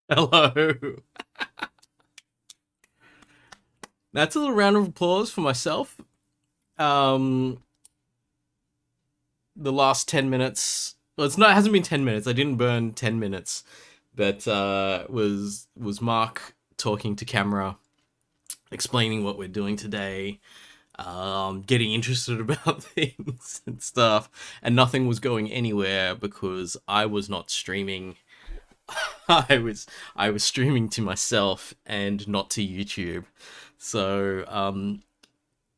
Hello. That's a little round of applause for myself. Um, the last 10 minutes. Well, it hasn't been 10 minutes. I didn't burn 10 minutes, but was Mark talking to camera, explaining what we're doing today, getting interested about things and stuff, and nothing was going anywhere because I was not streaming. I was streaming to myself and not to YouTube. So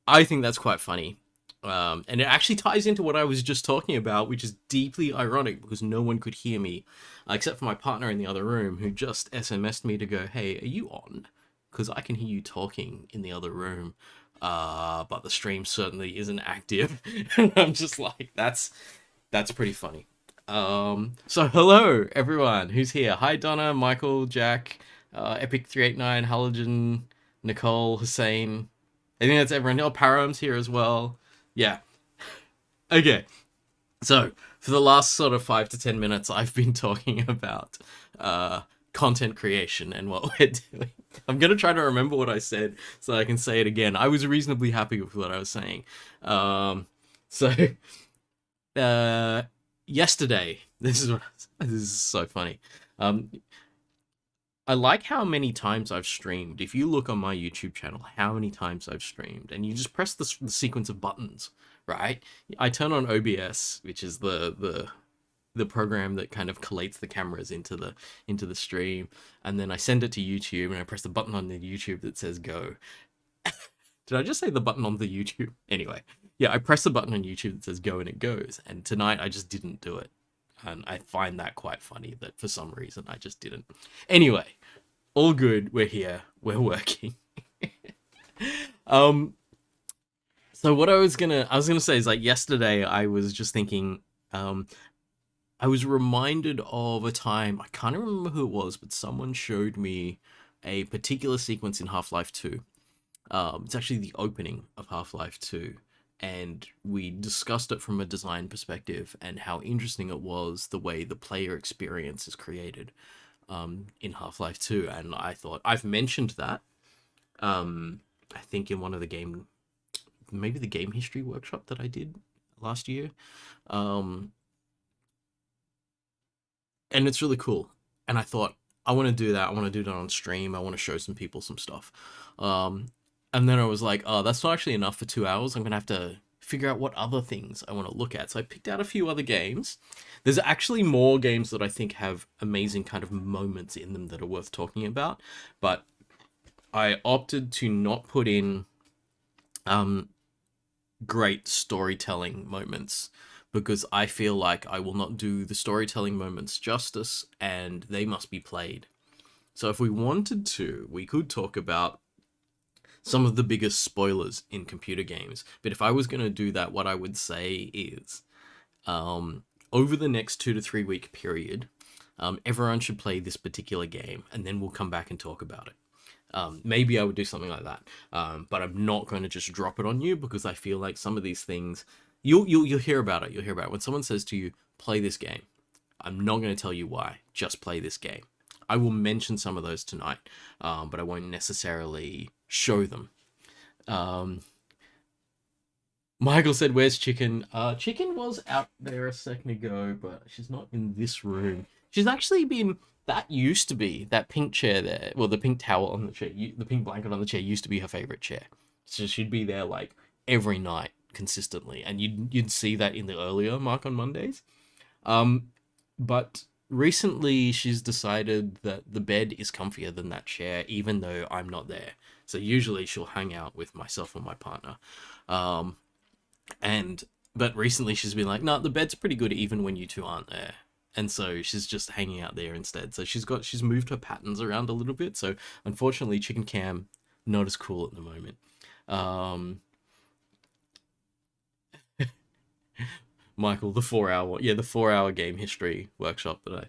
I think that's quite funny. And it actually ties into what I was just talking about, which is deeply ironic because no one could hear me, except for my partner in the other room who just SMS'd me to go, "Hey, are you on? Because I can hear you talking in the other room, but the stream certainly isn't active." And I'm just like, that's pretty funny. So hello everyone who's here. Hi Donna, Michael, Jack, Epic389, Halogen, Nicole, Hussein. I think that's everyone. Oh, Param's here as well. Yeah. Okay. So for the last sort of 5 to 10 minutes, I've been talking about uh, content creation and what we're doing. I'm gonna try to remember what I said so I can say it again. I was reasonably happy with what I was saying. So uh, yesterday, this is so funny. Um, I like how many times I've streamed. If you look on my YouTube channel, how many times I've streamed, and you just press the sequence of buttons, right? I turn on OBS, which is the program that kind of collates the cameras into the stream, and then I send it to YouTube, and I press the button on the YouTube that says go. Did I just say the button on the YouTube? Anyway, yeah, I press the button on YouTube that says go, and it goes. And tonight I just didn't do it, and I find that quite funny that for some reason I just didn't. Anyway, all good. We're here. We're working. um. So what I was gonna say is like yesterday I was just thinking. I was reminded of a time I can't remember who it was, but someone showed me a particular sequence in Half-Life Two. It's actually the opening of Half-Life Two, and we discussed it from a design perspective and how interesting it was the way the player experience is created in Half-Life 2. And I thought I've mentioned that. I think in one of the maybe the game history workshop that I did last year, um, and it's really cool. And I thought I want to do that. I want to do that on stream. I want to show some people some stuff. Um, and then I was like, oh, that's not actually enough for 2 hours. I'm gonna have to figure out what other things I want to look at. So I picked out a few other games. There's actually more games that I think have amazing kind of moments in them that are worth talking about, but I opted to not put in um, great storytelling moments because I feel like I will not do the storytelling moments justice and they must be played. So if we wanted to, we could talk about some of the biggest spoilers in computer games. But if I was going to do that, what I would say is over the next 2 to 3 week period, everyone should play this particular game and then we'll come back and talk about it. Maybe I would do something like that, but I'm not going to just drop it on you because I feel like some of these things you'll hear about it. You'll hear about it when someone says to you, "Play this game." I'm not going to tell you why. Just play this game. I will mention some of those tonight, but I won't necessarily show them. Um, Michael said, "Where's Chicken?" Chicken was out there a second ago, but she's not in this room. She's actually been. That used to be that pink chair there. Well, the pink towel on the chair, the pink blanket on the chair used to be her favorite chair. So she'd be there like every night consistently, and you'd see that in the earlier Mark on Mondays. Um, but recently she's decided that the bed is comfier than that chair, even though I'm not there. So usually she'll hang out with myself or my partner. Um, and but recently she's been like, no, the bed's pretty good even when you two aren't there. And so she's just hanging out there instead. So she's moved her patterns around a little bit. So unfortunately, Chicken Cam not as cool at the moment. Um, Michael, the 4 hour game history workshop that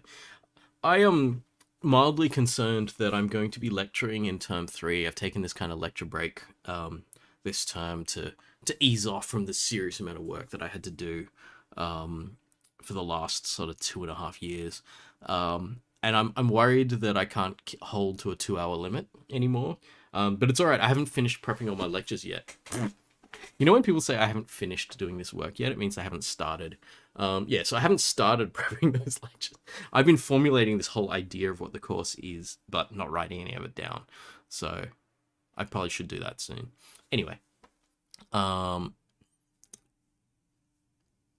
I am mildly concerned that I'm going to be lecturing in term three. I've taken this kind of lecture break this term to ease off from the serious amount of work that I had to do for the last sort of 2.5 years. and I'm worried that I can't hold to a 2 hour limit anymore. But it's all right. I haven't finished prepping all my lectures yet. You know when people say I haven't finished doing this work yet, it means I haven't started. Yeah, so I haven't started prepping those lectures. I've been formulating this whole idea of what the course is, but not writing any of it down. So I probably should do that soon. Anyway, um,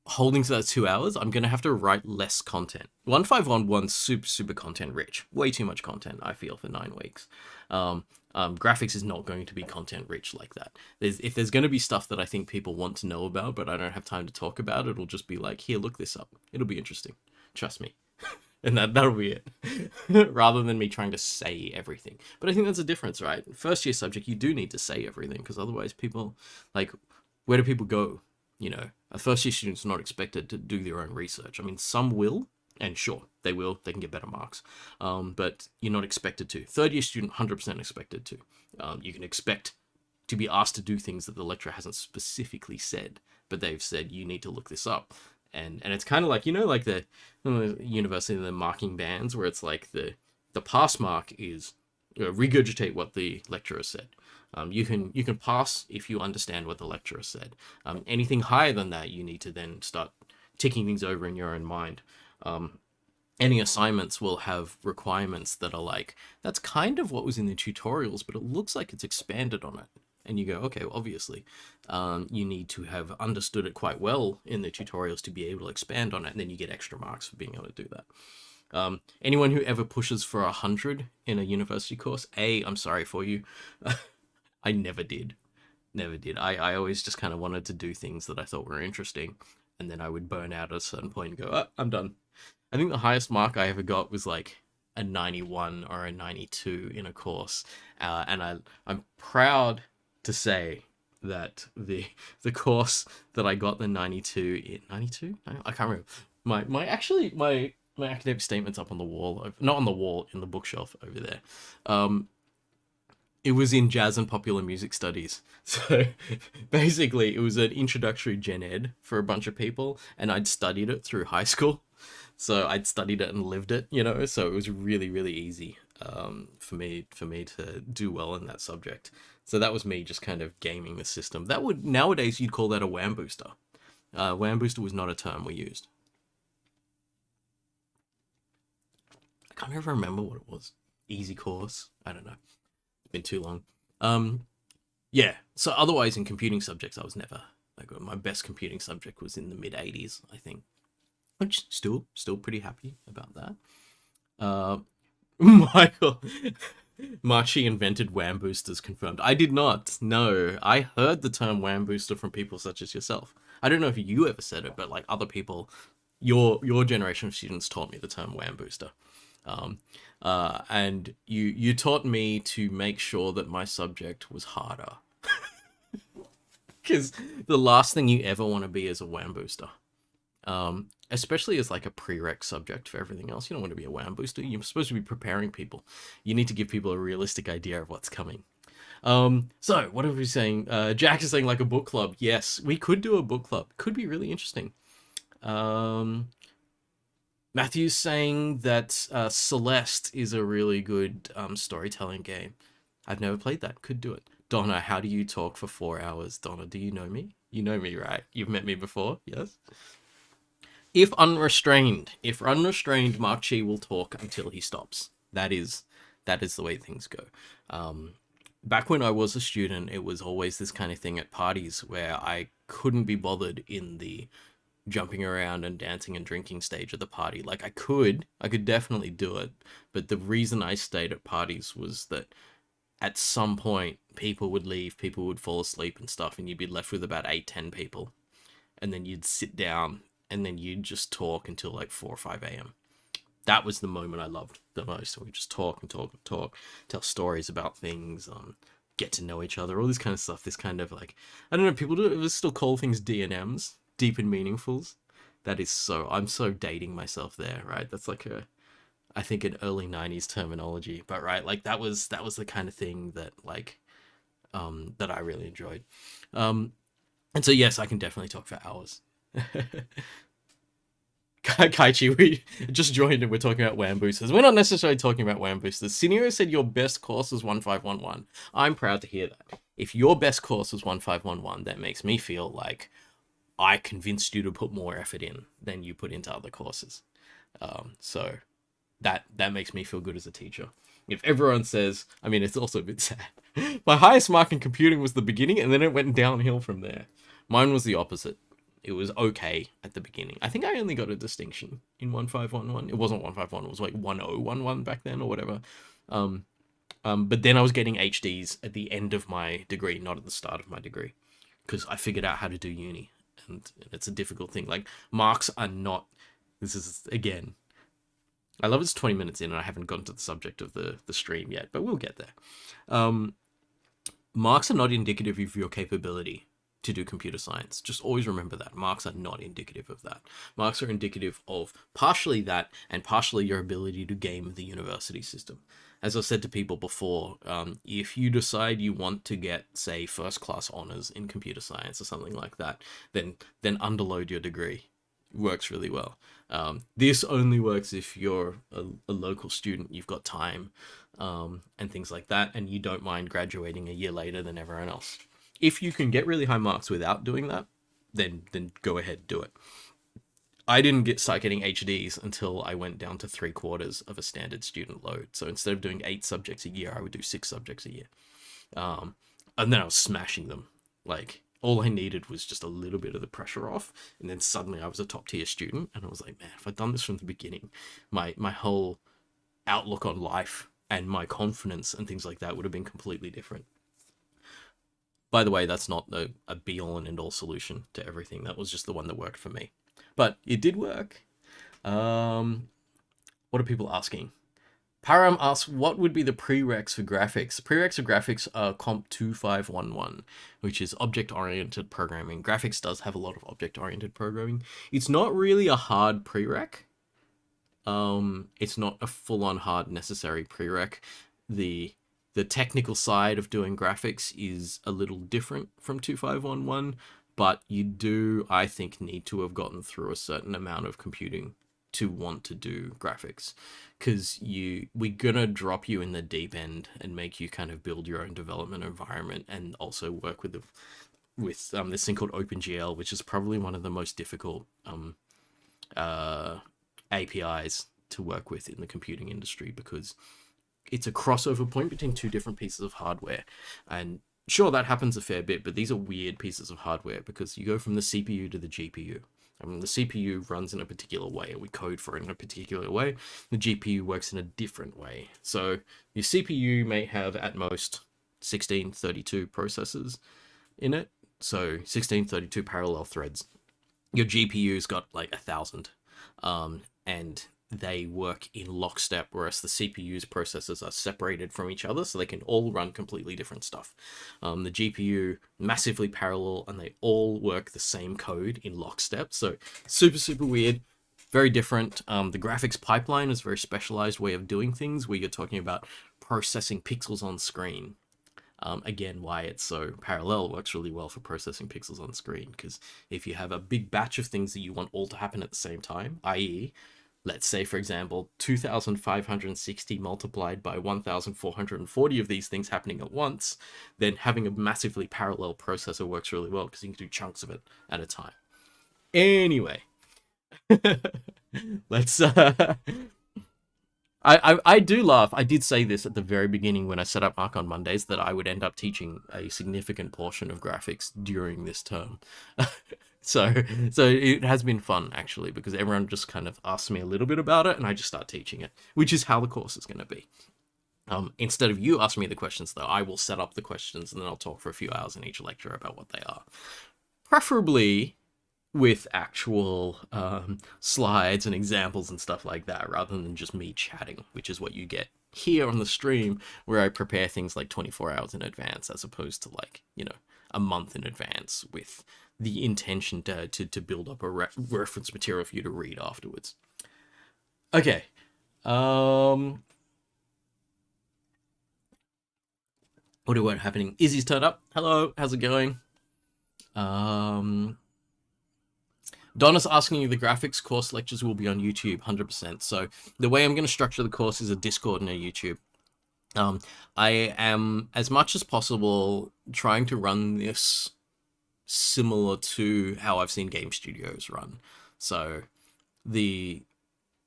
holding to that 2 hours, I'm going to have to write less content. 1511's super content rich. Way too much content, I feel, for 9 weeks. Graphics is not going to be content rich like that. If there's going to be stuff that I think people want to know about, but I don't have time to talk about, it'll just be like, here, look this up. It'll be interesting. Trust me. And that'll be it. Rather than me trying to say everything. But I think that's a difference, right? First year subject, you do need to say everything, because otherwise people, like, where do people go? You know, a first year student's not expected to do their own research. I mean, some will, and sure, they will. They can get better marks. But you're not expected to. Third year student, 100% expected to. You can expect to be asked to do things that the lecturer hasn't specifically said, but they've said you need to look this up. And it's kind of like, you know, like the university, the marking bands, where it's like the pass mark is regurgitate what the lecturer said. You can pass if you understand what the lecturer said. Anything higher than that, you need to then start ticking things over in your own mind. Any assignments will have requirements that are like, that's kind of what was in the tutorials, but it looks like it's expanded on it. And you go, okay, well, obviously, you need to have understood it quite well in the tutorials to be able to expand on it, and then you get extra marks for being able to do that. Anyone who ever pushes for 100 in a university course, I'm sorry for you. I never did. Never did. I always just kind of wanted to do things that I thought were interesting, and then I would burn out at a certain point and go, oh, I'm done. I think the highest mark I ever got was like a 91 or a 92 in a course, and I'm proud to say that the course that I got the 92 in 92, I can't remember. My academic statement's up on the wall, not on the wall, in the bookshelf over there. It was in jazz and popular music studies. So basically, it was an introductory gen ed for a bunch of people, and I'd studied it through high school. So I'd studied it and lived it, you know. So it was really easy for me to do well in that subject. So that was me just kind of gaming the system. That would, nowadays you'd call that a wham booster. Wham booster was not a term we used. I can't ever remember what it was. Easy course. I don't know. It's been too long. Yeah. So otherwise in computing subjects, I was never like, my best computing subject was in the mid 80s, I think. Which still pretty happy about that. Michael. Marchi invented wham boosters, confirmed. I did not. No, I heard the term wham booster from people such as yourself. I don't know if you ever said it, but like other people, your generation of students taught me the term wham booster. And you taught me to make sure that my subject was harder. Because the last thing you ever want to be is a wham booster. Especially as like a prereq subject for everything else. You don't want to be a wham booster. You're supposed to be preparing people. You need to give people a realistic idea of what's coming. So what are we saying? Jack is saying like a book club. Yes, we could do a book club. Could be really interesting. Matthew's saying that Celeste is a really good storytelling game. I've never played that. Could do it. Donna, how do you talk for 4 hours? Donna, do you know me? You know me, right? You've met me before, yes? If unrestrained, Mark Chi will talk until he stops. That is the way things go. Back when I was a student, it was always this kind of thing at parties where I couldn't be bothered in the jumping around and dancing and drinking stage of the party. Like I could definitely do it, but the reason I stayed at parties was that at some point people would leave, people would fall asleep and stuff, and you'd be left with about 8-10 people, and then you'd sit down and then you'd just talk until like 4 or 5 a.m. That was the moment I loved the most. We just talk and talk and talk, tell stories about things, get to know each other, all this kind of stuff. This kind of like, I don't know, people still call things D&Ms, deep and meaningfuls. That is so, I'm so dating myself there, right? That's like I think an early 90s terminology, but right, like that was the kind of thing that like, that I really enjoyed. And so yes, I can definitely talk for hours. Kaichi, we just joined and we're talking about WAM boosters. We're not necessarily talking about WAM boosters. Sinio said your best course was 1511. I'm proud to hear that. If your best course was 1511, that makes me feel like I convinced you to put more effort in than you put into other courses. So that makes me feel good as a teacher. If everyone says, I mean, it's also a bit sad. My highest mark in computing was the beginning, and then it went downhill from there. Mine was the opposite. It was okay at the beginning. I think I only got a distinction in 1511. It wasn't 151. It was like 1011 back then or whatever. But then I was getting HDs at the end of my degree, not at the start of my degree, because I figured out how to do uni, and it's a difficult thing. Like, marks are not. This is again. I love it's 20 minutes in and I haven't gotten to the subject of the stream yet, but we'll get there. Marks are not indicative of your capability to do computer science. Just always remember that. Marks are not indicative of that. Marks are indicative of partially that and partially your ability to game the university system. As I've said to people before, if you decide you want to get, say, first class honors in computer science or something like that, then underload your degree. Works really well. This only works if you're a local student, you've got time, and things like that, and you don't mind graduating a year later than everyone else. If you can get really high marks without doing that, then go ahead, do it. I didn't start getting HDs until I went down to 3/4 of a standard student load. So instead of doing 8 subjects a year, I would do 6 subjects a year. And then I was smashing them. Like, all I needed was just a little bit of the pressure off, and then suddenly I was a top tier student, and I was like, man, if I'd done this from the beginning, my whole outlook on life and my confidence and things like that would have been completely different. By the way, that's not a be-all and end-all solution to everything. That was just the one that worked for me. But it did work. What are people asking? Param asks, what would be the prereqs for graphics? Prereqs for graphics are Comp 2511, which is object-oriented programming. Graphics does have a lot of object-oriented programming. It's not really a hard prereq. It's not a full-on hard necessary prereq. The technical side of doing graphics is a little different from 2511, but you do, I think, need to have gotten through a certain amount of computing to want to do graphics, because we're gonna drop you in the deep end and make you kind of build your own development environment and also work with this thing called OpenGL, which is probably one of the most difficult APIs to work with in the computing industry, because it's a crossover point between 2 different pieces of hardware. And sure, that happens a fair bit, but these are weird pieces of hardware because you go from the CPU to the GPU. I mean, the CPU runs in a particular way, and we code for it in a particular way. The GPU works in a different way. So your CPU may have at most 1632 processors in it. So 1632 parallel threads. Your GPU's got like 1,000. And they work in lockstep, whereas the CPU's processors are separated from each other, so they can all run completely different stuff. The GPU, massively parallel, and they all work the same code in lockstep, so super weird, very different. The graphics pipeline is a very specialized way of doing things, where you're talking about processing pixels on screen. Again, why it's so parallel works really well for processing pixels on screen, because if you have a big batch of things that you want all to happen at the same time, i.e., let's say, for example, 2,560 multiplied by 1,440 of these things happening at once, then having a massively parallel processor works really well because you can do chunks of it at a time. Anyway, let's... I do laugh. I did say this at the very beginning when I set up Marc on Mondays, that I would end up teaching a significant portion of graphics during this term. So it has been fun, actually, because everyone just kind of asks me a little bit about it, and I just start teaching it, which is how the course is going to be. Instead of you asking me the questions, though, I will set up the questions, and then I'll talk for a few hours in each lecture about what they are. Preferably with actual slides and examples and stuff like that, rather than just me chatting, which is what you get here on the stream, where I prepare things like 24 hours in advance, as opposed to, like, you know, a month in advance, with the intention to build up a reference material for you to read afterwards. Okay. What happening? Izzy's turned up. Hello, how's it going? Donna's asking you the graphics course lectures will be on YouTube, 100%. So the way I'm going to structure the course is a Discord and a YouTube. Um, I am, as much as possible, trying to run this similar to how I've seen game studios run. So the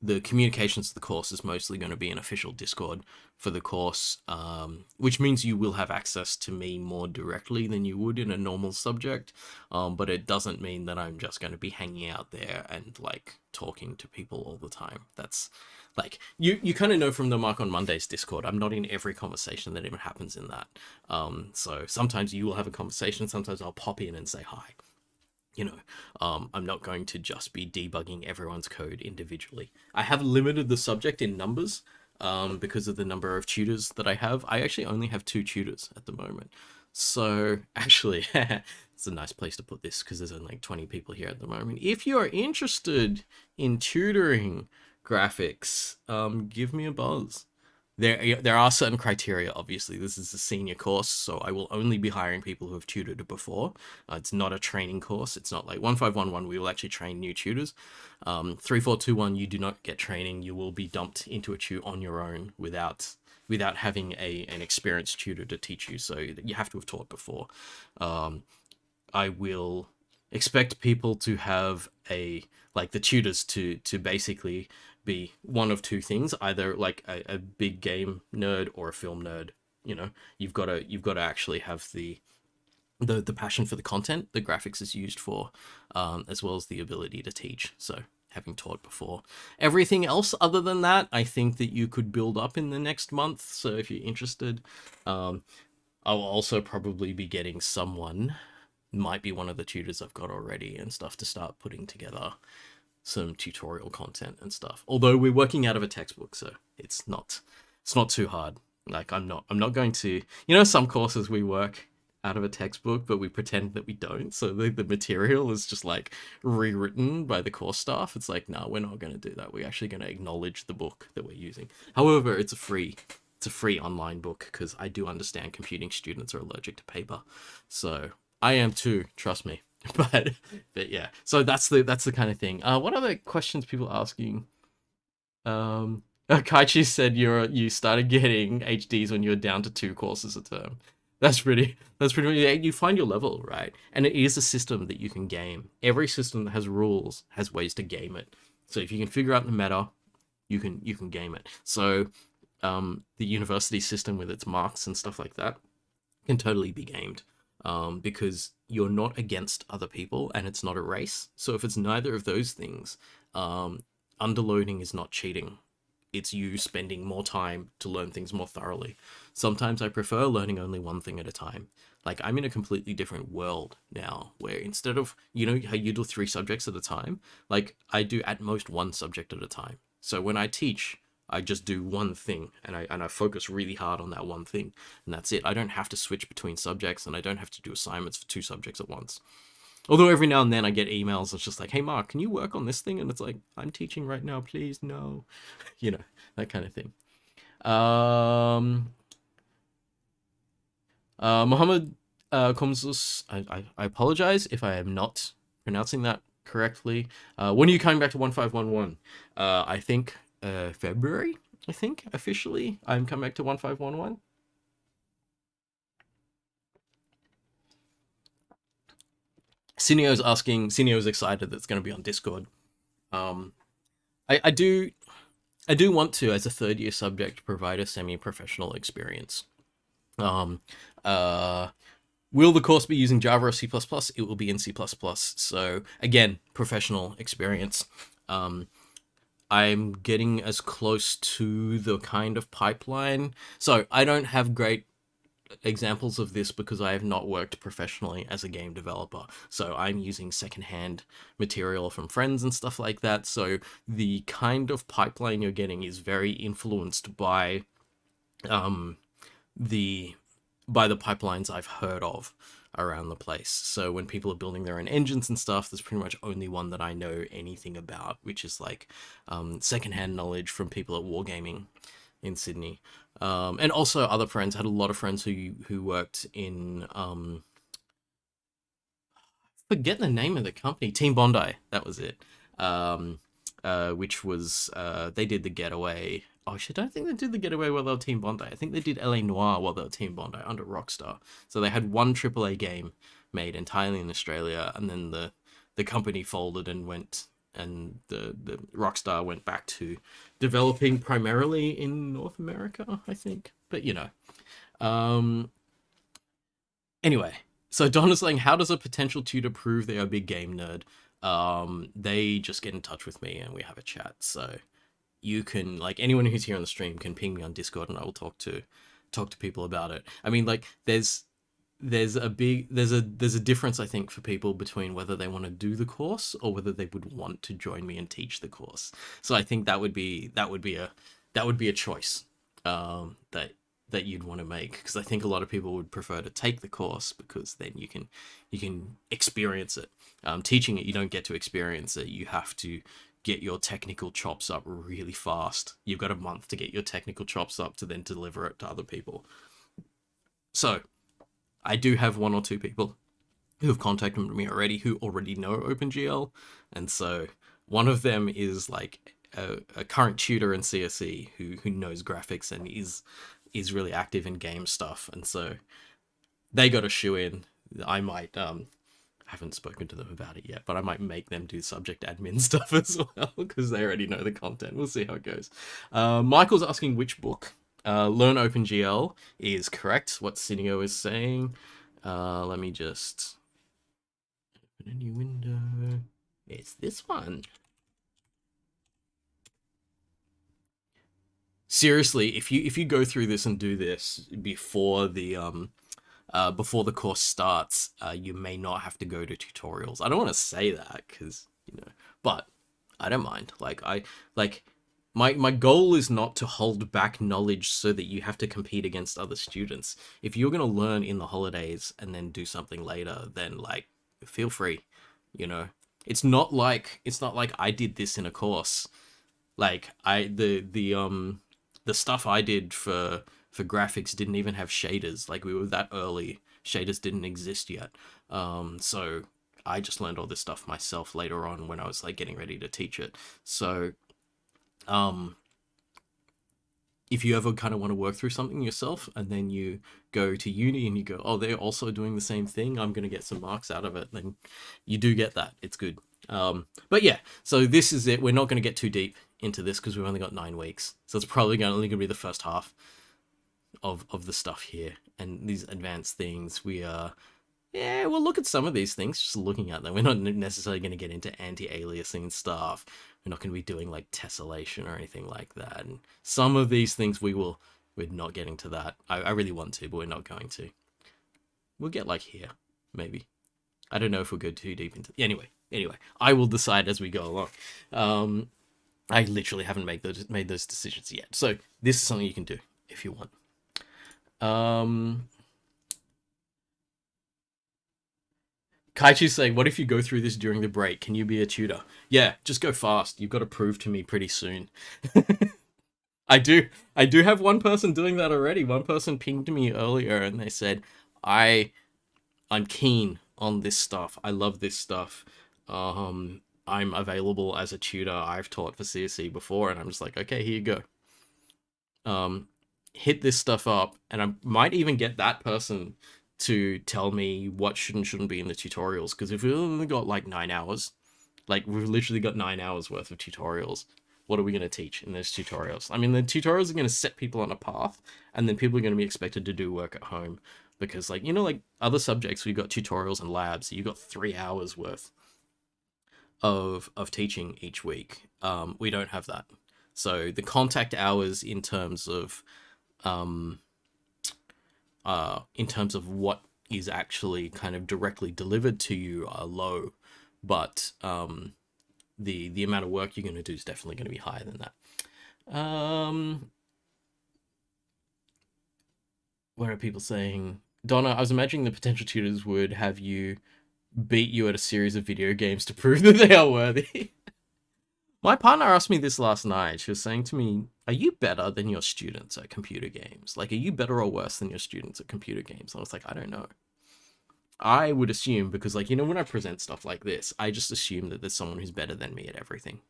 the communications of the course is mostly going to be an official Discord for the course, which means you will have access to me more directly than you would in a normal subject. But it doesn't mean that I'm just going to be hanging out there and like talking to people all the time. That's like you kind of know from the Mark on Mondays Discord. I'm not in every conversation that even happens in that. So sometimes you will have a conversation. Sometimes I'll pop in and say hi. You know, I'm not going to just be debugging everyone's code individually. I have limited the subject in numbers because of the number of tutors that I have. I actually only have 2 tutors at the moment. So actually, it's a nice place to put this because there's only like 20 people here at the moment. If you're interested in tutoring graphics, give me a buzz. There are certain criteria, obviously. This is a senior course, so I will only be hiring people who have tutored before. It's not a training course. It's not like 1511, we will actually train new tutors. 3421, you do not get training. You will be dumped into a tute on your own without having an experienced tutor to teach you, so you have to have taught before. I will expect people to have like the tutors to basically be one of 2 things, either like a big game nerd or a film nerd. You know, you've got to actually have the passion for the content the graphics is used for, as well as the ability to teach. So having taught before. Everything else other than that, I think that you could build up in the next month. So if you're interested, I'll also probably be getting someone, might be one of the tutors I've got already and stuff, to start putting together some tutorial content and stuff. Although we're working out of a textbook, so it's not too hard. Like I'm not going to, some courses we work out of a textbook, but we pretend that we don't. So the material is just like rewritten by the course staff. It's like, no, we're not going to do that. We're actually going to acknowledge the book that we're using. However, it's a free online book because I do understand computing students are allergic to paper. So I am too, trust me. but yeah, so that's the kind of thing. What other questions people asking? Kaichi said you started getting HDs when you're down to 2 courses a term. That's pretty you find your level, right? And it is a system that you can game. Every system that has rules has ways to game it. So if you can figure out the meta, you can game it. So the university system with its marks and stuff like that can totally be gamed. Because you're not against other people and it's not a race. So if it's neither of those things, underloading is not cheating. It's you spending more time to learn things more thoroughly. Sometimes I prefer learning only one thing at a time. Like I'm in a completely different world now where instead of, how you do 3 subjects at a time, like I do at most 1 subject at a time. So when I teach, I just do one thing and I focus really hard on that one thing, and that's it. I don't have to switch between subjects and I don't have to do assignments for 2 subjects at once. Although every now and then I get emails that's just like, hey Mark, can you work on this thing? And it's like, I'm teaching right now, please, no. That kind of thing. Mohammed Komzus, I apologize if I am not pronouncing that correctly. When are you coming back to 1511? I think February, officially. I'm coming back to 1511. Cineo's excited that it's going to be on Discord. I do want to, as a 3rd year subject, provide a semi-professional experience. Will the course be using Java or C++? It will be in C++. So again, professional experience. I'm getting as close to the kind of pipeline. So I don't have great examples of this because I have not worked professionally as a game developer. So I'm using secondhand material from friends and stuff like that. So the kind of pipeline you're getting is very influenced by the pipelines I've heard of around the place. So when people are building their own engines and stuff, there's pretty much only one that I know anything about, which is like secondhand knowledge from people at Wargaming in Sydney. And also other friends. I had a lot of friends who worked in forget the name of the company. Team Bondi, that was it. Um, which was they did the Getaway. Oh shit, I don't think they did the Getaway while they were Team Bondi. I think they did LA Noire while they were Team Bondi under Rockstar. So they had one AAA game made entirely in Australia, and then the company folded and went, and the Rockstar went back to developing primarily in North America, I think. But you know, um, anyway. So Donna's saying, how does a potential tutor prove they are a big game nerd? They just get in touch with me and we have a chat. So you can, like, anyone who's here on the stream can ping me on Discord and I will talk to people about it. I mean, like, there's a difference, I think, for people between whether they want to do the course or whether they would want to join me and teach the course. So I think that would be a choice that you'd want to make, because I think a lot of people would prefer to take the course because then you can experience it. Teaching it, you don't get to experience it. You have to get your technical chops up really fast. You've got a month to get your technical chops up to then deliver it to other people. So I do have one or two people who have contacted me already who already know OpenGL, and so one of them is like a current tutor in CSE who knows graphics and is really active in game stuff, and so they got a shoe in. I might haven't spoken to them about it yet, but I might make them do subject admin stuff as well because they already know the content. We'll see how it goes. Michael's asking which book. Learn OpenGL is correct. What Cineo is saying. Let me just open a new window. It's this one. Seriously, if you go through this and do this before the course starts, you may not have to go to tutorials. I don't want to say that because, you know, but I don't mind. My goal is not to hold back knowledge so that you have to compete against other students. If you're gonna learn in the holidays and then do something later, then like feel free. You know, it's not like I did this in a course. Like the stuff I did for graphics didn't even have shaders. Like, we were that early. Shaders didn't exist yet. So I just learned all this stuff myself later on when I was like getting ready to teach it. So if you ever kind of want to work through something yourself and then you go to uni and you go, oh, they're also doing the same thing, I'm going to get some marks out of it, then you do get that. It's good. But yeah, so this is it. We're not going to get too deep into this because we've only got 9 weeks. So it's probably only going to be the first half of the stuff here. And these advanced things, we'll look at some of these things, just looking at them. We're not necessarily going to get into anti-aliasing and stuff. We're not going to be doing like tessellation or anything like that. And some of these things we're not getting to that. I really want to, but we're not going to. We'll get like here, maybe. I don't know if we'll go too deep into... Anyway, I will decide as we go along. I literally haven't made those decisions yet. So this is something you can do if you want. Kaichu's saying, what if you go through this during the break? Can you be a tutor? Yeah, just go fast. You've got to prove to me pretty soon. I do have one person doing that already. One person pinged me earlier and they said, I'm keen on this stuff. I love this stuff. I'm available as a tutor. I've taught for CSE before, and I'm just like, okay, here you go. Hit this stuff up, and I might even get that person to tell me what should and shouldn't be in the tutorials, because if we've only got like 9 hours, like we've literally got 9 hours worth of tutorials, what are we going to teach in those tutorials? I mean, the tutorials are going to set people on a path, and then people are going to be expected to do work at home, because like, you know, like other subjects, we've got tutorials and labs, you've got 3 hours worth of teaching each week. We don't have that. So the contact hours in terms of what is actually kind of directly delivered to you are low, but the amount of work you're going to do is definitely going to be higher than that. What are people saying? Donna, I was imagining the potential tutors would have you beat you at a series of video games to prove that they are worthy. My partner asked me this last night. She was saying to me, are you better than your students at computer games? Like, are you better or worse than your students at computer games? And I was like, I don't know. I would assume, because like, when I present stuff like this, I just assume that there's someone who's better than me at everything.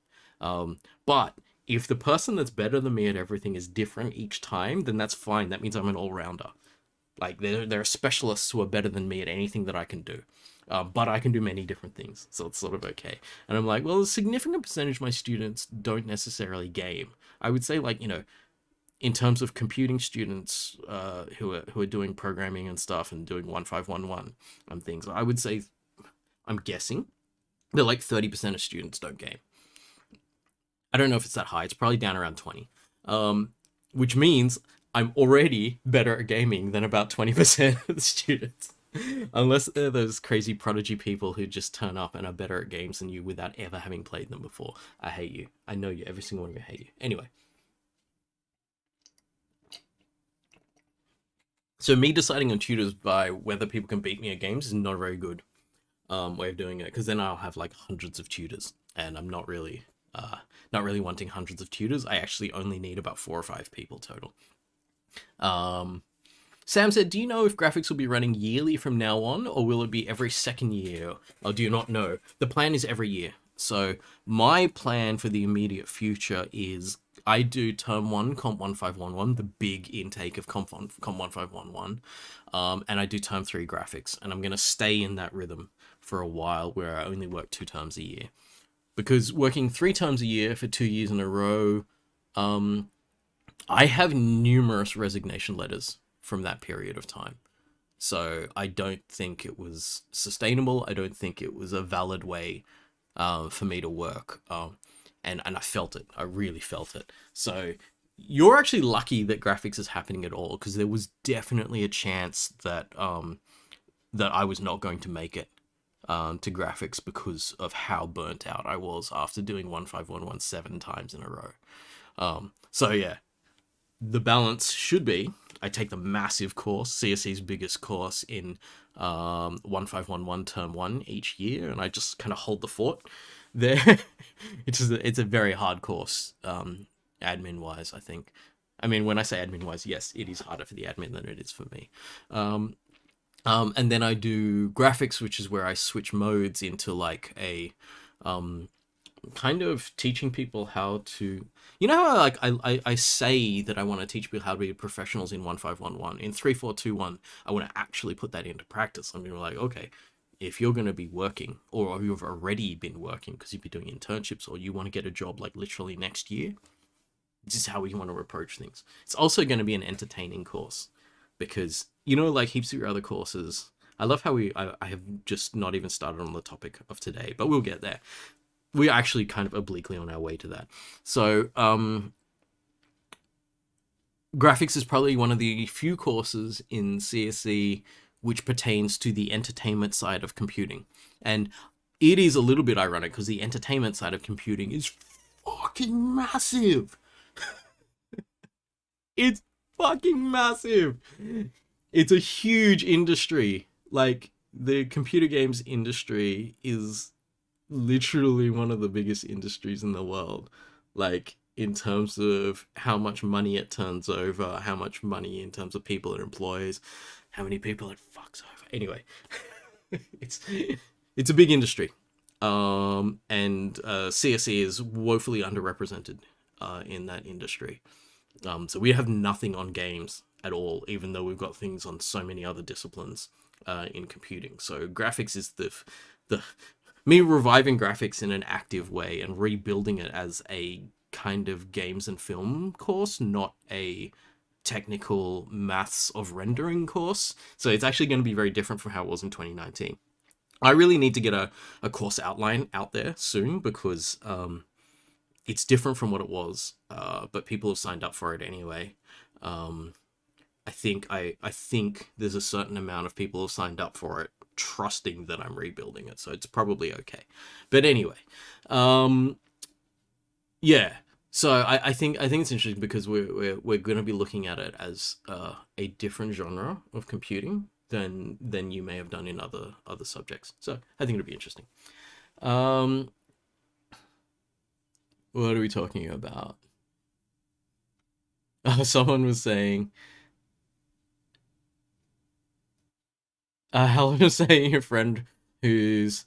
But if the person that's better than me at everything is different each time, then that's fine. That means I'm an all-rounder. Like, there are specialists who are better than me at anything that I can do. But I can do many different things, so it's sort of okay. And I'm like, well, a significant percentage of my students don't necessarily game. I would say, like, in terms of computing students who are doing programming and stuff and doing 1511 and things, I would say, I'm guessing that like 30% of students don't game. I don't know if it's that high. It's probably down around 20, which means I'm already better at gaming than about 20% of the students. Unless they're those crazy prodigy people who just turn up and are better at games than you without ever having played them before. I hate you. I know you. Every single one of you hate you. Anyway. So me deciding on tutors by whether people can beat me at games is not a very good way of doing it, because then I'll have like hundreds of tutors, and I'm not really wanting hundreds of tutors. I actually only need about 4 or 5 people total. Sam said, do you know if graphics will be running yearly from now on, or will it be every second year? Or do you not know? The plan is every year. So my plan for the immediate future is I do term 1 comp 1511, the big intake of comp 1511, and I do term 3 graphics, and I'm going to stay in that rhythm for a while where I only work 2 terms a year. Because working 3 terms a year for 2 years in a row, I have numerous resignation letters from that period of time. So I don't think it was sustainable. I don't think it was a valid way for me to work. And I felt it. I really felt it. So you're actually lucky that graphics is happening at all, because there was definitely a chance that that I was not going to make it to graphics because of how burnt out I was after doing 1511 7 times in a row. So yeah, the balance should be I take the massive course, CSE's biggest course in 1511 term 1 each year, and I just kind of hold the fort there. It's a very hard course, admin wise, I think. I mean, when I say admin wise, yes, it is harder for the admin than it is for me. And then I do graphics, which is where I switch modes into like a kind of teaching people how to, how like I say that I want to teach people how to be professionals in 1511. In 3421, I want to actually put that into practice. I'm gonna be like, okay, if you're going to be working, or you've already been working because you've been doing internships, or you want to get a job like literally next year, this is how we want to approach things. It's also going to be an entertaining course, because like heaps of your other courses, I love how I have just not even started on the topic of today, but we'll get there. We're actually kind of obliquely on our way to that. So graphics is probably one of the few courses in CSE which pertains to the entertainment side of computing. And it is a little bit ironic because the entertainment side of computing is fucking massive. It's fucking massive. It's a huge industry. Like, the computer games industry is literally one of the biggest industries in the world. Like, in terms of how much money it turns over, how much money in terms of people it employs, how many people it fucks over. Anyway, it's a big industry. And CSE is woefully underrepresented in that industry. So we have nothing on games at all, even though we've got things on so many other disciplines in computing. So graphics is the me reviving graphics in an active way and rebuilding it as a kind of games and film course, not a technical maths of rendering course. So it's actually going to be very different from how it was in 2019. I really need to get a course outline out there soon, because it's different from what it was, but people have signed up for it anyway. I think there's a certain amount of people who have signed up for it, trusting that I'm rebuilding it, so it's probably okay. But anyway, yeah. So I think it's interesting because we're going to be looking at it as a different genre of computing than you may have done in other subjects. So I think it'll be interesting. What are we talking about? Someone was saying, Helen was saying your friend whose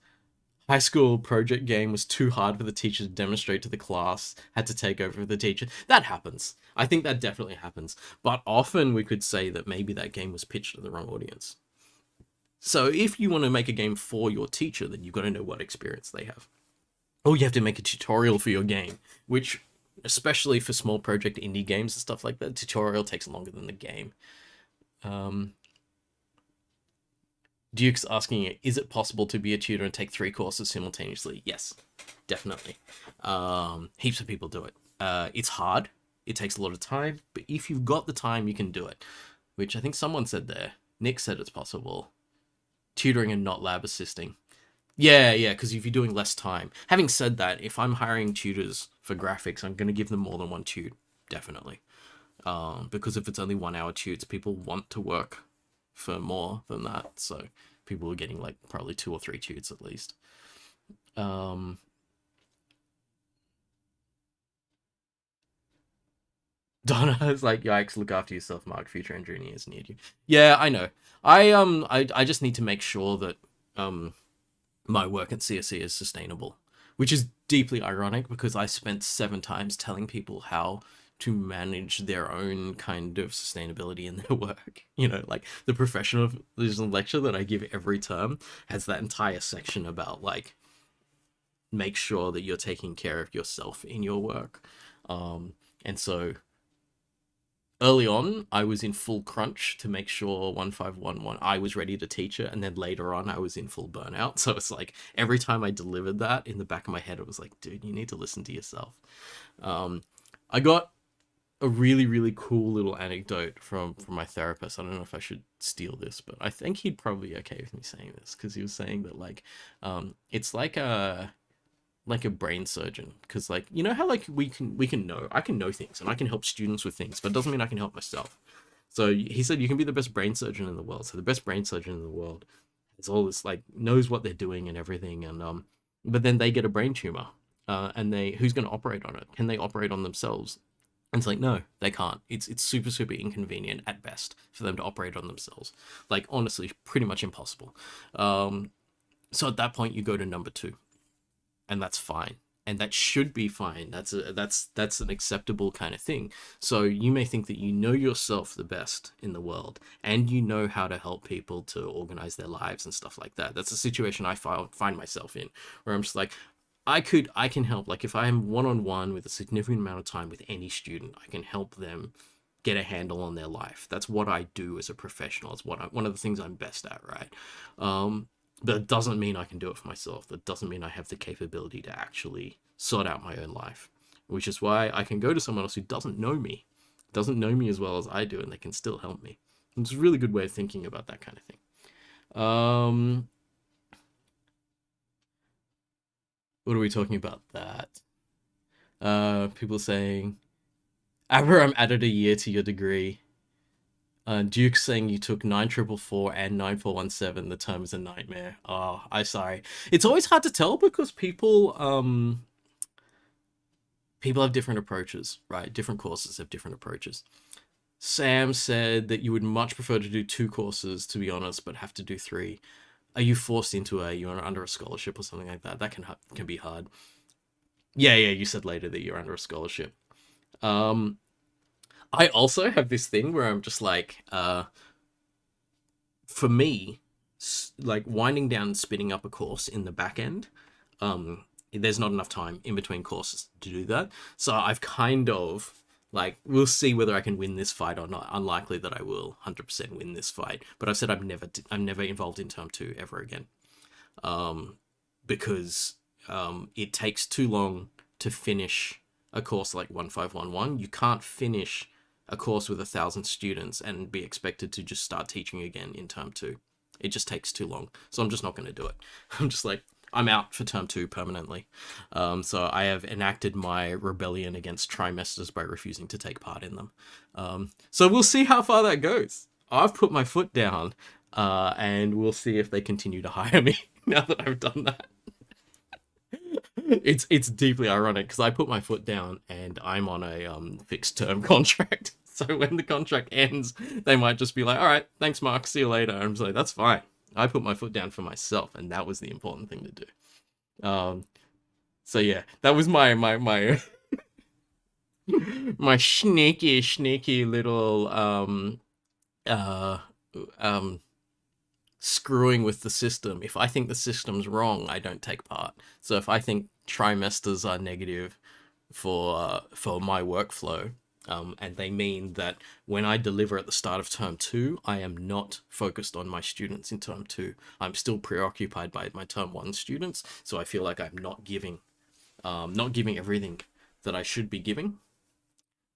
high school project game was too hard for the teacher to demonstrate to the class, had to take over for the teacher. That happens. I think that definitely happens. But often we could say that maybe that game was pitched to the wrong audience. So if you want to make a game for your teacher, then you've got to know what experience they have. Or you have to make a tutorial for your game, which, especially for small project indie games and stuff like that, tutorial takes longer than the game. Duke's asking, is it possible to be a tutor and take 3 courses simultaneously? Yes, definitely. Heaps of people do it. It's hard. It takes a lot of time, but if you've got the time, you can do it. Which I think someone said there. Nick said it's possible. Tutoring and not lab assisting. Yeah, because if you're doing less time. Having said that, if I'm hiring tutors for graphics, I'm going to give them more than one tute, definitely. Because if it's only 1 hour tutes, people want to work for more than that. So people are getting like probably 2 or 3 tutes at least. Donna is like, yikes, look after yourself, Mark. Future engineers need you. Yeah, I know. I just need to make sure that my work at CSE is sustainable, which is deeply ironic because I spent 7 times telling people how to manage their own kind of sustainability in their work. You know, like the professionalism lecture that I give every term has that entire section about like, make sure that you're taking care of yourself in your work. And so early on, I was in full crunch to make sure 1511 I was ready to teach it, and then later on, I was in full burnout. So it's like every time I delivered that, in the back of my head, it was like, dude, you need to listen to yourself. I got a really, really cool little anecdote from my therapist. I don't know if I should steal this, but I think he'd probably be okay with me saying this because he was saying that like, it's like a brain surgeon, because like, you know how like I can know things and I can help students with things, but it doesn't mean I can help myself. So he said you can be the best brain surgeon in the world. So the best brain surgeon in the world is all this like knows what they're doing and everything, and but then they get a brain tumor, and who's going to operate on it? Can they operate on themselves? And it's like, no, they can't. It's super, super inconvenient at best for them to operate on themselves. Like honestly, pretty much impossible. So at that point you go to number 2. And that's fine, and that should be fine. That's an acceptable kind of thing. So you may think that you know yourself the best in the world, and you know how to help people to organize their lives and stuff like that. That's a situation I find myself in, where I'm just like, I can help. Like if I am one-on-one with a significant amount of time with any student, I can help them get a handle on their life. That's what I do as a professional. It's one of the things I'm best at, right? But it doesn't mean I can do it for myself. That doesn't mean I have the capability to actually sort out my own life, which is why I can go to someone else who doesn't know me as well as I do, and they can still help me. It's a really good way of thinking about that kind of thing. What are we talking about that? People saying, Abraham added a year to your degree. Duke saying you took 9444 and 9417. The term is a nightmare. Oh, I'm sorry. It's always hard to tell because people have different approaches, right? Different courses have different approaches. Sam said that you would much prefer to do 2 courses, to be honest, but have to do 3. Are you forced into you're under a scholarship or something like that? That can be hard. Yeah, you said later that you're under a scholarship. I also have this thing where I'm just like, for me, like winding down and spinning up a course in the back end, there's not enough time in between courses to do that. So I've kind of like, we'll see whether I can win this fight or not. Unlikely that I will 100% win this fight, but I've said I'm never involved in term 2 ever again, because it takes too long to finish a course like 1511. You can't finish a course with 1,000 students and be expected to just start teaching again in term 2. It just takes too long. So I'm just not going to do it. I'm just like, I'm out for term 2 permanently. So I have enacted my rebellion against trimesters by refusing to take part in them. So we'll see how far that goes. I've put my foot down, and we'll see if they continue to hire me now that I've done that. It's deeply ironic because I put my foot down and I'm on a fixed term contract. So when the contract ends, they might just be like, all right, thanks, Mark. See you later. I'm just like, that's fine. I put my foot down for myself, and that was the important thing to do. So yeah, that was my my sneaky little uh um screwing with the system. If I think the system's wrong, I don't take part. So if I think trimesters are negative for my workflow, and they mean that when I deliver at the start of term two, I am not focused on my students in term two. I'm still preoccupied by my term one students. So I feel like I'm not giving everything that I should be giving.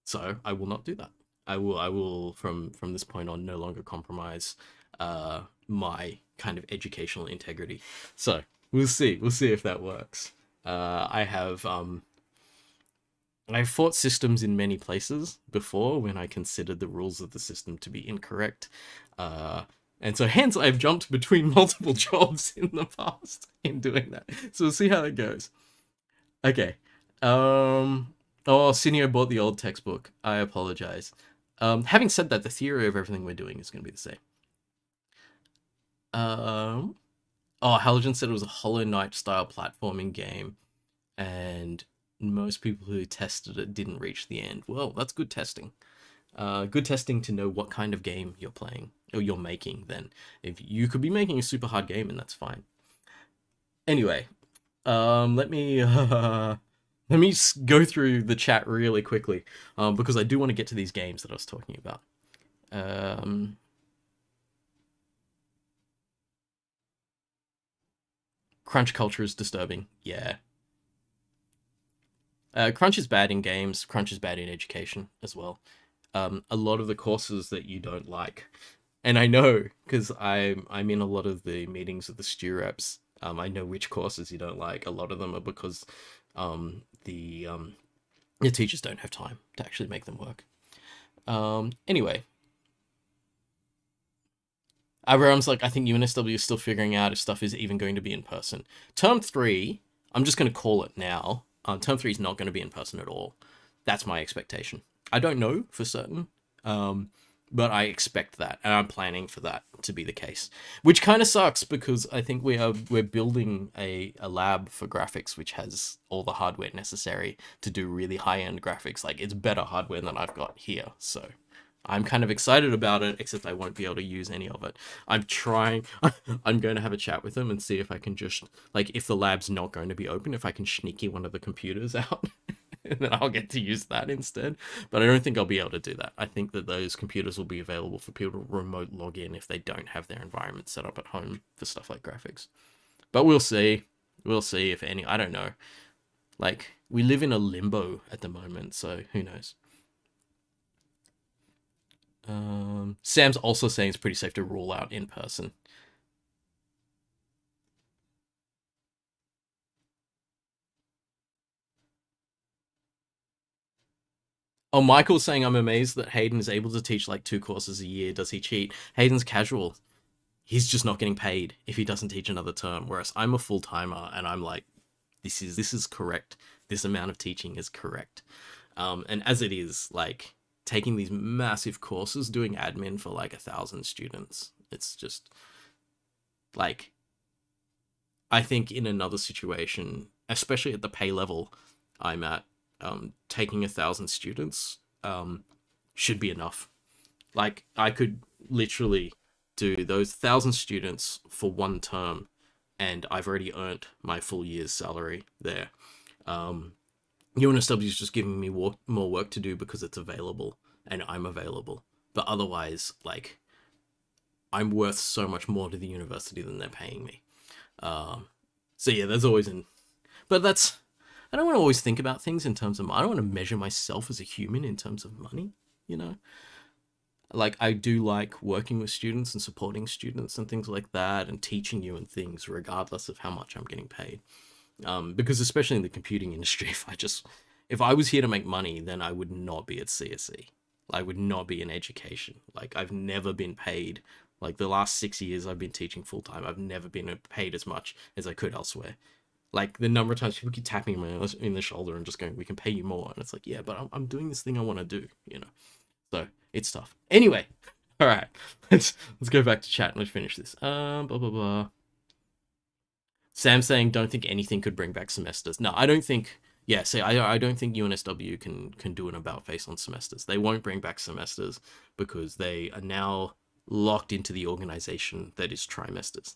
So I will not do that. I will from this point on no longer compromise my kind of educational integrity. So we'll see. We'll see if that works. I've fought systems in many places before when I considered the rules of the system to be incorrect. And so hence I've jumped between multiple jobs in the past in doing that. So we'll see how that goes. Okay. Oh, Cineo bought the old textbook. I apologize. Having said that, the theory of everything we're doing is going to be the same. Oh, Halogen said it was a Hollow Knight style platforming game, and most people who tested it didn't reach the end. Well, that's good testing. Good testing to know what kind of game you're playing or you're making. Then, if you could be making a super hard game, and that's fine. Anyway, let me go through the chat really quickly, because I do want to get to these games that I was talking about. Crunch culture is disturbing. Yeah. Crunch is bad in games. Crunch is bad in education as well. A lot of the courses that you don't like, and I know because I'm in a lot of the meetings of the stew reps. I know which courses you don't like. A lot of them are because the teachers don't have time to actually make them work. Anyway, Abraham's like, I think UNSW is still figuring out if stuff is even going to be in person. Term 3, I'm just going to call it now. Term 3 is not going to be in person at all. That's my expectation. I don't know for certain, but I expect that, and I'm planning for that to be the case. Which kind of sucks because I think we're building a lab for graphics which has all the hardware necessary to do really high-end graphics. Like, it's better hardware than I've got here, so I'm kind of excited about it, except I won't be able to use any of it. I'm trying. I'm going to have a chat with them and see if I can just, like, if the lab's not going to be open, if I can sneaky one of the computers out, and then I'll get to use that instead. But I don't think I'll be able to do that. I think that those computers will be available for people to remote log in if they don't have their environment set up at home for stuff like graphics. But we'll see. We'll see if any. I don't know. Like, we live in a limbo at the moment, so who knows. Sam's also saying it's pretty safe to rule out in person. Oh, Michael's saying I'm amazed that Hayden is able to teach like 2 courses a year. Does he cheat? Hayden's casual. He's just not getting paid if he doesn't teach another term. Whereas I'm a full-timer and I'm like, this is correct. This amount of teaching is correct. And as it is, like, taking these massive courses, doing admin for like 1,000 students, it's just like, I think in another situation, especially at the pay level I'm at, taking 1,000 students should be enough. Like, I could literally do those 1,000 students for 1 term, and I've already earned my full year's salary there. UNSW is just giving me more work to do because it's available and I'm available. But otherwise, like, I'm worth so much more to the university than they're paying me. So yeah, there's always but that's, I don't want to always think about things in terms of, I don't want to measure myself as a human in terms of money, you know? Like, I do like working with students and supporting students and things like that, and teaching you and things regardless of how much I'm getting paid. Because especially in the computing industry, if I was here to make money, then I would not be at CSE. I would not be in education. Like, I've never been paid. Like, the last 6 years I've been teaching full time, I've never been paid as much as I could elsewhere. Like, the number of times people keep tapping me in the shoulder and just going, we can pay you more. And it's like, yeah, but I'm doing this thing I want to do, you know? So it's tough. Anyway, All right, let's go back to chat and let's finish this. Blah blah blah. Sam saying, don't think anything could bring back semesters. No, I don't think. Yeah, see, I don't think UNSW can do an about face on semesters. They won't bring back semesters because they are now locked into the organization that is trimesters.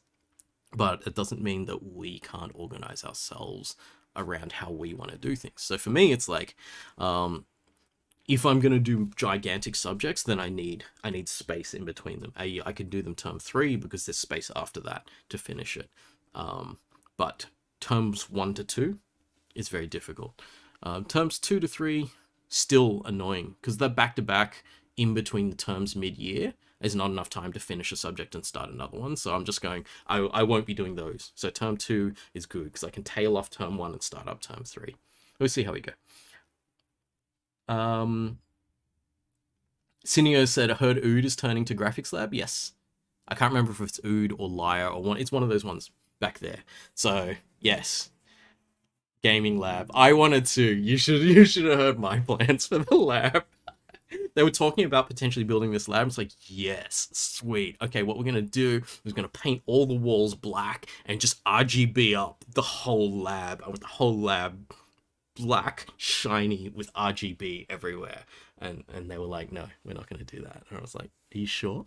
But it doesn't mean that we can't organize ourselves around how we want to do things. So for me, it's like, if I'm going to do gigantic subjects, then I need space in between them. I can do them term 3 because there's space after that to finish it. But terms 1 to 2 is very difficult. Terms 2 to 3, still annoying because they're back to back in between the terms mid-year. There's not enough time to finish a subject and start another one. So I'm just going, I won't be doing those. So term 2 is good because I can tail off term 1 and start up term 3. We'll see how we go. Cineo said, I heard Ood is turning to graphics lab. Yes. I can't remember if it's Ood or Lyre or one. It's one of those ones back there. So yes. Gaming lab. I wanted to. You should have heard my plans for the lab. They were talking about potentially building this lab. It's like, yes, sweet. Okay, what we're going to do is going to paint all the walls black and just RGB up the whole lab. I want the whole lab black, shiny, with RGB everywhere. And they were like, no, we're not going to do that. And I was like, are you sure?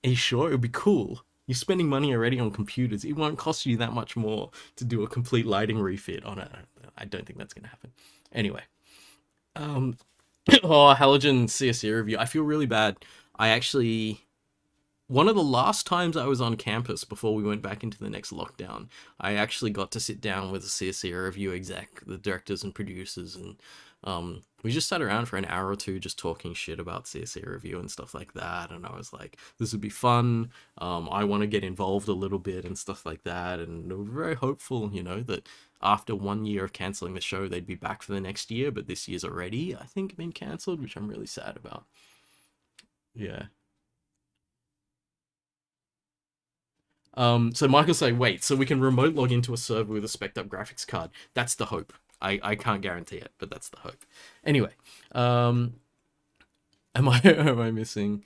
Are you sure? It would be cool. You're spending money already on computers. It won't cost you that much more to do a complete lighting refit on it. I don't think that's going to happen. Anyway. Oh, Halogen CSE review. I feel really bad. I actually... One of the last times I was on campus before we went back into the next lockdown, I actually got to sit down with the CSE review exec, the directors and producers, and we just sat around for an hour or two just talking shit about CSE review and stuff like that. And I was like, this would be fun. I want to get involved a little bit and stuff like that. And we were very hopeful, you know, that after 1 year of cancelling the show, they'd be back for the next year. But this year's already, I think, been cancelled, which I'm really sad about. Yeah. So Michael's saying, wait, so we can remote log into a server with a spec'd up graphics card. That's the hope. I can't guarantee it, but that's the hope. Anyway, am I missing?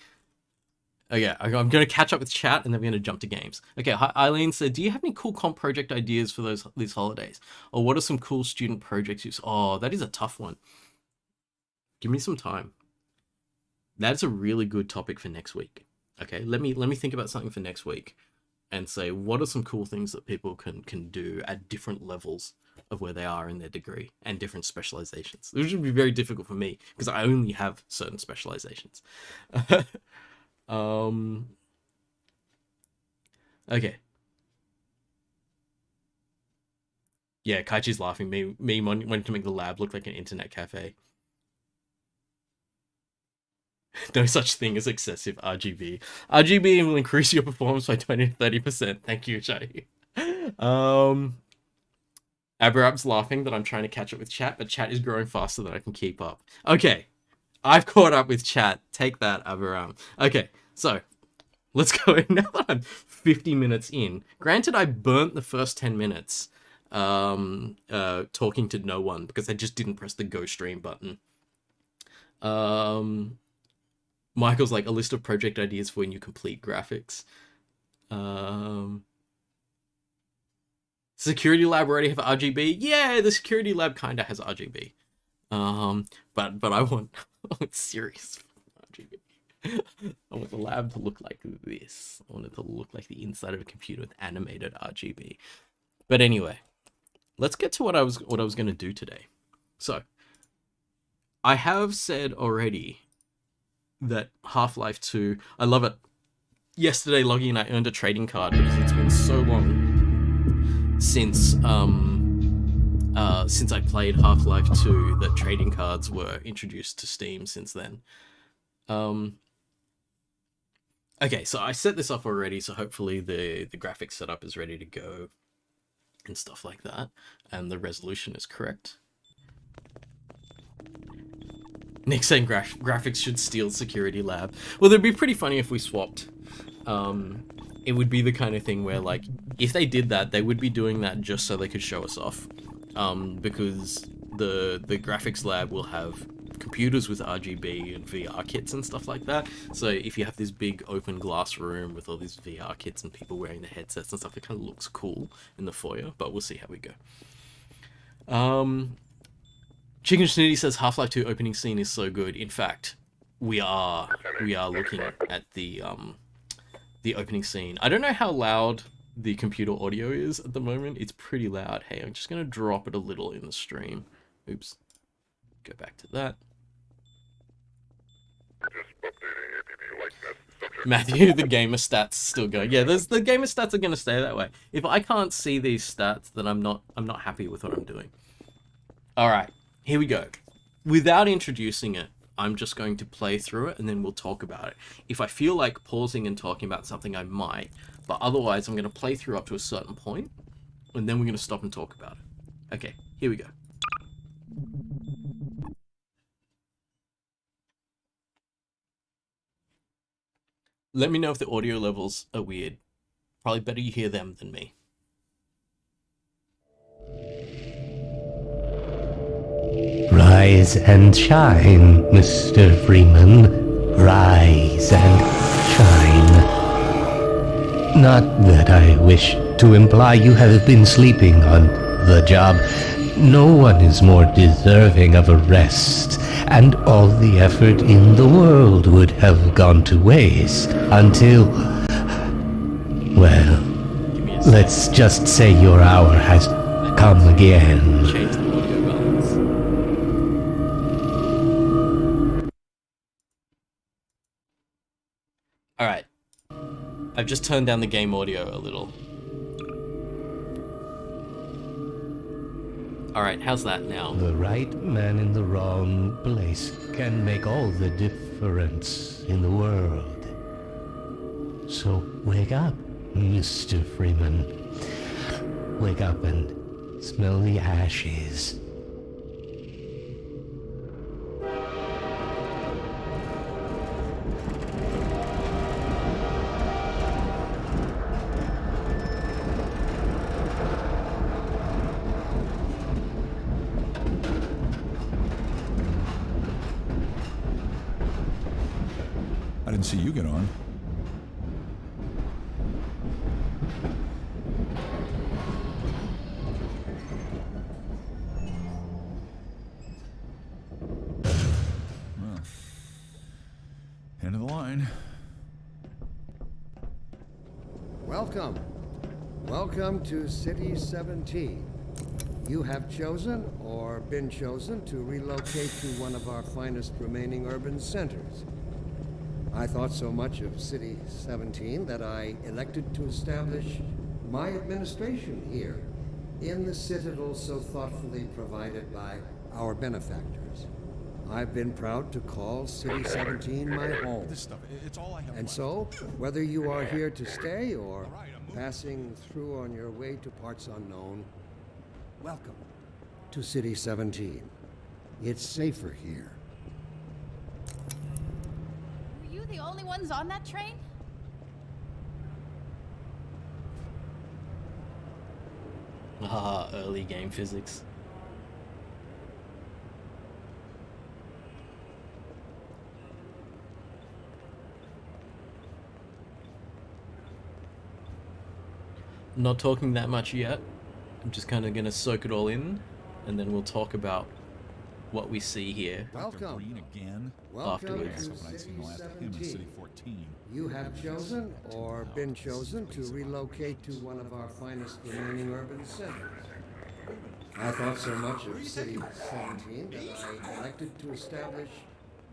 Okay, I'm going to catch up with chat and then we're going to jump to games. Okay, Eileen said, do you have any cool comp project ideas for these holidays? Or what are some cool student projects you... Oh, that is a tough one. Give me some time. That's a really good topic for next week. Okay, let me think about something for next week and say, what are some cool things that people can do at different levels of where they are in their degree and different specializations, which would be very difficult for me because I only have certain specializations. Okay. Yeah, Kaichi's laughing. Me wanting to make the lab look like an internet cafe. No such thing as excessive RGB. RGB will increase your performance by 20 to 30%. Thank you, Jay. Aberab's laughing that I'm trying to catch up with chat, but chat is growing faster than I can keep up. Okay, I've caught up with chat. Take that, Aberab. Okay, so let's go. Now that I'm 50 minutes in, granted I burnt the first 10 minutes talking to no one because I just didn't press the go stream button. Michael's like, a list of project ideas for when you complete graphics. Security lab already have RGB? Yeah, the security lab kind of has RGB. But I want serious RGB. I want the lab to look like this. I want it to look like the inside of a computer with animated RGB. But anyway, let's get to what I was going to do today. So, I have said already that Half-Life 2, I love it. Yesterday logging in, I earned a trading card because it's been so long since I played Half-Life 2 that trading cards were introduced to Steam since then. Okay, so I set this up already, so hopefully the graphics setup is ready to go and stuff like that, and the resolution is correct. Nick saying graphics should steal security lab. Well, it'd be pretty funny if we swapped. It would be the kind of thing where, like, if they did that, they would be doing that just so they could show us off. Because the graphics lab will have have computers with RGB and VR kits and stuff like that. So if you have this big open glass room with all these VR kits and people wearing the headsets and stuff, it kind of looks cool in the foyer, but we'll see how we go. Chicken Snitty says Half-Life 2 opening scene is so good. In fact, we are looking at the opening scene. I don't know how loud the computer audio is at the moment. It's pretty loud. Hey, I'm just gonna drop it a little in the stream. Oops. Go back to that. Matthew, the gamer stats still go. Yeah, the gamer stats are gonna stay that way. If I can't see these stats, then I'm not happy with what I'm doing. All right, here we go. Without introducing it, I'm just going to play through it and then we'll talk about it. If I feel like pausing and talking about something, I might, but otherwise I'm going to play through up to a certain point and then we're going to stop and talk about it. Okay, here we go. Let me know if the audio levels are weird. Probably better you hear them than me. Rise and shine, Mr. Freeman. Rise and shine. Not that I wish to imply you have been sleeping on the job. No one is more deserving of a rest, and all the effort in the world would have gone to waste until... well, let's just say your hour has come again. Change the audio balance. Alright. I've just turned down the game audio a little. Alright, how's that now? The right man in the wrong place can make all the difference in the world. So wake up, Mr. Freeman. Wake up and smell the ashes. I didn't see you get on. Well, end of the line. Welcome. Welcome to City 17. You have chosen or been chosen to relocate to one of our finest remaining urban centers. I thought so much of City 17 that I elected to establish my administration here in the citadel so thoughtfully provided by our benefactors. I've been proud to call City 17 my home. This stuff, it's all I have. And so, whether you are here to stay or passing through on your way to parts unknown, welcome to City 17. It's safer here. Were you the only ones on that train? Ah, early game physics. Not talking that much yet. I'm just kind of going to soak it all in, and then we'll talk about what we see here. Welcome. Green again. Welcome Afterwards. to That's what I'd seen City the last of him in City 17. 14. You have chosen or been chosen to relocate to one of our finest remaining urban centers. I thought so much of City 17 that I elected to establish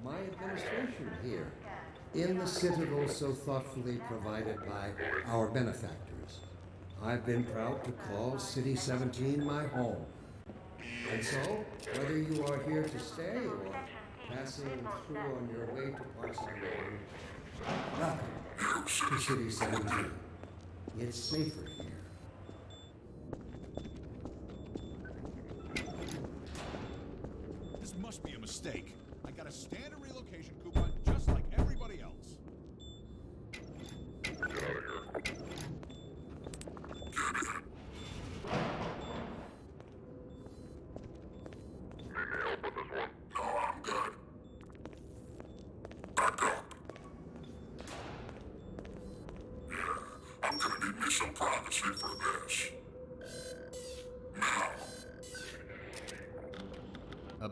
my administration here in the citadel so thoughtfully provided by our benefactors. I've been proud to call City 17 my home. And so, whether you are here to stay or passing through on your way to parts unknown, welcome to City 17. It's safer here. This must be a mistake. I got a standard relocation coupon just like everybody else. Get out of here. Need help with this one? No, I'm good.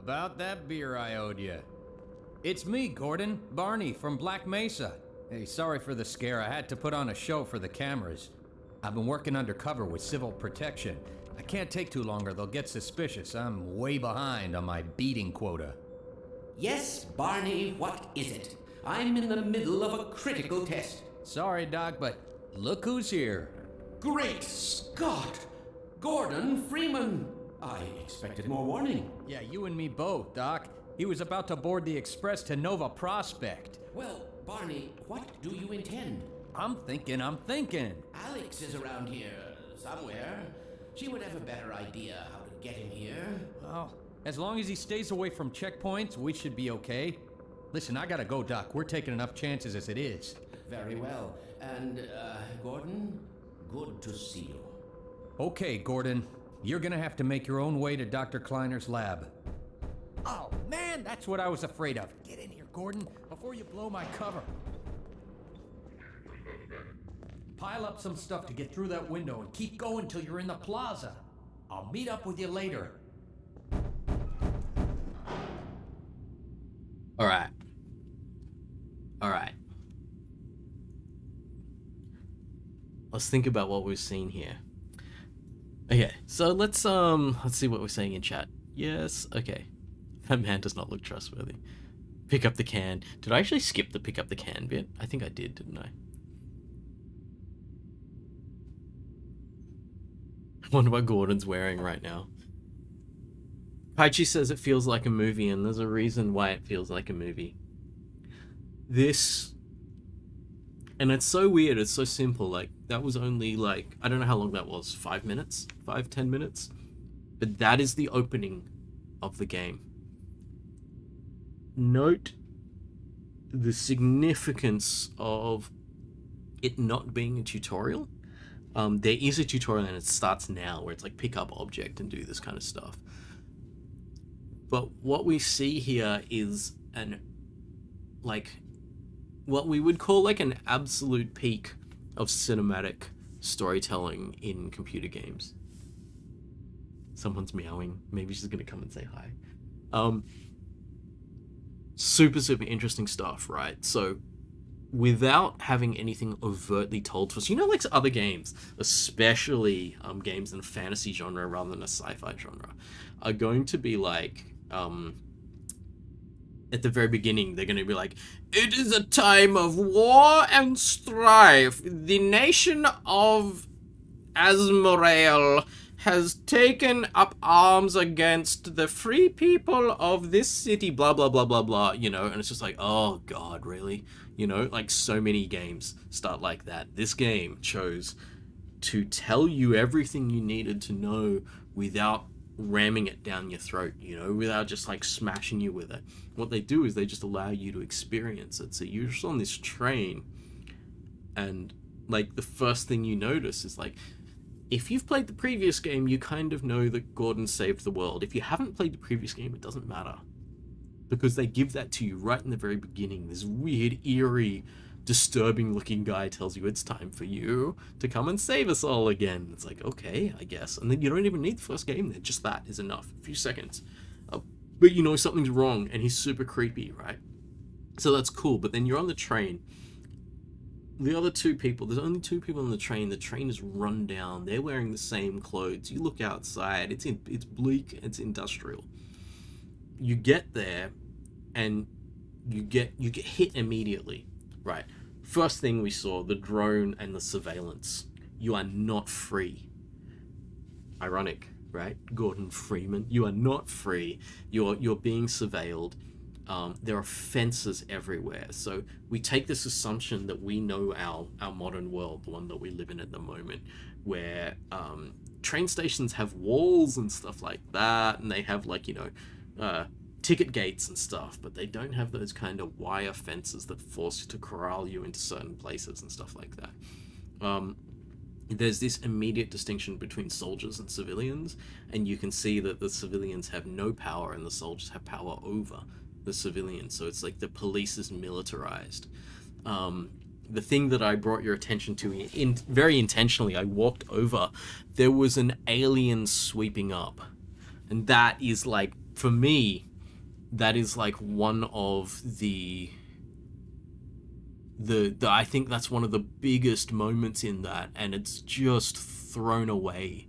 About that beer I owed you. It's me, Gordon, Barney from Black Mesa. Hey, sorry for the scare. I had to put on a show for the cameras. I've been working undercover with civil protection. I can't take too long or they'll get suspicious. I'm way behind on my beating quota. Yes, Barney, what is it? I'm in the middle of a critical test. Sorry, Doc, but look who's here. Great Scott! Gordon Freeman! I expected more warning. Yeah, you and me both, Doc. He was about to board the express to Nova Prospect. Well, Barney, what do you intend? I'm thinking. Alex is around here somewhere. She would have a better idea how to get him here. Well, as long as he stays away from checkpoints, we should be okay. Listen, I gotta go, Doc. We're taking enough chances as it is. Very well. And, Gordon, good to see you. Okay, Gordon. You're gonna have to make your own way to Dr. Kleiner's lab. Oh, man, that's what I was afraid of. Get in here, Gordon, before you blow my cover. Pile up some stuff to get through that window and keep going till you're in the plaza. I'll meet up with you later. Alright. Let's think about what we've seen here. Okay, so let's see what we're saying in chat. Yes, okay. That man does not look trustworthy. Pick up the can. Did I actually skip the pick up the can bit? I think I did, didn't I? I wonder what Gordon's wearing right now. Paichi says it feels like a movie, and there's a reason why it feels like a movie. And it's so weird, it's so simple, like, that was only, like, I don't know how long that was, 5 minutes? 5-10 minutes? But that is the opening of the game. Note the significance of it not being a tutorial. There is a tutorial and it starts now, where it's like pick up object and do this kind of stuff. But what we see here is what we would call like an absolute peak of cinematic storytelling in computer games. Someone's meowing. Maybe she's gonna come and say hi. Super interesting stuff, right? So without having anything overtly told to us, like other games, especially games in a fantasy genre rather than a sci-fi genre, are going to be like, at the very beginning, they're going to be like, it is a time of war and strife. The nation of Azmorail has taken up arms against the free people of this city, blah, blah, blah, blah, blah, and it's just like, oh God, really? Like so many games start like that. This game chose to tell you everything you needed to know without ramming it down your throat, without just like smashing you with it. What they do is they just allow you to experience it. So you're just on this train, and like the first thing you notice is like, if you've played the previous game, you kind of know that Gordon saved the world. If you haven't played the previous game, it doesn't matter, because they give that to you right in the very beginning. This weird, eerie, disturbing looking guy tells you it's time for you to come and save us all again. It's like, okay, I guess. And then you don't even need the first game there. Just that is enough. A few seconds. But something's wrong, and he's super creepy, right? So that's cool. But then you're on the train. The other two people, there's only two people on the train. The train is run down. They're wearing the same clothes. You look outside. It's bleak. It's industrial. You get there, and you get hit immediately. Right. First thing we saw, the drone and the surveillance. You are not free. Ironic, right? Gordon Freeman. You are not free. You're being surveilled. There are fences everywhere. So we take this assumption that we know our modern world, the one that we live in at the moment, where train stations have walls and stuff like that, and they have like, ticket gates and stuff, but they don't have those kind of wire fences that force you to corral you into certain places and stuff like that. There's this immediate distinction between soldiers and civilians, and you can see that the civilians have no power and the soldiers have power over the civilians. So it's like the police is militarized. The thing that I brought your attention to very intentionally, I walked over, there was an alien sweeping up, and that is like, for me, that is like one of the I think that's one of the biggest moments in that, and it's just thrown away.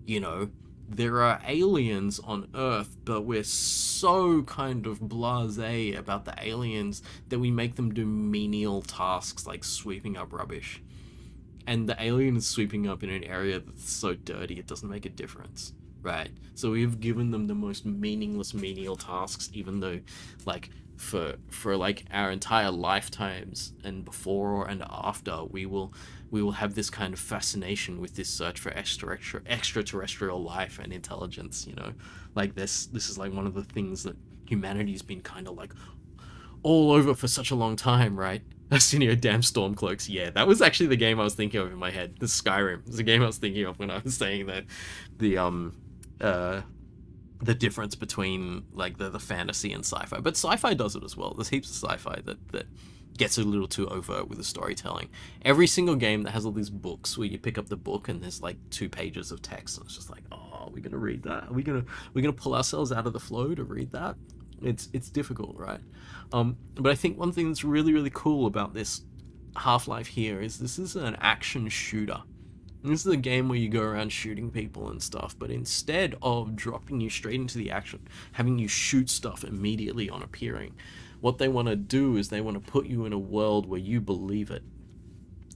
You know, there are aliens on Earth, but we're so kind of blasé about the aliens that we make them do menial tasks like sweeping up rubbish. And the alien is sweeping up in an area that's so dirty it doesn't make a difference, right? So we've given them the most meaningless menial tasks, even though, like, for like our entire lifetimes and before and after, we will have this kind of fascination with this search for extraterrestrial life and intelligence. You know, like this is like one of the things that humanity's been kind of like all over for such a long time, right? Arsenio, damn Stormcloaks. Yeah, that was actually the game I was thinking of in my head. The Skyrim was the game I was thinking of when I was saying that the difference between like the fantasy and sci-fi. But sci-fi does it as well. There's heaps of sci-fi that gets a little too overt with the storytelling. Every single game that has all these books where you pick up the book and there's like 2 pages of text, and it's just like, oh, we're gonna read that? We're gonna pull ourselves out of the flow to read that? It's difficult, right? But I think one thing that's really, really cool about this Half-Life here is this is an action shooter. This is a game where you go around shooting people and stuff, but instead of dropping you straight into the action, having you shoot stuff immediately on appearing, what they want to do is they want to put you in a world where you believe it.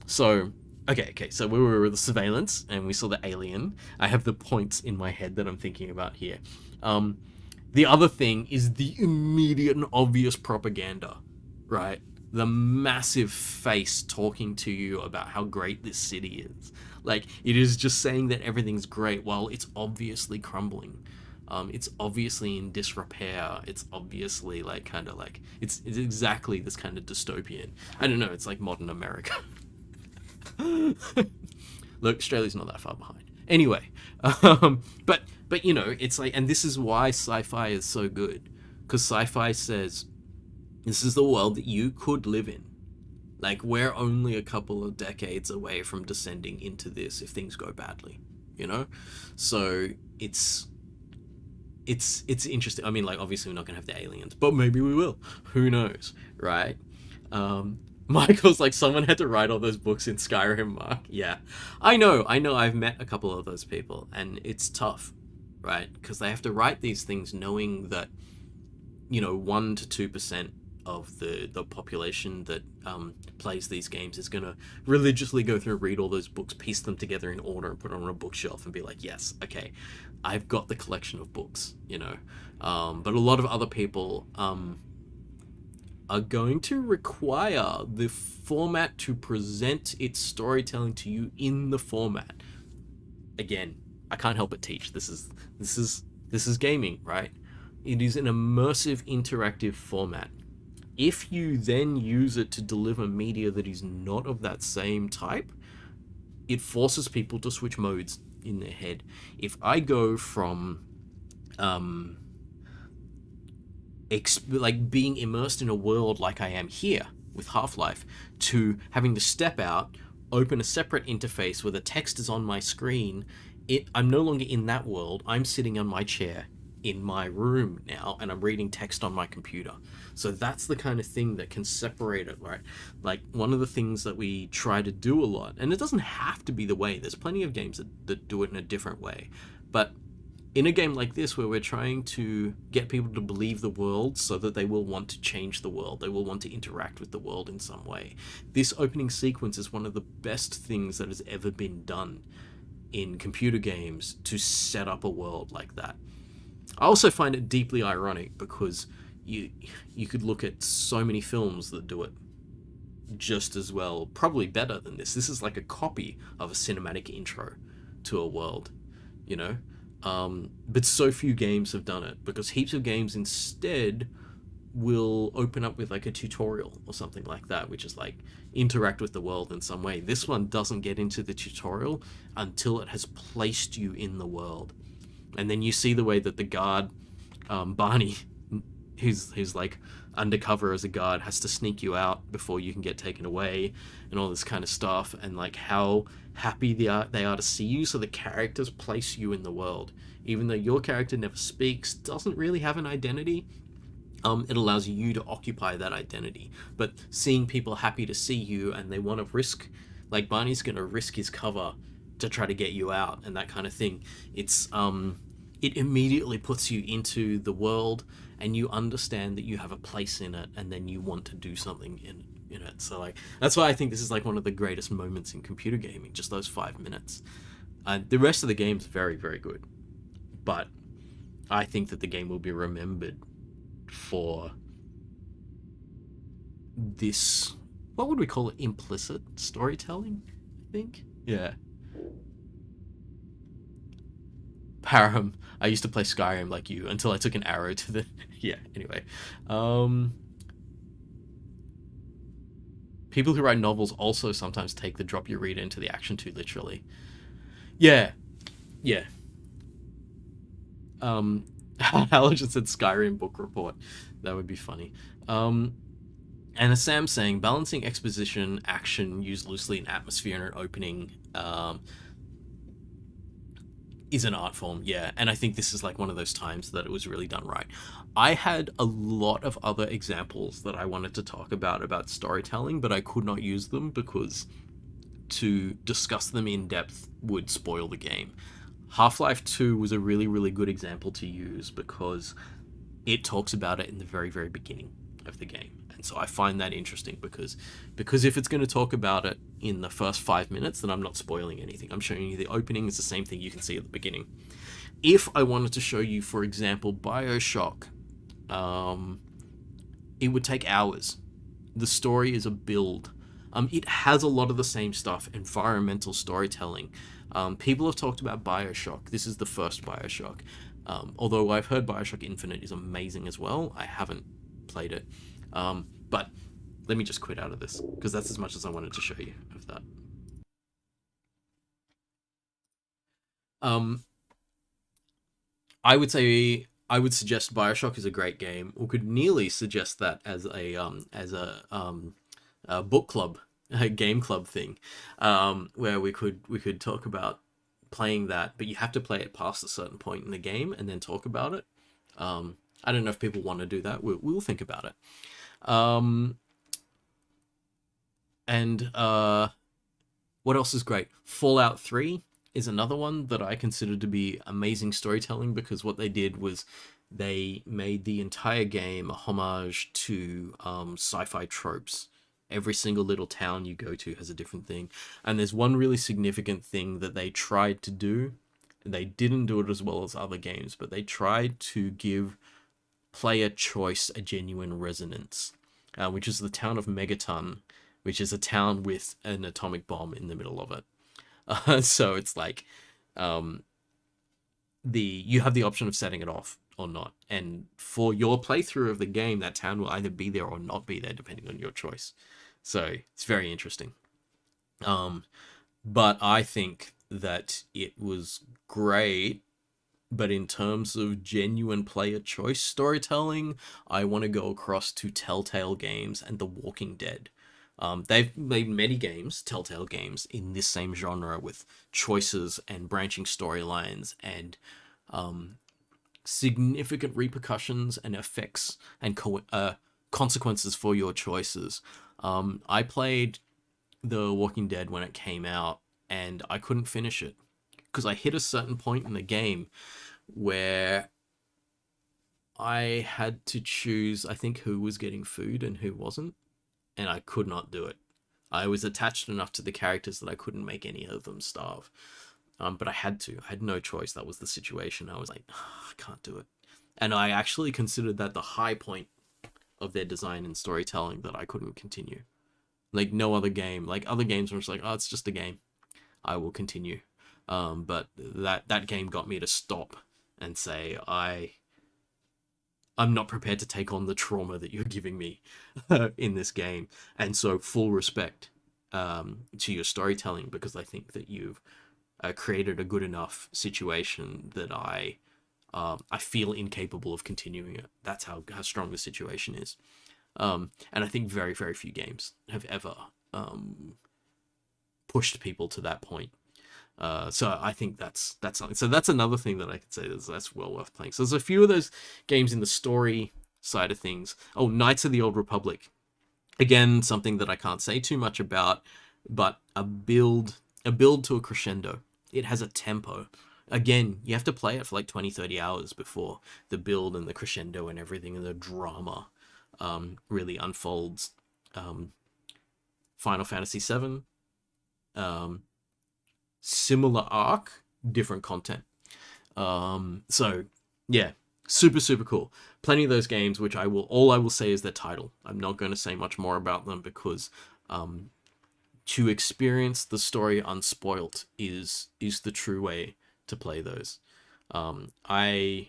So, okay, so we were with the surveillance, and we saw the alien. I have the points in my head that I'm thinking about here. The other thing is the immediate and obvious propaganda, right? The massive face talking to you about how great this city is. Like, it is just saying that everything's great while it's obviously crumbling. It's obviously in disrepair. It's obviously like kind of like it's exactly this kind of dystopian. I don't know. It's like modern America. Look, Australia's not that far behind. Anyway, but you know, it's like, and this is why sci-fi is so good, because sci-fi says this is the world that you could live in. Like, we're only a couple of decades away from descending into this if things go badly, you know? So it's interesting. I mean, like, obviously we're not gonna have the aliens, but maybe we will. Who knows, right? Michael's like, someone had to write all those books in Skyrim, Mark. Yeah, I know. I've met a couple of those people, and it's tough, right? Because they have to write these things knowing that, you know, 1 to 2% of the population that plays these games is going to religiously go through and read all those books, piece them together in order, and put it on a bookshelf and be like, yes, okay, I've got the collection of books, you know. But a lot of other people are going to require the format to present its storytelling to you in the format. Again, I can't help but teach. This is gaming, right? It is an immersive, interactive format. If you then use it to deliver media that is not of that same type, it forces people to switch modes in their head. If I go from like being immersed in a world like I am here with Half-Life, to having to step out, open a separate interface where the text is on my screen, I'm no longer in that world. I'm sitting on my chair in my room now, and I'm reading text on my computer. So that's the kind of thing that can separate it, right? Like, one of the things that we try to do a lot, and it doesn't have to be the way, there's plenty of games that do it in a different way, but in a game like this, where we're trying to get people to believe the world so that they will want to change the world, they will want to interact with the world in some way, this opening sequence is one of the best things that has ever been done in computer games to set up a world like that. I also find it deeply ironic because you could look at so many films that do it just as well, probably better than this. This is like a copy of a cinematic intro to a world, you know? But so few games have done it, because heaps of games instead will open up with like a tutorial or something like that, which is like interact with the world in some way. This one doesn't get into the tutorial until it has placed you in the world. And then you see the way that the guard, Barney, who's like undercover as a guard, has to sneak you out before you can get taken away, and all this kind of stuff, and like how happy they are to see you. So the characters place you in the world, even though your character never speaks, doesn't really have an identity. it allows you to occupy that identity. But seeing people happy to see you and they want to risk, like Barney's going to risk his cover to try to get you out and that kind of thing. It immediately puts you into the world and you understand that you have a place in it, and then you want to do something in it. So like that's why I think this is like one of the greatest moments in computer gaming, just those 5 minutes. The rest of the game's very, very good, but I think that the game will be remembered for this, what would we call it, implicit storytelling, I think. Yeah. Parham, I used to play Skyrim like you until I took an arrow to the yeah, anyway. People who write novels also sometimes take the drop you read into the action too literally. Yeah. Allergen said Skyrim book report. That would be funny. And as Sam's saying, balancing exposition, action, used loosely in atmosphere and an opening, is an art form, yeah. And I think this is like one of those times that it was really done right. I had a lot of other examples that I wanted to talk about storytelling, but I could not use them because to discuss them in depth would spoil the game. Half-Life 2 was a really, really good example to use because it talks about it in the very, very beginning of the game. And so I find that interesting because if it's going to talk about it in the first 5 minutes, then I'm not spoiling anything. I'm showing you the opening. It's the same thing you can see at the beginning. If I wanted to show you, for example, BioShock, it would take hours. The story is a build. It has a lot of the same stuff, environmental storytelling. People have talked about BioShock. This is the first BioShock. Although I've heard BioShock Infinite is amazing as well. I haven't played it. But let me just quit out of this, because that's as much as I wanted to show you of that. I would suggest BioShock is a great game, or could nearly suggest that as a book club, a game club thing, where we could talk about playing that, but you have to play it past a certain point in the game and then talk about it. I don't know if people want to do that. We'll think about it. What else is great? Fallout 3 is another one that I consider to be amazing storytelling, because what they did was they made the entire game a homage to sci-fi tropes. Every single little town you go to has a different thing. And there's one really significant thing that they tried to do. They didn't do it as well as other games, but they tried to give player choice a genuine resonance, which is the town of Megaton, which is a town with an atomic bomb in the middle of it. So it's like you have the option of setting it off or not, and for your playthrough of the game, that town will either be there or not be there depending on your choice. So it's very interesting. But I think that it was great. But in terms of genuine player choice storytelling, I want to go across to Telltale Games and The Walking Dead. They've made many games, Telltale Games, in this same genre with choices and branching storylines and significant repercussions and effects and consequences for your choices. I played The Walking Dead when it came out, and I couldn't finish it because I hit a certain point in the game where I had to choose, I think, who was getting food and who wasn't, and I could not do it. I was attached enough to the characters that I couldn't make any of them starve. But I had to. I had no choice. That was the situation. I was like, oh, I can't do it. And I actually considered that the high point of their design and storytelling, that I couldn't continue. Like no other game. Like other games were just like, oh, it's just a game. I will continue. But that game got me to stop and say, I'm not prepared to take on the trauma that you're giving me in this game. And so full respect to your storytelling, because I think that you've created a good enough situation that I feel incapable of continuing it. That's how strong the situation is. And I think very, very few games have ever pushed people to that point. So I think that's something. So that's another thing that I could say that's well worth playing. So there's a few of those games in the story side of things. Oh, Knights of the Old Republic. Again, something that I can't say too much about, but a build to a crescendo. It has a tempo. Again, you have to play it for like 20, 30 hours before the build and the crescendo and everything and the drama really unfolds. Final Fantasy VII, similar arc, different content. So yeah, super cool. Plenty of those games, which all I will say is their title. I'm not going to say much more about them because to experience the story unspoilt is the true way to play those. I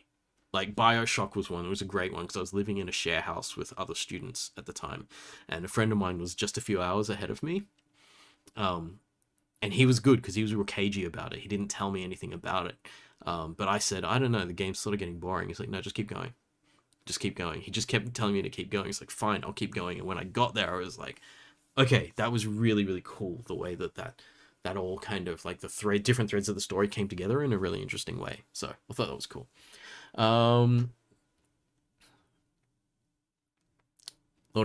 like BioShock was one. It was a great one because I was living in a share house with other students at the time, and a friend of mine was just a few hours ahead of me. And he was good because he was real cagey about it. He didn't tell me anything about it. But I said, I don't know, the game's sort of getting boring. He's like, no, just keep going. Just keep going. He just kept telling me to keep going. He's like, fine, I'll keep going. And when I got there, I was like, okay, that was really cool. The way that all kind of like the different threads of the story came together in a really interesting way. So I thought that was cool. What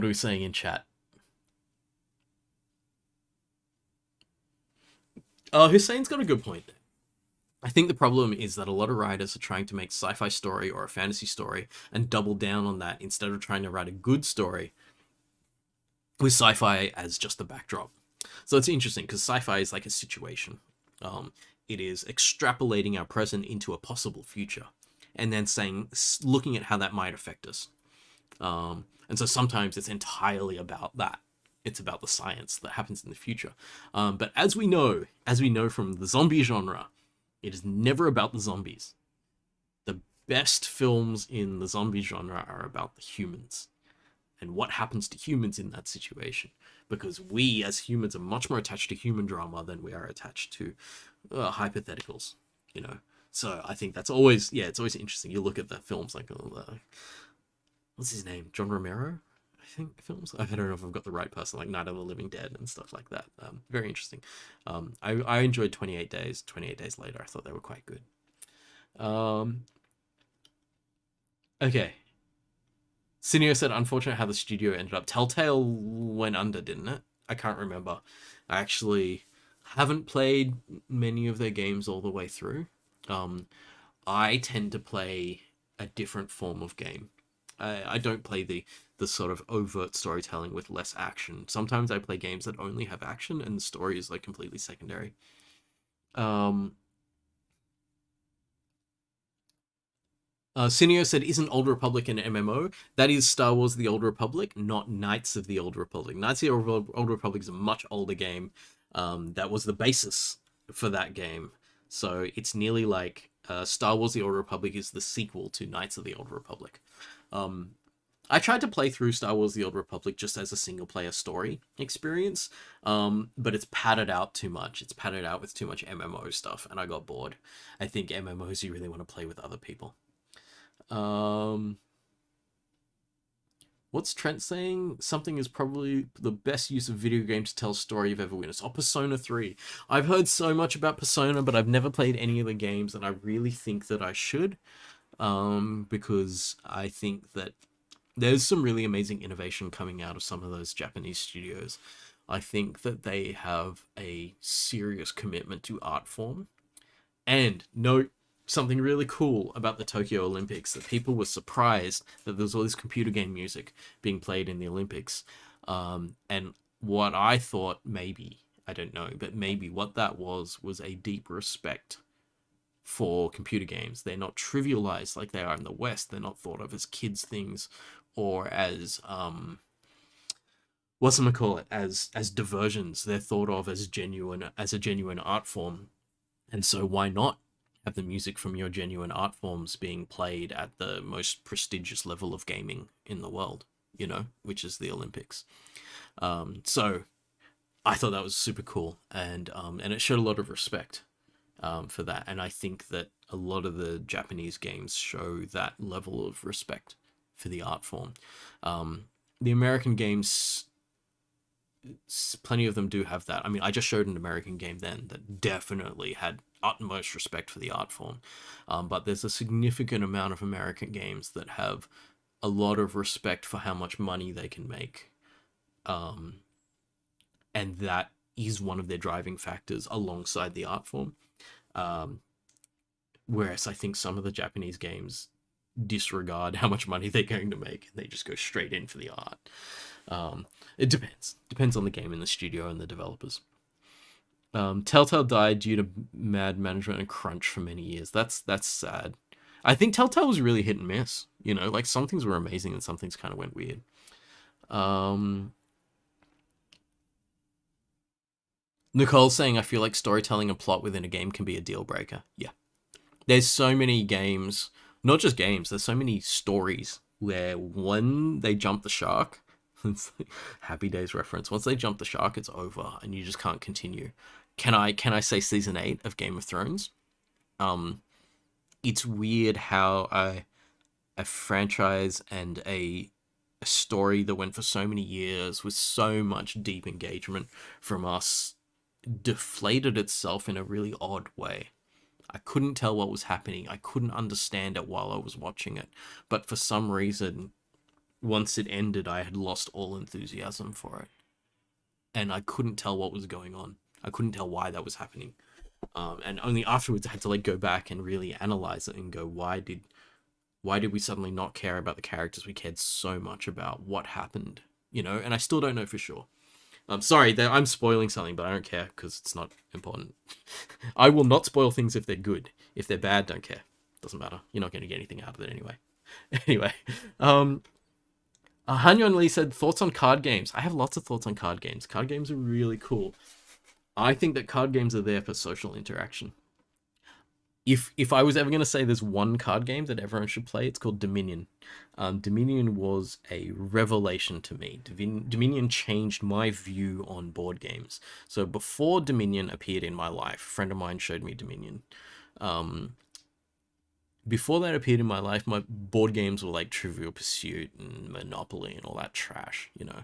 are we saying in chat? Hussein's got a good point there. I think the problem is that a lot of writers are trying to make a sci-fi story or a fantasy story and double down on that instead of trying to write a good story with sci-fi as just the backdrop. So it's interesting because sci-fi is like a situation. It is extrapolating our present into a possible future and then looking at how that might affect us. And so sometimes it's entirely about that. It's about the science that happens in the future. But as we know from the zombie genre, it is never about the zombies. The best films in the zombie genre are about the humans and what happens to humans in that situation. Because we as humans are much more attached to human drama than we are attached to hypotheticals, you know. So I think that's always, it's always interesting. You look at the films like, what's his name? John Romero? I think films. I don't know if I've got the right person, like Night of the Living Dead and stuff like that. Very interesting. I enjoyed 28 Days. 28 Days Later, I thought they were quite good. Okay. Cineo said, unfortunate how the studio ended up. Telltale went under, didn't it? I can't remember. I actually haven't played many of their games all the way through. I tend to play a different form of game. I don't play the sort of overt storytelling with less action. Sometimes I play games that only have action and the story is like completely secondary. Cineo said, isn't Old Republic an MMO? That is Star Wars The Old Republic, not Knights of the Old Republic. Knights of the Old Republic is a much older game. That was the basis for that game. So it's nearly like Star Wars The Old Republic is the sequel to Knights of the Old Republic. I tried to play through Star Wars The Old Republic just as a single-player story experience, but it's padded out too much. It's padded out with too much MMO stuff, and I got bored. I think MMOs you really want to play with other people. What's Trent saying? Something is probably the best use of video game to tell a story you've ever witnessed. Oh, Persona 3. I've heard so much about Persona, but I've never played any of the games, and I really think that I should, because I think that there's some really amazing innovation coming out of some of those Japanese studios. I think that they have a serious commitment to art form. And note something really cool about the Tokyo Olympics, that people were surprised that there was all this computer game music being played in the Olympics. And what I thought maybe, I don't know, but maybe what that was a deep respect for computer games. They're not trivialized like they are in the West. They're not thought of as kids things or as as diversions. They're thought of as a genuine art form. And so why not have the music from your genuine art forms being played at the most prestigious level of gaming in the world, you know, which is the Olympics. So I thought that was super cool, and it showed a lot of respect for that. And I think that a lot of the Japanese games show that level of respect for the art form. The American games, plenty of them do have that. I mean, I just showed an American game then that definitely had utmost respect for the art form. But there's a significant amount of American games that have a lot of respect for how much money they can make. And that is one of their driving factors alongside the art form. Whereas I think some of the Japanese games disregard how much money they're going to make, and they just go straight in for the art. It depends on the game and the studio and the developers. Telltale died due to bad management and crunch for many years. That's sad. I think Telltale was really hit and miss. You know, like some things were amazing and some things kind of went weird. Nicole's saying, I feel like storytelling and plot within a game can be a deal breaker. Yeah. There's so many games, not just games, there's so many stories where when they jump the shark, it's like Happy Days reference, once they jump the shark, it's over and you just can't continue. Can I say season 8 of Game of Thrones? It's weird how a franchise and a story that went for so many years with so much deep engagement from us deflated itself in a really odd way. I couldn't tell what was happening. I couldn't understand it while I was watching it. But for some reason, once it ended, I had lost all enthusiasm for it. And I couldn't tell what was going on. I couldn't tell why that was happening. And only afterwards I had to like go back and really analyze it and go, why did we suddenly not care about the characters we cared so much about? What happened? You know, and I still don't know for sure. I'm sorry that I'm spoiling something, but I don't care because it's not important. I will not spoil things if they're good. If they're bad, don't care. Doesn't matter. You're not going to get anything out of it anyway. Anyway, Hanyon Lee said, thoughts on card games. I have lots of thoughts on card games. Card games are really cool. I think that card games are there for social interaction. If I was ever going to say there's one card game that everyone should play, it's called Dominion. Dominion was a revelation to me. Dominion changed my view on board games. So before Dominion appeared in my life, a friend of mine showed me Dominion. Before that appeared in my life, my board games were like Trivial Pursuit and Monopoly and all that trash, you know.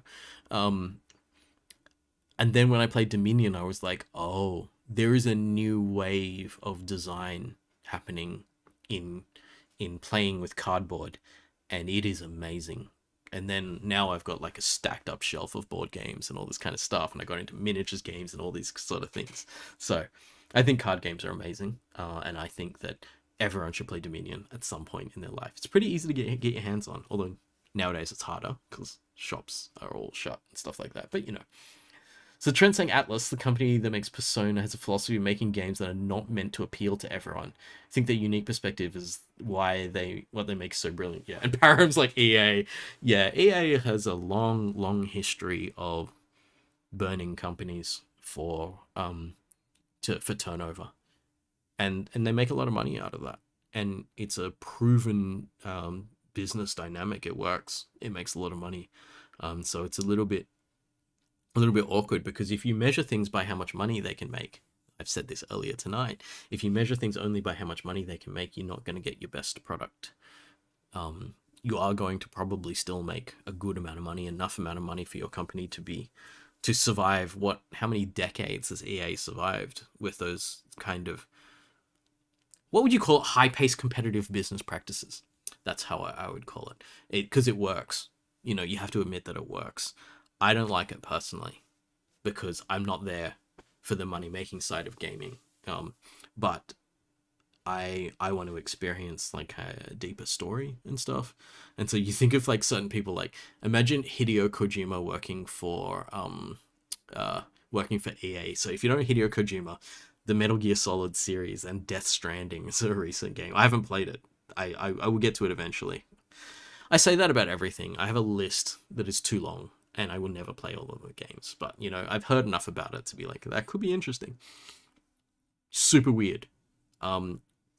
And then when I played Dominion, I was like, oh, there is a new wave of design happening in playing with cardboard, and it is amazing. And then now I've got like a stacked up shelf of board games and all this kind of stuff, and I got into miniatures games and all these sort of things. So I think card games are amazing, and I think that everyone should play Dominion at some point in their life. It's pretty easy to get your hands on, although nowadays it's harder because shops are all shut and stuff like that. But you know. So Trent saying Atlas, the company that makes Persona, has a philosophy of making games that are not meant to appeal to everyone. I think their unique perspective is what they make so brilliant. Yeah, and Parham's like EA. Yeah, EA has a long history of burning companies for turnover, and they make a lot of money out of that. And it's a proven business dynamic. It works. It makes a lot of money. So it's a little bit awkward because if you measure things by how much money they can make, I've said this earlier tonight, if you measure things only by how much money they can make, you're not going to get your best product. You are going to probably still make a good amount of money, enough amount of money for your company to survive. How many decades has EA survived with those kind of, what would you call it, high-paced competitive business practices? That's how I would call it. Because it works. You know, you have to admit that it works. I don't like it personally because I'm not there for the money-making side of gaming. But I want to experience like a deeper story and stuff. And so you think of like certain people, like imagine Hideo Kojima working for EA. So if you don't know Hideo Kojima, the Metal Gear Solid series and Death Stranding is a recent game. I haven't played it. I will get to it eventually. I say that about everything. I have a list that is too long. And I will never play all of the games. But, you know, I've heard enough about it to be like, that could be interesting. Super weird.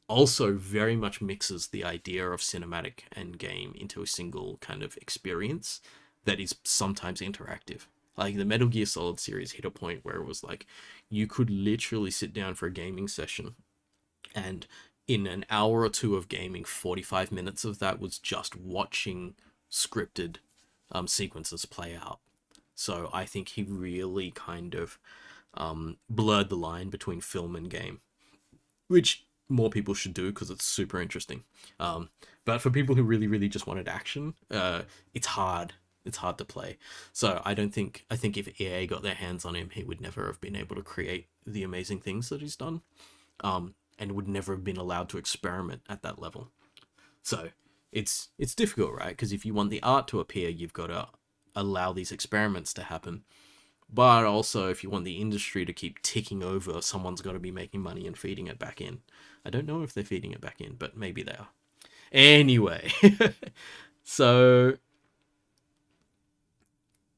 Also very much mixes the idea of cinematic and game into a single kind of experience that is sometimes interactive. Like the Metal Gear Solid series hit a point where it was like, you could literally sit down for a gaming session and in an hour or two of gaming, 45 minutes of that was just watching scripted sequences play out. So I think he really kind of blurred the line between film and game, which more people should do because it's super interesting. But for people who really just wanted action, it's hard. It's hard to play. So I think if EA got their hands on him, he would never have been able to create the amazing things that he's done, and would never have been allowed to experiment at that level. So it's difficult, right? Because if you want the art to appear, you've got to allow these experiments to happen. But also, if you want the industry to keep ticking over, someone's got to be making money and feeding it back in. I don't know if they're feeding it back in, but maybe they are. Anyway, so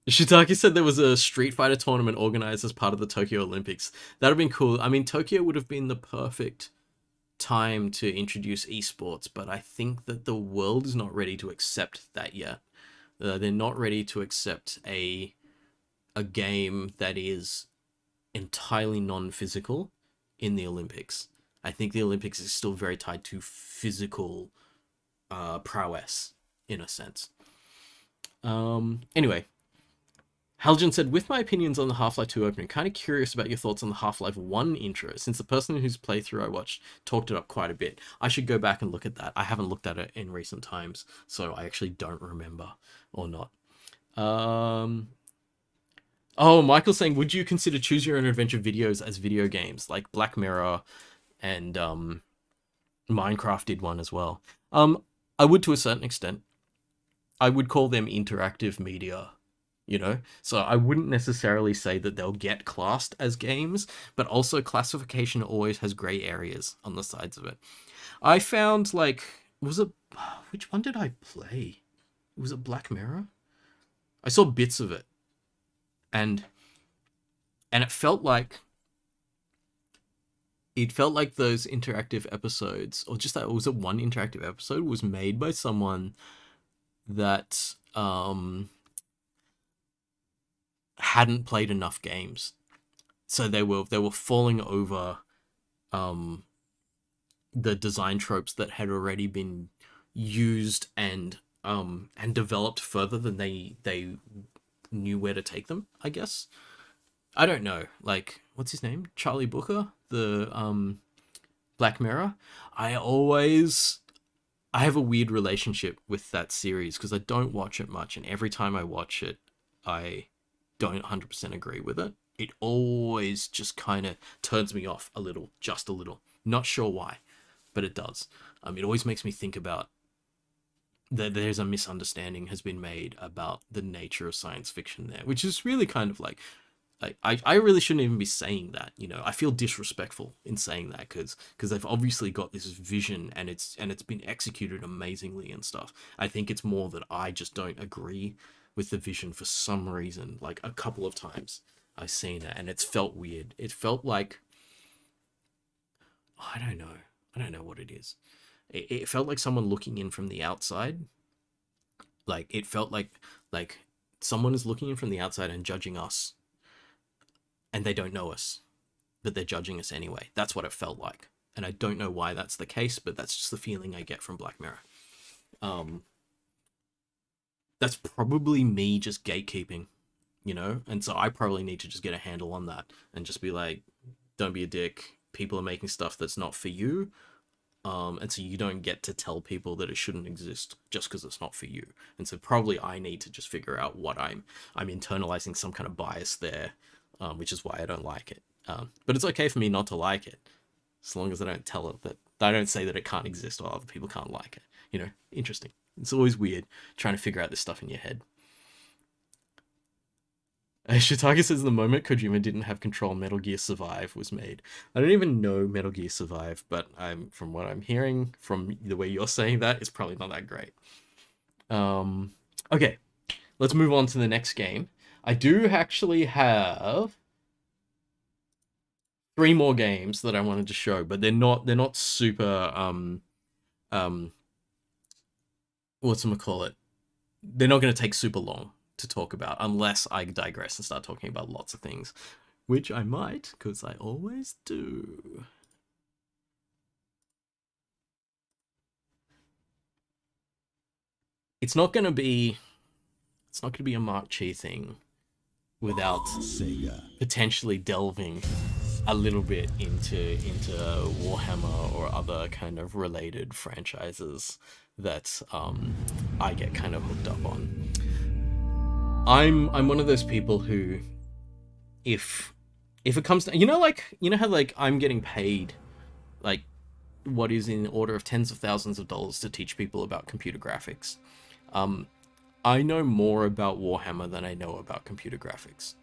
Shitaki said there was a Street Fighter tournament organized as part of the Tokyo Olympics. That would have been cool. I mean, Tokyo would have been the perfect time to introduce esports, but I think that the world is not ready to accept that yet. They're not ready to accept a game that is entirely non-physical in the Olympics. I think the Olympics is still very tied to physical prowess, in a sense. Anyway, Haljan said, with my opinions on the Half-Life 2 opening, kind of curious about your thoughts on the Half-Life 1 intro, since the person whose playthrough I watched talked it up quite a bit. I should go back and look at that. I haven't looked at it in recent times, so I actually don't remember or not. Oh, Michael's saying, would you consider choose your own adventure videos as video games, like Black Mirror and Minecraft did one as well? I would to a certain extent. I would call them interactive media, you know? So I wouldn't necessarily say that they'll get classed as games, but also classification always has gray areas on the sides of it. I found, like, which one did I play? Was it Black Mirror? I saw bits of it. And it felt like those interactive episodes, or just that it was a one interactive episode, was made by someone that hadn't played enough games, so they were falling over the design tropes that had already been used and developed further than they knew where to take them, I guess. I don't know, like, what's his name? Charlie Booker, the Black Mirror. I have a weird relationship with that series because I don't watch it much, and every time I watch it, I don't 100% agree with it. It always just kind of turns me off a little, just a little. Not sure why, but it does. It always makes me think about that there's a misunderstanding has been made about the nature of science fiction there, which is really kind of like I really shouldn't even be saying that, you know. I feel disrespectful in saying that because they've obviously got this vision and it's been executed amazingly and stuff. I think it's more that I just don't agree with the vision for some reason. Like, a couple of times I've seen it and it's felt weird. It felt like, I don't know what it is. It felt like someone looking in from the outside. Like, it felt like someone is looking in from the outside and judging us. And they don't know us, but they're judging us anyway. That's what it felt like. And I don't know why that's the case, but that's just the feeling I get from Black Mirror. That's probably me just gatekeeping, you know? And so I probably need to just get a handle on that and just be like, don't be a dick. People are making stuff that's not for you. And so you don't get to tell people that it shouldn't exist just because it's not for you. And so probably I need to just figure out what I'm internalizing some kind of bias there, which is why I don't like it. But it's okay for me not to like it, as long as I don't tell it that I don't say that it can't exist or other people can't like it. You know, interesting. It's always weird trying to figure out this stuff in your head. Shitake says the moment Kojima didn't have control, Metal Gear Survive was made. I don't even know Metal Gear Survive, but from what I'm hearing, from the way you're saying that, it's probably not that great. Okay, let's move on to the next game. I do actually have 3 more games that I wanted to show, but they're not super whatchamacallit. They're not going to take super long to talk about unless I digress and start talking about lots of things, which I might, because I always do. It's not going to be a Mark Chi thing without Sega. potentially delving a little bit into Warhammer or other kind of related franchises that I get kind of hooked up on. I'm one of those people who, if it comes to, how like I'm getting paid like what is in the order of tens of thousands of dollars to teach people about computer graphics. I know more about Warhammer than I know about computer graphics.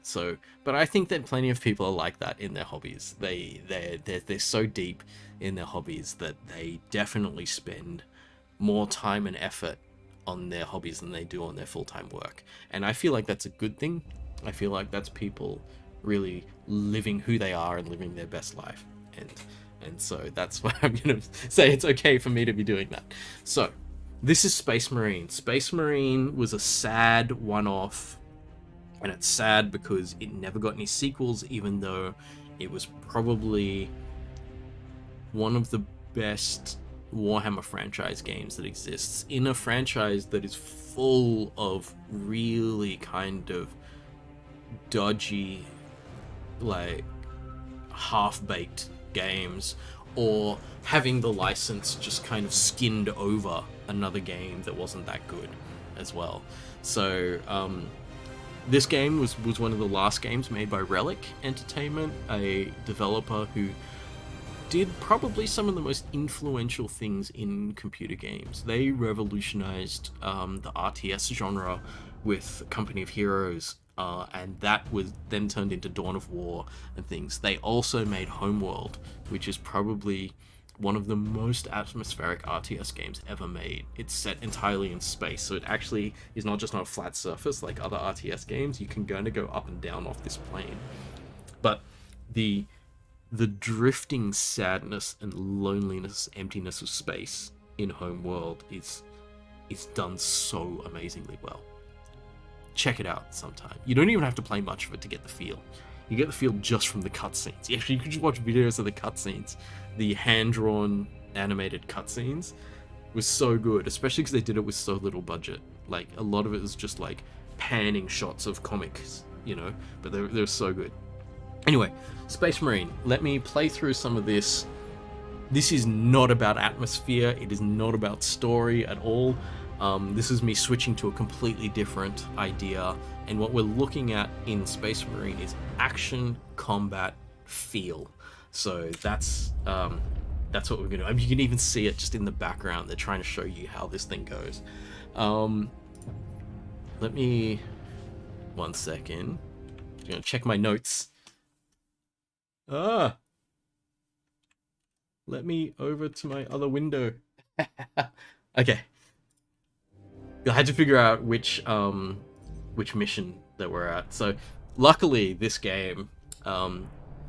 So, but I think that plenty of people are like that in their hobbies. They're so deep in their hobbies that they definitely spend more time and effort on their hobbies than they do on their full-time work. And I feel like that's a good thing. I feel like that's people really living who they are and living their best life. And so that's why I'm gonna say it's okay for me to be doing that. So, this is Space Marine. Space Marine was a sad one-off. And it's sad because it never got any sequels, even though it was probably one of the best Warhammer franchise games that exists, in a franchise that is full of really kind of dodgy, like half-baked games, or having the license just kind of skinned over another game that wasn't that good as well. So, this game was one of the last games made by Relic Entertainment, a developer who did probably some of the most influential things in computer games. They revolutionized the RTS genre with Company of Heroes, and that was then turned into Dawn of War and things. They also made Homeworld, which is probably one of the most atmospheric RTS games ever made. It's set entirely in space, so it actually is not just on a flat surface like other RTS games. You can kind of go up and down off this plane. But the drifting sadness and loneliness, emptiness of space in Homeworld is done so amazingly well. Check it out sometime. You don't even have to play much of it to get the feel. You get the feel just from the cutscenes. Actually, you can just watch videos of the cutscenes. The hand-drawn animated cutscenes was so good, especially because they did it with so little budget. Like, a lot of it was just like panning shots of comics, but they're so good. Anyway, Space Marine, let me play through some of this. This is not about atmosphere, it is not about story at all. This is me switching to a completely different idea, and what we're looking at in Space Marine is action, combat, feel. So that's what we're gonna do. I mean, you can even see it just in the background. They're trying to show you how this thing goes. Let me 1 second. I'm gonna check my notes. Let me over to my other window. Okay. I had to figure out which mission that we're at. So, luckily, this game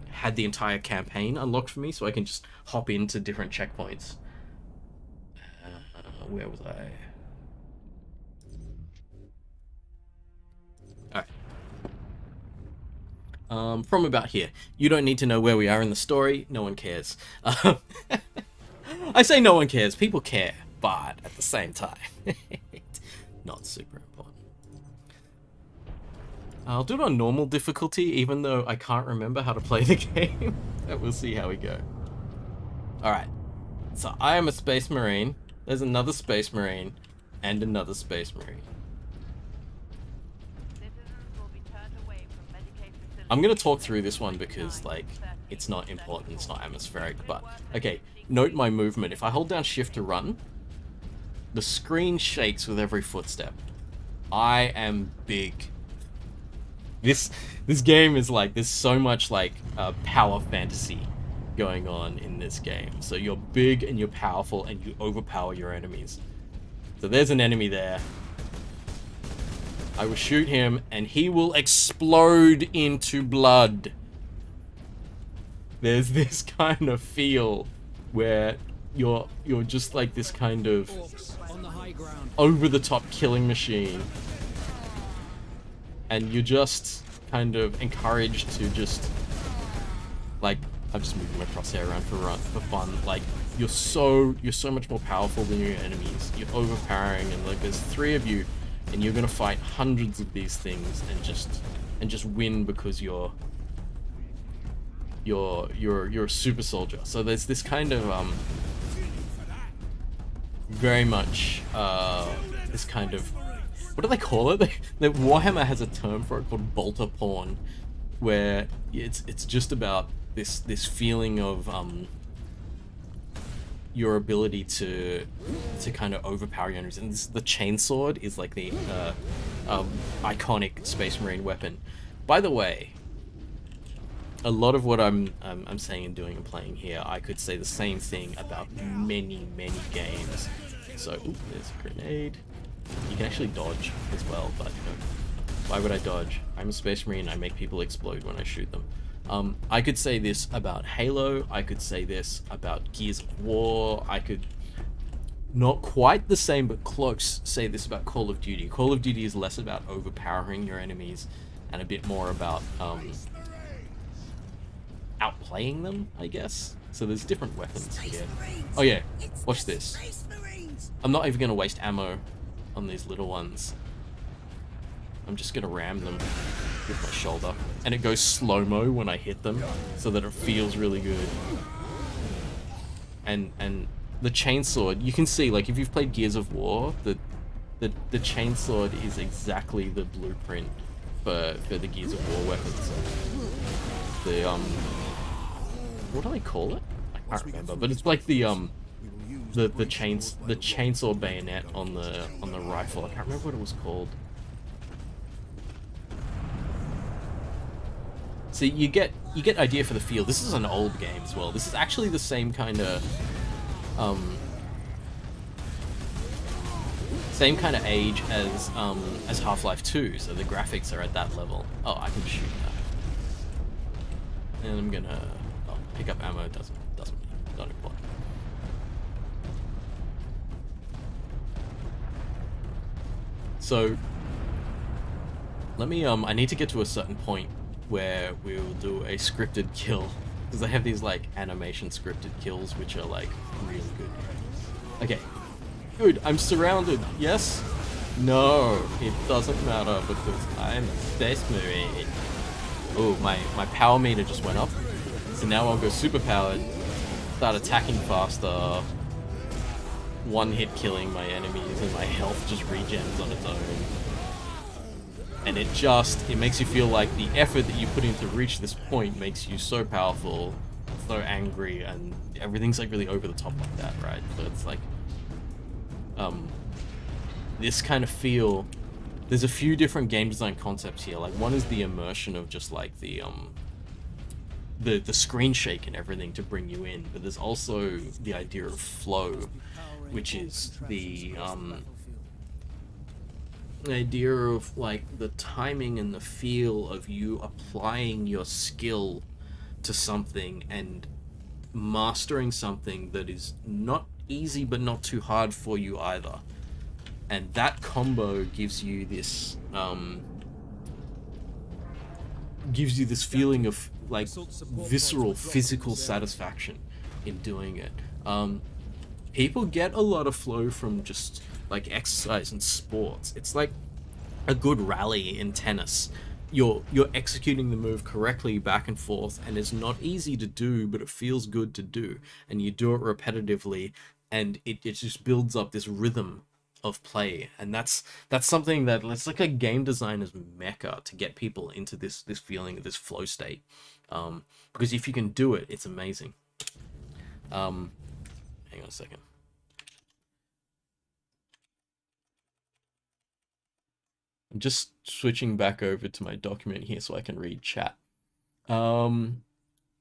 had the entire campaign unlocked for me, so I can just hop into different checkpoints. Where was I? Alright. From about here. You don't need to know where we are in the story. No one cares. I say no one cares. People care, but at the same time, not super important. I'll do it on normal difficulty, even though I can't remember how to play the game. We'll see how we go. Alright. So I am a Space Marine. There's another Space Marine. And another Space Marine. I'm gonna talk through this one because, like, it's not important, it's not atmospheric, but... Okay, note my movement. If I hold down shift to run, the screen shakes with every footstep. I am big. This game is like, there's so much like power fantasy going on in this game. So you're big and you're powerful and you overpower your enemies. So there's an enemy there. I will shoot him and he will explode into blood. There's this kind of feel where you're just like this kind of over-the-top killing machine. And you're just kind of encouraged to just, like, I'm just moving my crosshair around for fun. Like, you're so much more powerful than your enemies. You're overpowering, and like there's 3 of you, and you're gonna fight hundreds of these things and just win because you're you're a super soldier. So there's this kind of very much this kind of, what do they call it? The Warhammer has a term for it called bolter porn, where it's just about this feeling of your ability to kind of overpower your enemies. And the chainsword is like the iconic Space Marine weapon. By the way, a lot of what I'm saying and doing and playing here, I could say the same thing about many games. So, ooh, there's a grenade. You can actually dodge as well, but you know, why would I dodge? I'm a Space Marine. I make people explode when I shoot them. I could say this about Halo. I could say this about Gears of War. I could, not quite the same but close, say this about Call of Duty. Call of Duty is less about overpowering your enemies and a bit more about outplaying them, I guess. So there's different weapons here. Oh yeah, watch this. I'm not even going to waste ammo on these little ones. I'm just going to ram them with my shoulder. And it goes slow-mo when I hit them, so that it feels really good. And the chainsword, you can see, like, if you've played Gears of War, the chainsword is exactly the blueprint for the Gears of War weapons. The what do they call it? I can't remember, but it's like the chainsaw bayonet on the rifle. I can't remember what it was called. So you get idea for the feel. This is an old game as well. This is actually the same kind of age as Half-Life 2. So the graphics are at that level. Oh, I can shoot that. And I'm gonna pick up ammo. Doesn't not important. So let me I need to get to a certain point where we'll do a scripted kill, because I have these like animation scripted kills which are like really good. Okay, good. I'm surrounded. Yes? No, it doesn't matter because I'm a Space Marine. Oh, my power meter just went up. So now I'll go super powered, start attacking faster, one hit killing my enemies, and my health just regens on its own. And it makes you feel like the effort that you put in to reach this point makes you so powerful, so angry, and everything's like really over the top like that, right? So it's like, this kind of feel, there's a few different game design concepts here. Like, one is the immersion of just like the screen shake and everything to bring you in, but there's also the idea of flow, which is the idea of like the timing and the feel of you applying your skill to something and mastering something that is not easy but not too hard for you either. And that combo gives you this feeling of like visceral physical satisfaction in doing it. People get a lot of flow from just like exercise and sports. It's like a good rally in tennis. You're executing the move correctly back and forth, and it's not easy to do, but it feels good to do, and you do it repetitively, and it just builds up this rhythm of play. And that's something that it's like a game designer's mecca to get people into this feeling of this flow state, because if you can do it, it's amazing. Hang on a second. I'm just switching back over to my document here so I can read chat. The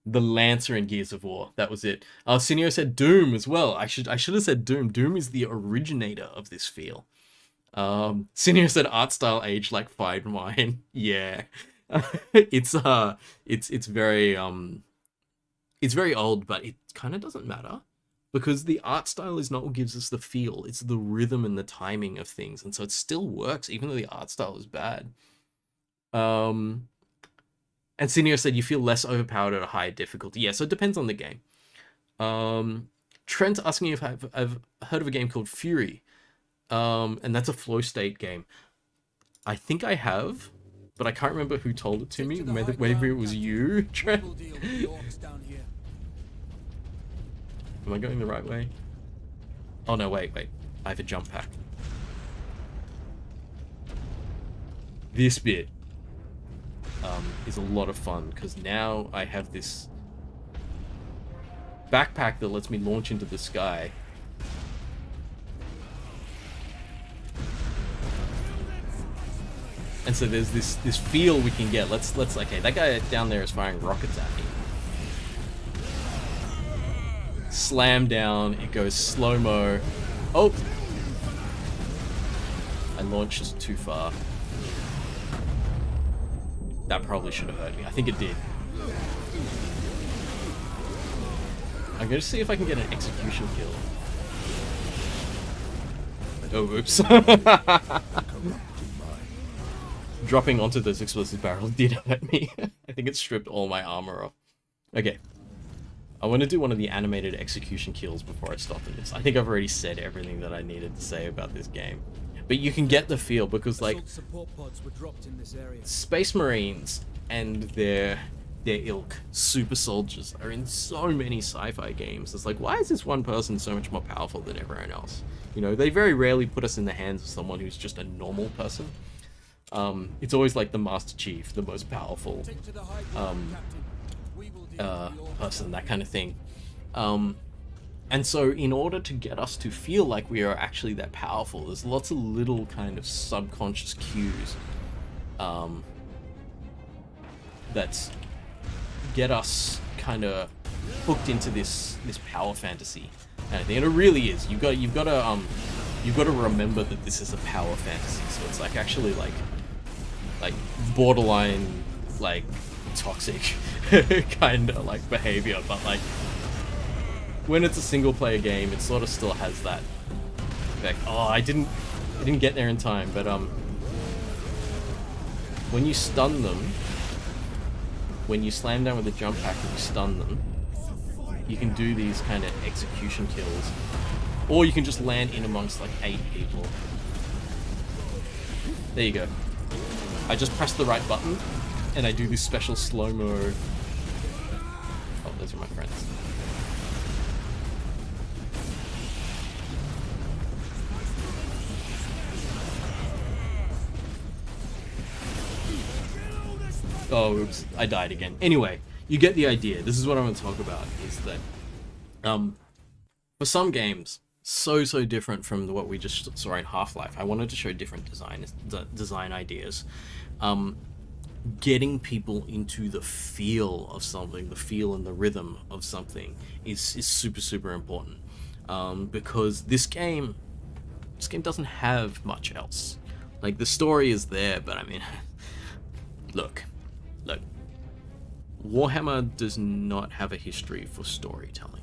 Lancer in Gears of War, that was it. Sinio said Doom as well. I should have said Doom. Doom is the originator of this feel. Sinio said art style age like fine wine. Yeah. It's very old, but it kind of doesn't matter, because the art style is not what gives us the feel. It's the rhythm and the timing of things, and so it still works even though the art style is bad. And Sinio said you feel less overpowered at a higher difficulty. Yeah, so it depends on the game. Trent asking if I've heard of a game called Fury, and that's a flow state game. I think I have. but I can't remember who told it to me. Maybe it was you, Trent. Am I going the right way? Oh no, wait. I have a jump pack. This bit is a lot of fun because now I have this backpack that lets me launch into the sky. And so there's this feel we can get. Let's okay, that guy down there is firing rockets at me. Slam down, it goes slow-mo. Oh! I launched too far. That probably should have hurt me. I think it did. I'm gonna see if I can get an execution kill. Oh, oops. Dropping onto those explosive barrels did hurt me. I think it stripped all my armor off. Okay. I want to do one of the animated execution kills before I stop in this. I think I've already said everything that I needed to say about this game. But you can get the feel because, like, Space Marines and their ilk, super soldiers, are in so many sci-fi games. It's like, why is this one person so much more powerful than everyone else? You know, they very rarely put us in the hands of someone who's just a normal person. It's always like the Master Chief, the most powerful person, that kind of thing. And so in order to get us to feel like we are actually that powerful, there's lots of little kind of subconscious cues that get us kind of hooked into this power fantasy kind of thing. And it really is. You've got to remember that this is a power fantasy. So it's like actually like borderline like toxic kind of like behavior, but like when it's a single player game, it sort of still has that effect. Oh, I didn't get there in time, but when you stun them, when you slam down with a jump pack and you stun them, you can do these kind of execution kills, or you can just land in amongst like 8 people. There you go. I just press the right button and I do this special slow-mo. Oh, those are my friends. Oh, oops, I died again. Anyway, you get the idea. This is what I'm going to talk about, is that for some games, so different from what we just saw in Half-Life, I wanted to show different design ideas. Getting people into the feel of something, the feel and the rhythm of something is super important. Because this game doesn't have much else. Like, the story is there, but I mean, look, Warhammer does not have a history for storytelling.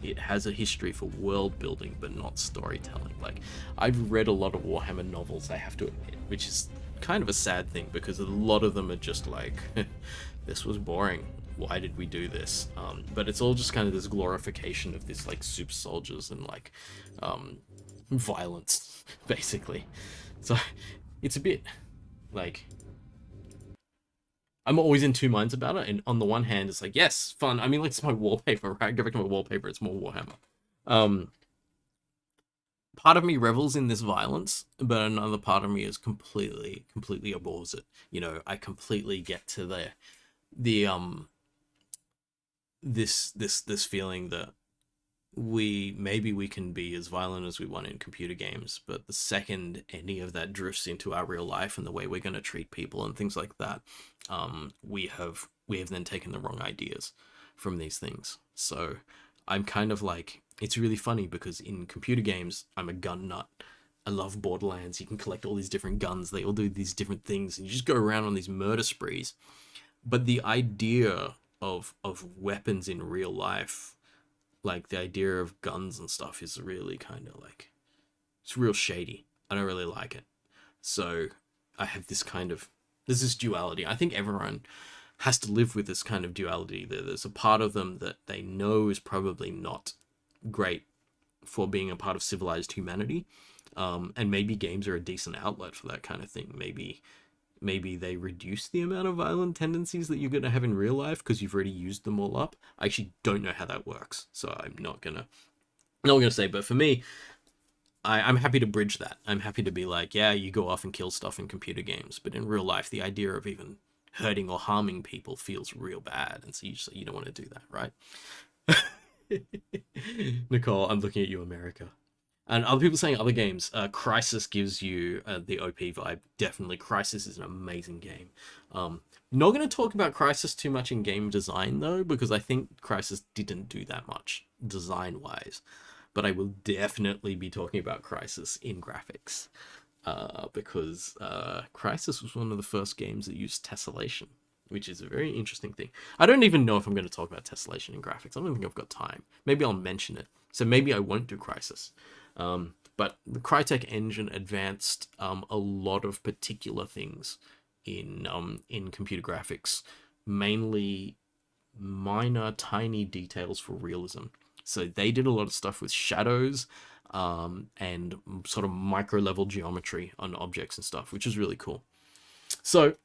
It has a history for world building, but not storytelling. Like, I've read a lot of Warhammer novels, I have to admit, which is kind of a sad thing because a lot of them are just like, this was boring. Why did we do this? But it's all just kind of this glorification of this like super soldiers and like violence, basically. So it's a bit like, I'm always in two minds about it, and on the one hand, it's like, yes, fun. I mean, like, it's my wallpaper, right? Go back to my wallpaper, it's more Warhammer. Part of me revels in this violence, but another part of me is completely abhors it. You know, I completely get to this feeling that maybe we can be as violent as we want in computer games, but the second any of that drifts into our real life and the way we're going to treat people and things like that, we have then taken the wrong ideas from these things. So I'm kind of like, it's really funny because in computer games, I'm a gun nut. I love Borderlands. You can collect all these different guns. They all do these different things, and you just go around on these murder sprees. But the idea of weapons in real life, like the idea of guns and stuff, is really kind of like, it's real shady. I don't really like it. So I have there's this duality. I think everyone has to live with this kind of duality. There's a part of them that they know is probably not great for being a part of civilized humanity. And maybe games are a decent outlet for that kind of thing. Maybe maybe they reduce the amount of violent tendencies that you're going to have in real life because you've already used them all up. I actually don't know how that works, so I'm not gonna say. But for me, I'm happy to bridge that. I'm happy to be like, yeah, you go off and kill stuff in computer games, but in real life, the idea of even hurting or harming people feels real bad, and so you don't want to do that, right? Nicole, I'm looking at you, America. And other people saying other games, Crisis gives you the OP vibe. Definitely, Crisis is an amazing game. Not going to talk about Crisis too much in game design, though, because I think Crisis didn't do that much design-wise. But I will definitely be talking about Crisis in graphics, because Crisis was one of the first games that used tessellation, which is a very interesting thing. I don't even know if I'm going to talk about tessellation in graphics. I don't think I've got time. Maybe I'll mention it. So maybe I won't do Crisis. But the Crytek engine advanced a lot of particular things in computer graphics, mainly minor, tiny details for realism. So they did a lot of stuff with shadows and sort of micro-level geometry on objects and stuff, which is really cool. So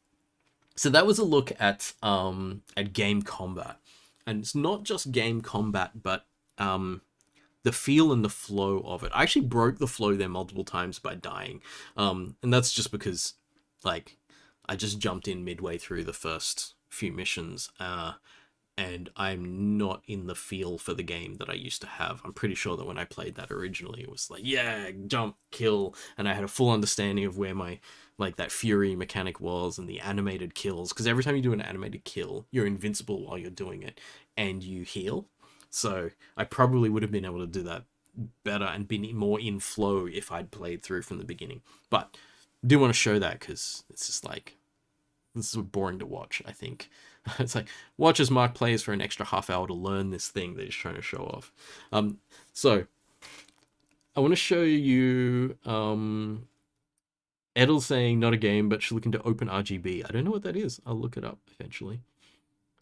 that was a look at game combat, and it's not just game combat, but the feel and the flow of it. I actually broke the flow there multiple times by dying, and that's just because, like, I just jumped in midway through the first few missions, and I'm not in the feel for the game that I used to have. I'm pretty sure that when I played that originally, it was like, yeah, jump, kill, and I had a full understanding of where my, like, that fury mechanic was and the animated kills, because every time you do an animated kill, you're invincible while you're doing it, and you heal. So I probably would have been able to do that better and been more in flow if I'd played through from the beginning. But I do want to show that because it's just like, this is boring to watch, I think. It's like, watch as Mark plays for an extra half hour to learn this thing that he's trying to show off. So I want to show you Edel saying not a game, but she's looking to open RGB. I don't know what that is. I'll look it up eventually.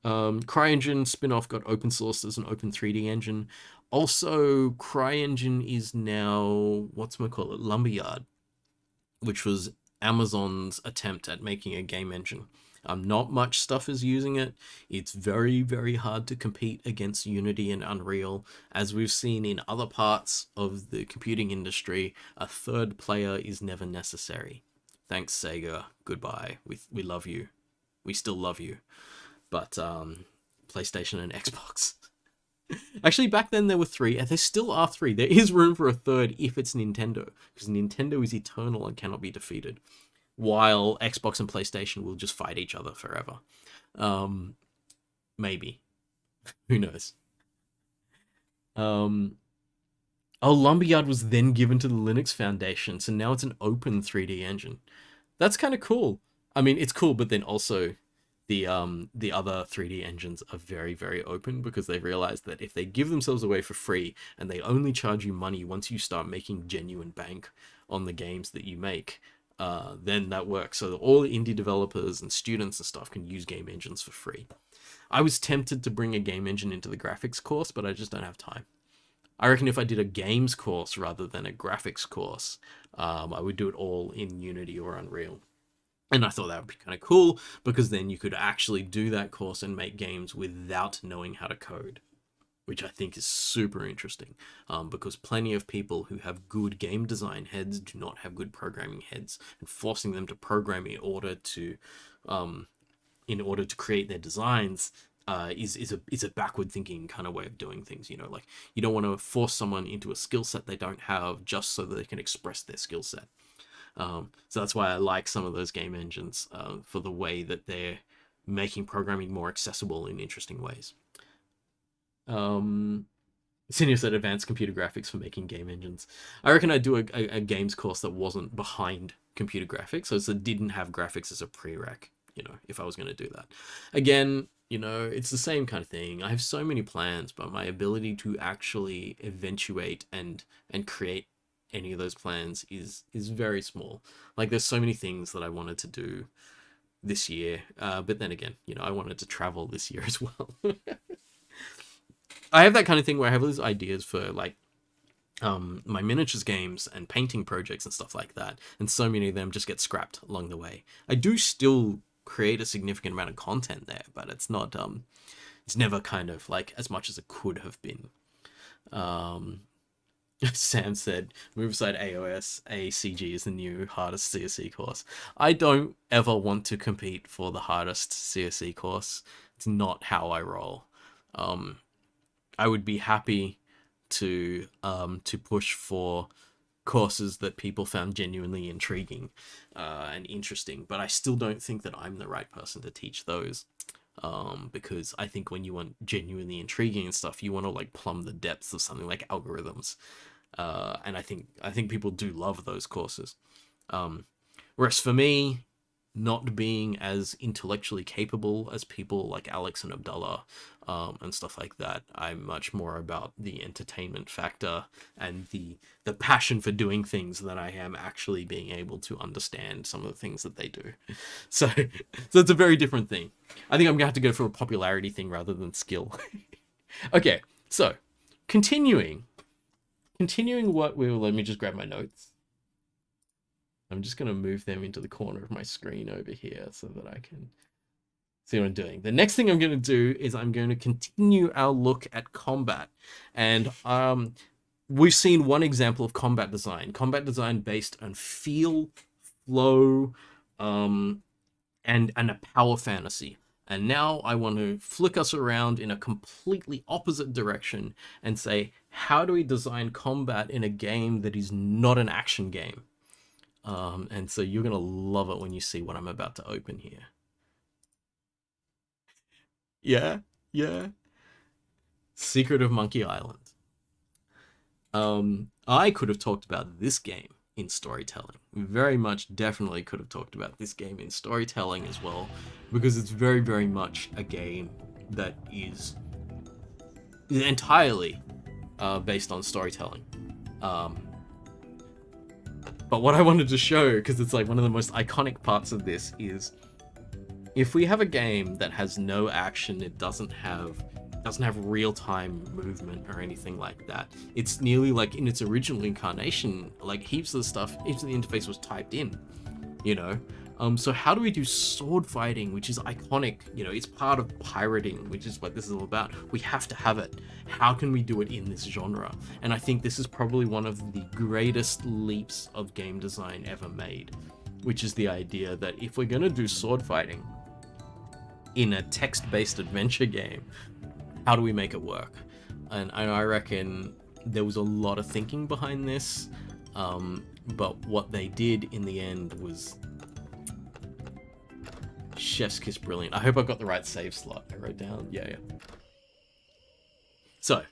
CryEngine spin-off got open sourced as an open 3D engine. Also, CryEngine is now, whatchamacallit, Lumberyard, which was Amazon's attempt at making a game engine. Not much stuff is using it. It's very, very hard to compete against Unity and Unreal. As we've seen in other parts of the computing industry, a third player is never necessary. Thanks, Sega. Goodbye. We love you. We still love you. But PlayStation and Xbox. Actually, back then there were 3, and there still are 3. There is room for a third if it's Nintendo, because Nintendo is eternal and cannot be defeated, while Xbox and PlayStation will just fight each other forever. Maybe. Who knows? Oh, Lumberyard was then given to the Linux Foundation, so now it's an open 3D engine. That's kind of cool. I mean, it's cool, but then also the other 3D engines are very, very open, because they realize that if they give themselves away for free and they only charge you money once you start making genuine bank on the games that you make, then that works. So that all the indie developers and students and stuff can use game engines for free. I was tempted to bring a game engine into the graphics course, but I just don't have time. I reckon if I did a games course rather than a graphics course, I would do it all in Unity or Unreal. And I thought that would be kind of cool, because then you could actually do that course and make games without knowing how to code, which I think is super interesting, because plenty of people who have good game design heads do not have good programming heads, and forcing them to program in order to create their designs is a backward thinking kind of way of doing things. You know, like, you don't want to force someone into a skill set they don't have just so that they can express their skill set. So that's why I like some of those game engines, for the way that they're making programming more accessible in interesting ways. Senior said advanced computer graphics for making game engines. I reckon I'd do a games course that wasn't behind computer graphics, so it didn't have graphics as a prereq, you know, if I was going to do that. Again, you know, it's the same kind of thing. I have so many plans, but my ability to actually eventuate and create any of those plans is very small. Like, there's so many things that I wanted to do this year, but then again, you know, I wanted to travel this year as well. I have that kind of thing where I have these ideas for, like, my miniatures games and painting projects and stuff like that, and so many of them just get scrapped along the way. I do still create a significant amount of content there, but it's not it's never kind of like as much as it could have been. Sam said, Moveside AOS ACG is the new hardest CSE course. I don't ever want to compete for the hardest CSE course. It's not how I roll. I would be happy to push for courses that people found genuinely intriguing and interesting, but I still don't think that I'm the right person to teach those. Because I think when you want genuinely intriguing and stuff, you want to like plumb the depths of something like algorithms, and I think people do love those courses. Whereas for me, not being as intellectually capable as people like Alex and Abdullah, and stuff like that, I'm much more about the entertainment factor and the passion for doing things than I am actually being able to understand some of the things that they do. So it's a very different thing. I think I'm gonna have to go for a popularity thing rather than skill. Okay, so continuing what we will, let me just grab my notes. I'm just going to move them into the corner of my screen over here so that I can see what I'm doing. The next thing I'm going to do is I'm going to continue our look at combat. And we've seen one example of combat design based on feel, flow, and a power fantasy. And now I want to flick us around in a completely opposite direction and say, how do we design combat in a game that is not an action game? And so you're going to love it when you see what I'm about to open here. Yeah. Secret of Monkey Island. I could have talked about this game in storytelling. Very much definitely could have talked about this game in storytelling as well, because it's very, very much a game that is entirely based on storytelling. But what I wanted to show, because it's like one of the most iconic parts of this, is if we have a game that has no action, it doesn't have real-time movement or anything like that. It's nearly like in its original incarnation, like heaps of the interface was typed in, you know? So how do we do sword fighting, which is iconic? You know, it's part of pirating, which is what this is all about. We have to have it. How can we do it in this genre? And I think this is probably one of the greatest leaps of game design ever made, which is the idea that if we're going to do sword fighting in a text-based adventure game, how do we make it work? And I reckon there was a lot of thinking behind this, but what they did in the end was chef's kiss brilliant. I hope I've got the right save slot. I wrote down, yeah. So,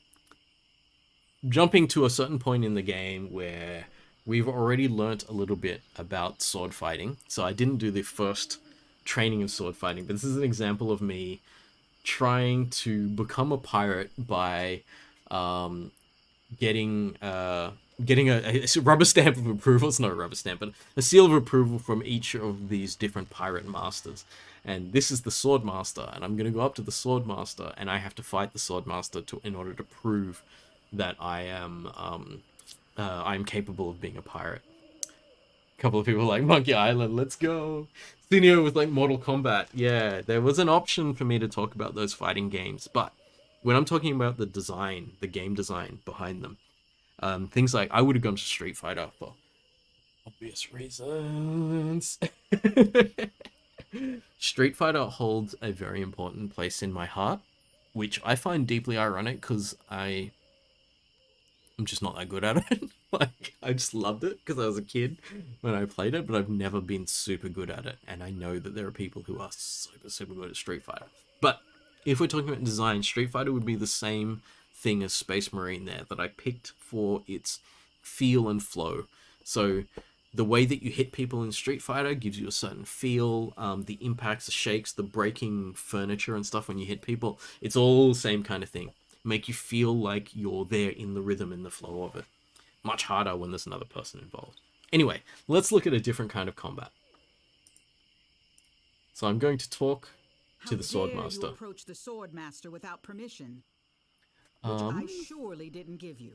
jumping to a certain point in the game where we've already learnt a little bit about sword fighting. So I didn't do the first training of sword fighting, but this is an example of me trying to become a pirate by getting a rubber stamp of approval. It's not a rubber stamp, but a seal of approval from each of these different pirate masters. And this is the sword master, and I'm going to go up to the sword master, and I have to fight the sword master in order to prove that I'm capable of being a pirate. A couple of people like Monkey Island, let's go. Senior with like Mortal Kombat. Yeah, there was an option for me to talk about those fighting games, but when I'm talking about the design, the game design behind them, things like I would have gone to Street Fighter for obvious reasons. Street Fighter holds a very important place in my heart, which I find deeply ironic because I'm just not that good at it. Like, I just loved it because I was a kid when I played it, but I've never been super good at it. And I know that there are people who are super, super good at Street Fighter. But if we're talking about design, Street Fighter would be the same thing as Space Marine there, that I picked for its feel and flow. So the way that you hit people in Street Fighter gives you a certain feel. The impacts, the shakes, the breaking furniture and stuff when you hit people, it's all the same kind of thing. Make you feel like you're there in the rhythm and the flow of it. Much harder when there's another person involved. Anyway, let's look at a different kind of combat. So I'm going to talk to the sword master. You approach the sword master without permission, which I surely didn't give you.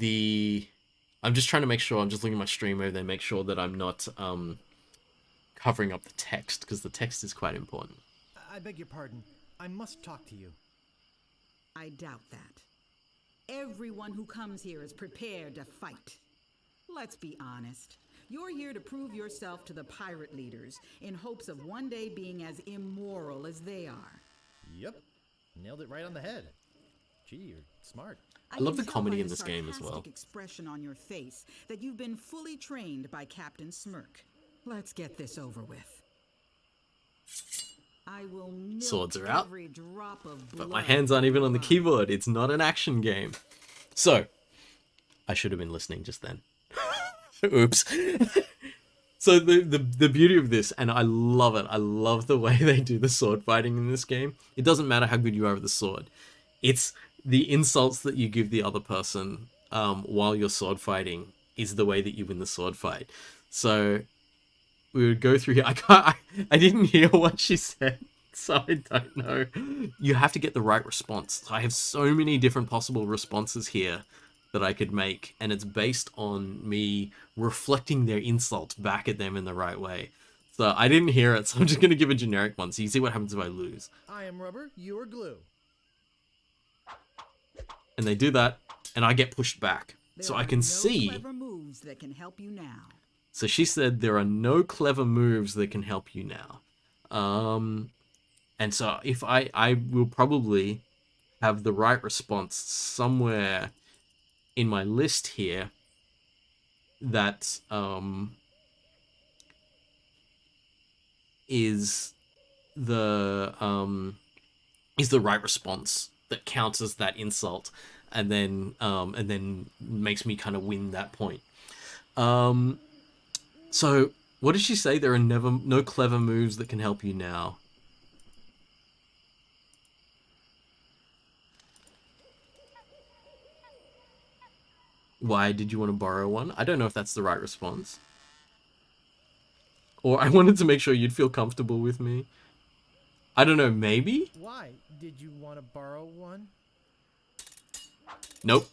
I'm just trying to make sure, I'm just looking at my stream over there, make sure that I'm not covering up the text, because the text is quite important. I beg your pardon. I must talk to you. I doubt that. Everyone who comes here is prepared to fight. Let's be honest. You're here to prove yourself to the pirate leaders in hopes of one day being as immoral as they are. Yep. Nailed it right on the head. Gee, you're smart. I love can the tell comedy by in the this game as well. sarcastic expression on your face that you've been fully trained by Captain Smirk. Let's get this over with. I will milk Swords are out, every drop of but my blood hands aren't even on the from keyboard. It's not an action game. So, I should have been listening just then. Oops. So the beauty of this, and I love it, I love the way they do the sword fighting in this game. It doesn't matter how good you are with the sword. It's the insults that you give the other person while you're sword fighting is the way that you win the sword fight. So we would go through here. I didn't hear what she said, so I don't know. You have to get the right response. I have so many different possible responses here that I could make, and it's based on me reflecting their insults back at them in the right way. So I didn't hear it, so I'm just going to give a generic one, so you see what happens if I lose. I am rubber, you are glue. And they do that, and I get pushed back. So I can see... clever moves that can help you now. So she said there are no clever moves that can help you now. And so if I will probably have the right response somewhere in my list here that is the right response that counters that insult and then makes me kind of win that point. So what did she say? There are no clever moves that can help you now. Why did you want to borrow one? I don't know if that's the right response. Or I wanted to make sure you'd feel comfortable with me. I don't know, maybe? Why? Did you want to borrow one? Nope.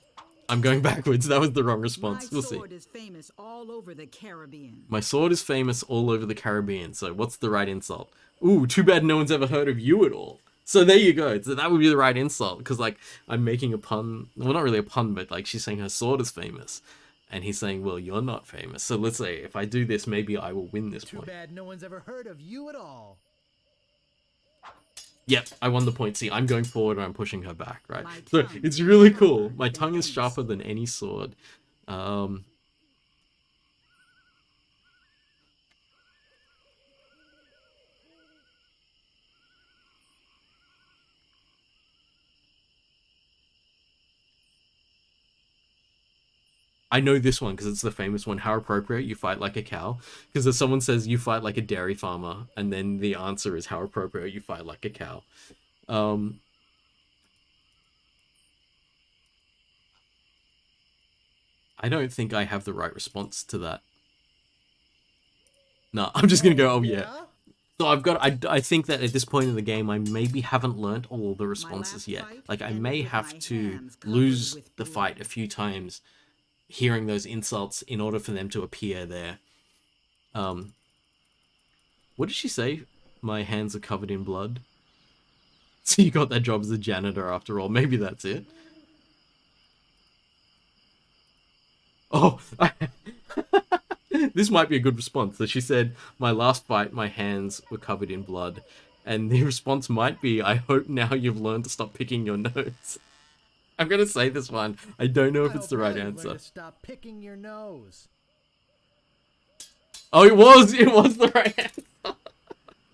I'm going backwards. That was the wrong response. We'll see. My sword is famous all over the Caribbean. My sword is famous all over the Caribbean. So what's the right insult? Ooh, too bad no one's ever heard of you at all. So there you go. So that would be the right insult. Because, like, I'm making a pun. Well, not really a pun, but, like, she's saying her sword is famous. And he's saying, well, you're not famous. So let's say, if I do this, maybe I will win this point. Too bad no one's ever heard of you at all. Yep, I won the point. See, I'm going forward and I'm pushing her back, right? So it's really cool. My tongue is sharper than any sword. I know this one because it's the famous one. How appropriate, you fight like a cow. Because if someone says you fight like a dairy farmer, and then the answer is how appropriate, you fight like a cow. I don't think I have the right response to that. No, I'm just gonna go, oh yeah. So I think that at this point in the game, I maybe haven't learnt all the responses yet. Like, I may have to lose the fight a few times hearing those insults in order for them to appear there. What did she say? My hands are covered in blood. So you got that job as a janitor after all. Maybe that's it. Oh, this might be a good response. So she said, my last fight, my hands were covered in blood. And the response might be, I hope now you've learned to stop picking your nose. I'm going to say this one. I don't know if it's the right answer. To stop picking your nose. Oh, it was the right answer.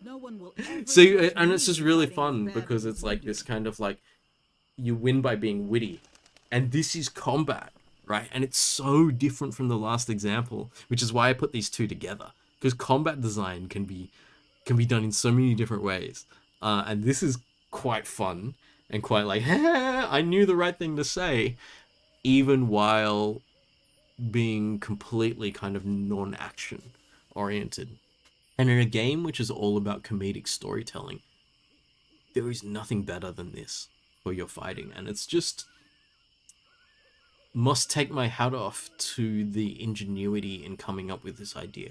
No one will ever See, and it's just really fun because it's like this kind of like, you win by being witty. And this is combat, right? And it's so different from the last example, which is why I put these two together. Because combat design can be done in so many different ways. And this is quite fun and quite like, I knew the right thing to say, even while being completely kind of non-action oriented. And in a game which is all about comedic storytelling, there is nothing better than this for your fighting. And it's just, must take my hat off to the ingenuity in coming up with this idea.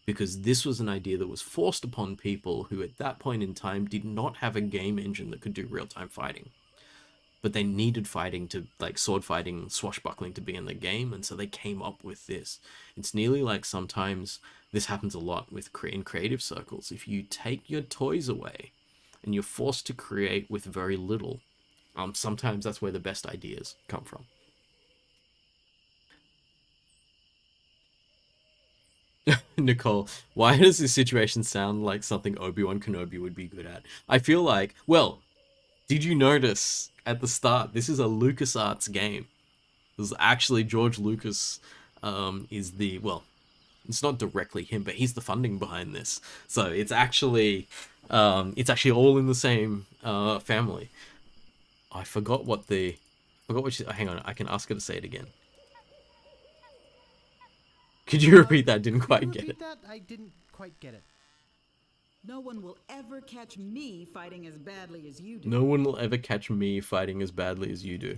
Because this was an idea that was forced upon people who at that point in time did not have a game engine that could do real-time fighting. But they needed fighting to, like, sword fighting, swashbuckling to be in the game, and so they came up with this. It's nearly like sometimes this happens a lot with in creative circles. If you take your toys away and you're forced to create with very little, sometimes that's where the best ideas come from. Nicole, why does this situation sound like something Obi-Wan Kenobi would be good at? I feel like, well, did you notice at the start, this is a LucasArts game. This is actually George Lucas is the, well, it's not directly him, but he's the funding behind this. So it's actually all in the same family. I forgot what she, hang on, I can ask her to say it again. Could you repeat that? Didn't quite get it. That? I didn't quite get it. No one will ever catch me fighting as badly as you do. No one will ever catch me fighting as badly as you do.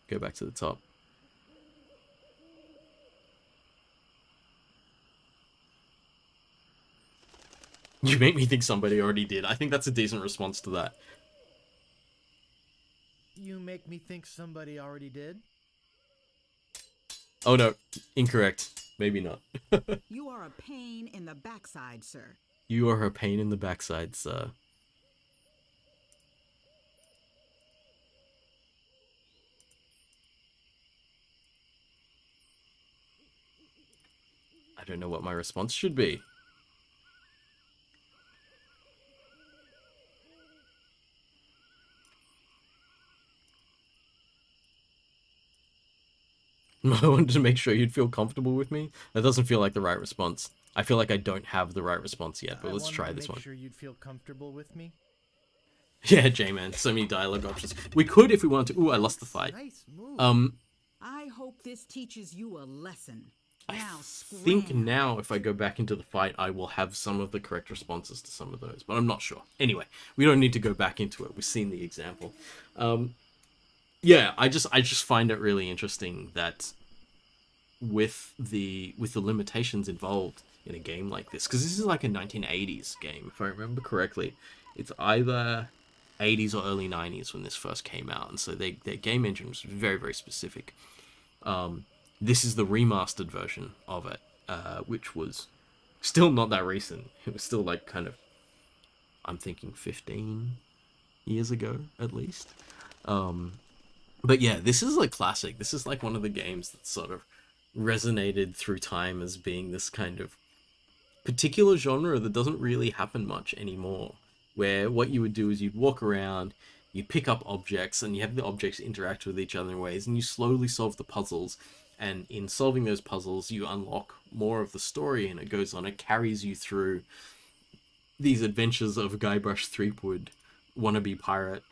Go back to the top. You make me think somebody already did. I think that's a decent response to that. You make me think somebody already did. Oh no, incorrect. Maybe not. You are a pain in the backside, sir. You are a pain in the backside, sir. I don't know what my response should be. I wanted to make sure you'd feel comfortable with me. That doesn't feel like the right response. I feel like I don't have the right response yet, but let's try this one. Make sure you'd feel comfortable with me. Yeah, J-Man. So many dialogue options. We could if we wanted to. Ooh, I lost the fight. Nice move. I hope this teaches you a lesson. I Now, think scram. now if I go back into the fight, I will have some of the correct responses to some of those, but I'm not sure. Anyway, we don't need to go back into it. We've seen the example. Yeah, I just find it really interesting that with the limitations involved in a game like this, because this is like a 1980s game, if I remember correctly. It's either 80s or early 90s when this first came out, and so their game engine was very, very specific. This is the remastered version of it, which was still not that recent. It was still like kind of, I'm thinking 15 years ago at least. But yeah, this is like classic. This is like one of the games that sort of resonated through time as being this kind of particular genre that doesn't really happen much anymore, where what you would do is you'd walk around, you'd pick up objects, and you have the objects interact with each other in ways, and you slowly solve the puzzles, and in solving those puzzles, you unlock more of the story, and it goes on, it carries you through these adventures of Guybrush Threepwood, wannabe pirate,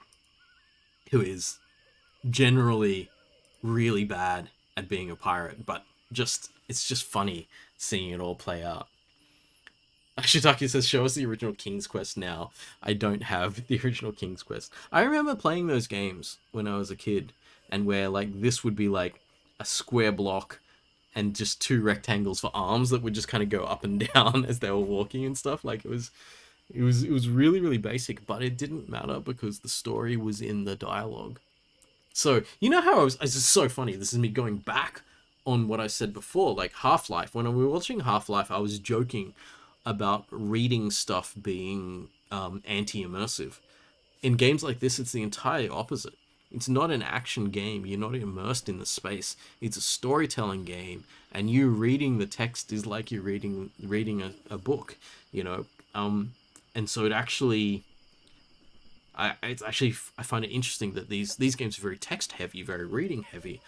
who is generally really bad at being a pirate, but it's just funny seeing it all play out. Shitaki says, show us the original King's Quest now. I don't have the original King's Quest. I remember playing those games when I was a kid, and where like this would be like a square block and just two rectangles for arms that would just kind of go up and down as they were walking and stuff. Like it was really, really basic, but it didn't matter because the story was in the dialogue. So, you know how this is so funny, this is me going back on what I said before, like Half-Life. When we were watching Half-Life, I was joking about reading stuff being anti-immersive. In games like this, it's the entire opposite. It's not an action game, you're not immersed in the space. It's a storytelling game, and you reading the text is like you're reading a book, you know? And so it actually... I find it interesting that these games are very text heavy, very reading heavy,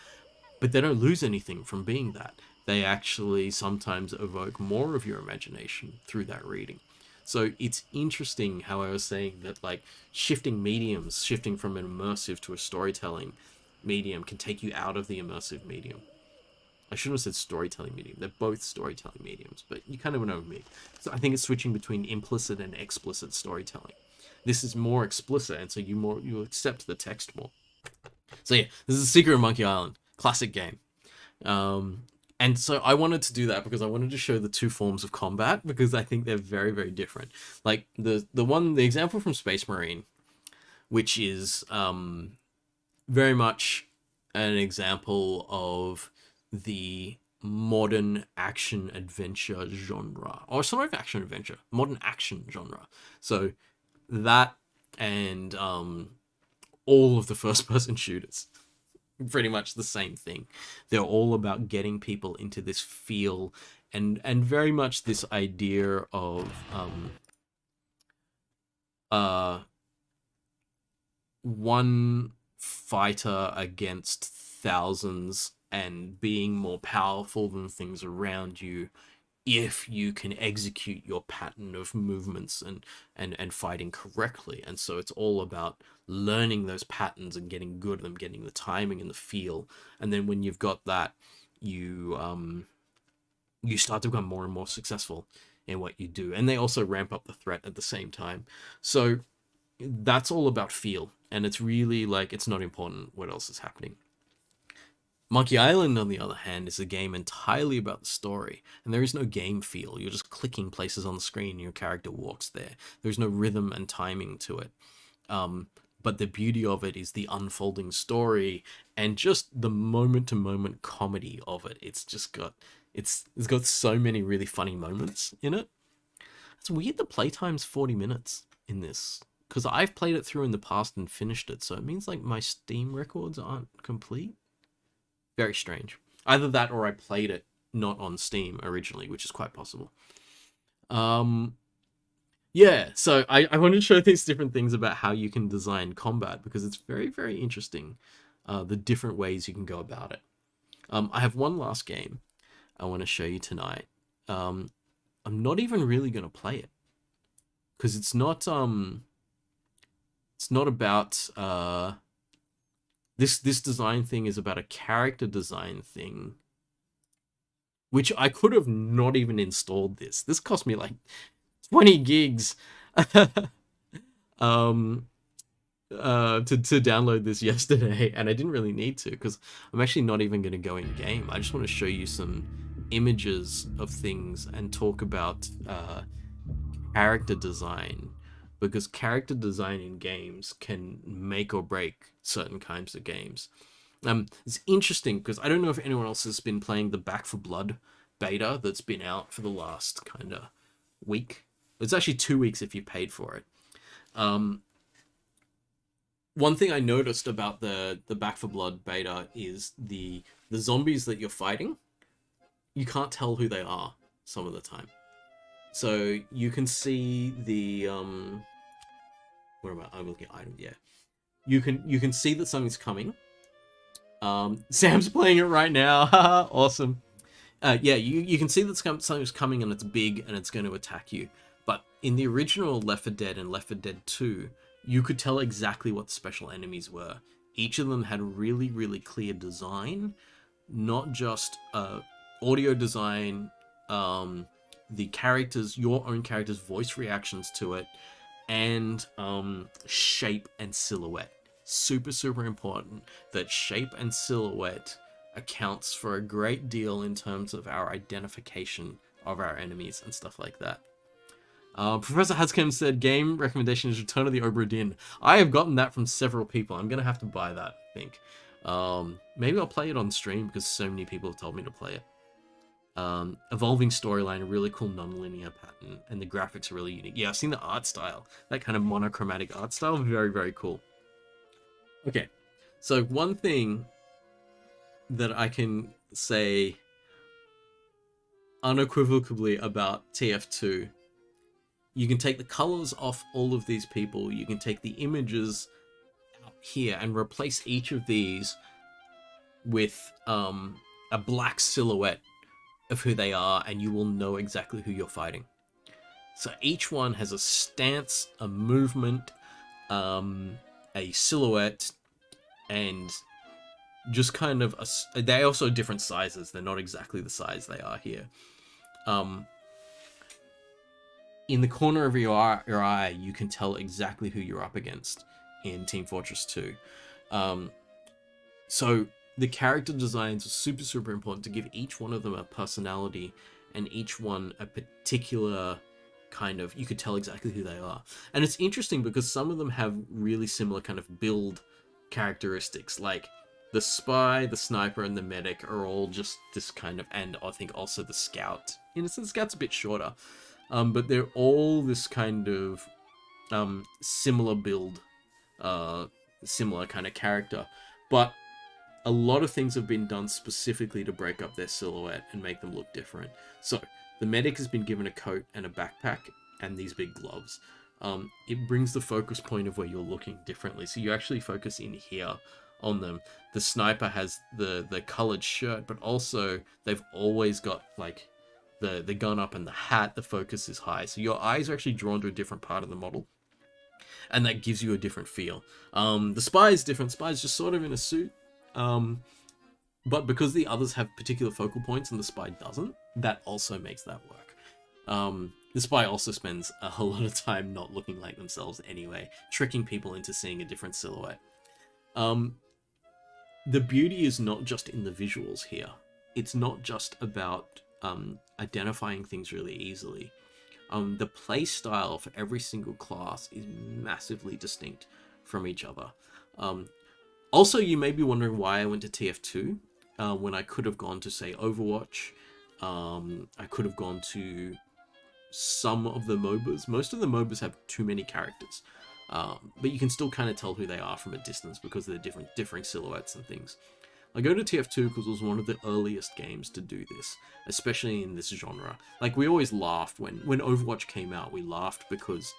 but they don't lose anything from being that. They actually sometimes evoke more of your imagination through that reading. So it's interesting how I was saying that like shifting mediums, shifting from an immersive to a storytelling medium can take you out of the immersive medium. I shouldn't have said storytelling medium. They're both storytelling mediums, but you kind of know me. So I think it's switching between implicit and explicit storytelling. This is more explicit, and so you accept the text more. So yeah, this is Secret of Monkey Island, classic game. And so I wanted to do that because I wanted to show the two forms of combat because I think they're very, very different. Like the example from Space Marine, which is very much an example of the modern action adventure genre, or sort of action adventure, modern action genre. So that and all of the first person shooters, pretty much the same thing. They're all about getting people into this feel and very much this idea of one fighter against thousands and being more powerful than things around you if you can execute your pattern of movements and fighting correctly. And so it's all about learning those patterns and getting good at them, getting the timing and the feel. And then when you've got that, you start to become more and more successful in what you do. And they also ramp up the threat at the same time. So that's all about feel. And it's really like, it's not important what else is happening. Monkey Island, on the other hand, is a game entirely about the story, and there is no game feel. You're just clicking places on the screen and your character walks there. There's no rhythm and timing to it. But the beauty of it is the unfolding story and just the moment-to-moment comedy of it. It's got so many really funny moments in it. It's weird the playtime's 40 minutes in this, because I've played it through in the past and finished it, so it means like my Steam records aren't complete. Very strange. Either that or I played it not on Steam originally, which is quite possible. Yeah, so I wanted to show these different things about how you can design combat because it's very, very interesting, the different ways you can go about it. I have one last game I want to show you tonight. I'm not even really going to play it because it's not about this design thing is about a character design thing, which I could have not even installed this. This cost me like 20 gigs to download this yesterday, and I didn't really need to because I'm actually not even going to go in game. I just want to show you some images of things and talk about character design, because character design in games can make or break certain kinds of games. It's interesting because I don't know if anyone else has been playing the Back 4 Blood beta that's been out for the last kind of week. It's actually 2 weeks if you paid for it. One thing I noticed about the Back 4 Blood beta is the zombies that you're fighting, you can't tell who they are some of the time. So you can see the what am I? I'm looking at items. Yeah, you can see that something's coming. Sam's playing it right now. Awesome. Yeah, you can see that something's coming and it's big and it's going to attack you. But in the original Left 4 Dead and Left 4 Dead 2, you could tell exactly what the special enemies were. Each of them had a really, really clear design, not just audio design, the characters, your own character's voice reactions to it, and shape and silhouette. Super, super important that shape and silhouette accounts for a great deal in terms of our identification of our enemies and stuff like that. Professor Haskem said, game recommendation is Return of the Obra Dinn. I have gotten that from several people. I'm going to have to buy that, I think. Maybe I'll play it on stream because so many people have told me to play it. Evolving storyline, a really cool non-linear pattern, and the graphics are really unique. Yeah, I've seen the art style. That kind of monochromatic art style, very, very cool. Okay, so one thing that I can say unequivocally about TF2, you can take the colors off all of these people, you can take the images out here and replace each of these with a black silhouette of who they are, and you will know exactly who you're fighting. So each one has a stance, a movement, a silhouette, and just kind of they're also different sizes. They're not exactly the size they are here. In the corner of your eye, you can tell exactly who you're up against in Team Fortress 2. So the character designs are super important to give each one of them a personality and each one a particular kind of, you could tell exactly who they are. And it's interesting because some of them have really similar kind of build characteristics, like the spy, the sniper, and the medic are all just this kind of, and I think also the scout. In a sense, the scout's a bit shorter, but they're all this kind of similar build, similar kind of character. But a lot of things have been done specifically to break up their silhouette and make them look different. So the medic has been given a coat and a backpack and these big gloves. It brings the focus point of where you're looking differently. So you actually focus in here on them. The sniper has the colored shirt, but also they've always got like the gun up and the hat. The focus is high. So your eyes are actually drawn to a different part of the model. And that gives you a different feel. The spy is different. Spy is just sort of in a suit. But because the others have particular focal points and the spy doesn't, that also makes that work. The spy also spends a whole lot of time not looking like themselves anyway, tricking people into seeing a different silhouette. The beauty is not just in the visuals here. It's not just about identifying things really easily. The play style for every single class is massively distinct from each other. Also, you may be wondering why I went to TF2 when I could have gone to, say, Overwatch. I could have gone to some of the MOBAs. Most of the MOBAs have too many characters, but you can still kind of tell who they are from a distance because they're differing silhouettes and things. I go to TF2 because it was one of the earliest games to do this, especially in this genre. Like, we always laughed when Overwatch came out. We laughed because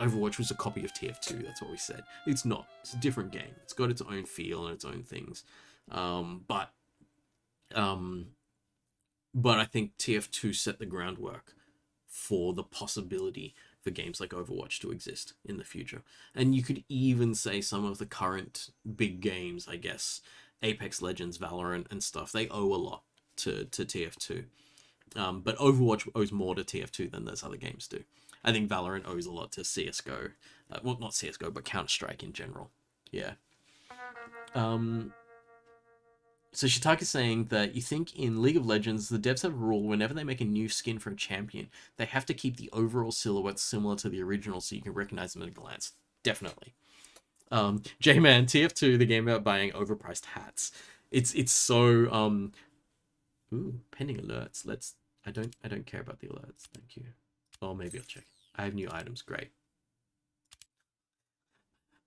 Overwatch was a copy of TF2. That's what we said. It's not. It's a different game. It's got its own feel and its own things. But I think TF2 set the groundwork for the possibility for games like Overwatch to exist in the future. And you could even say some of the current big games, I guess, Apex Legends, Valorant, and stuff, they owe a lot to TF2. But Overwatch owes more to TF2 than those other games do. I think Valorant owes a lot to CSGO. Well, not CSGO, but Counter-Strike in general. Yeah. So Shitaka's saying that you think in League of Legends, the devs have a rule whenever they make a new skin for a champion, they have to keep the overall silhouette similar to the original so you can recognize them at a glance. Definitely. J-Man, TF2, the game about buying overpriced hats. It's so, ooh, pending alerts. I don't care about the alerts, thank you. Oh, maybe I'll check. I have new items, great.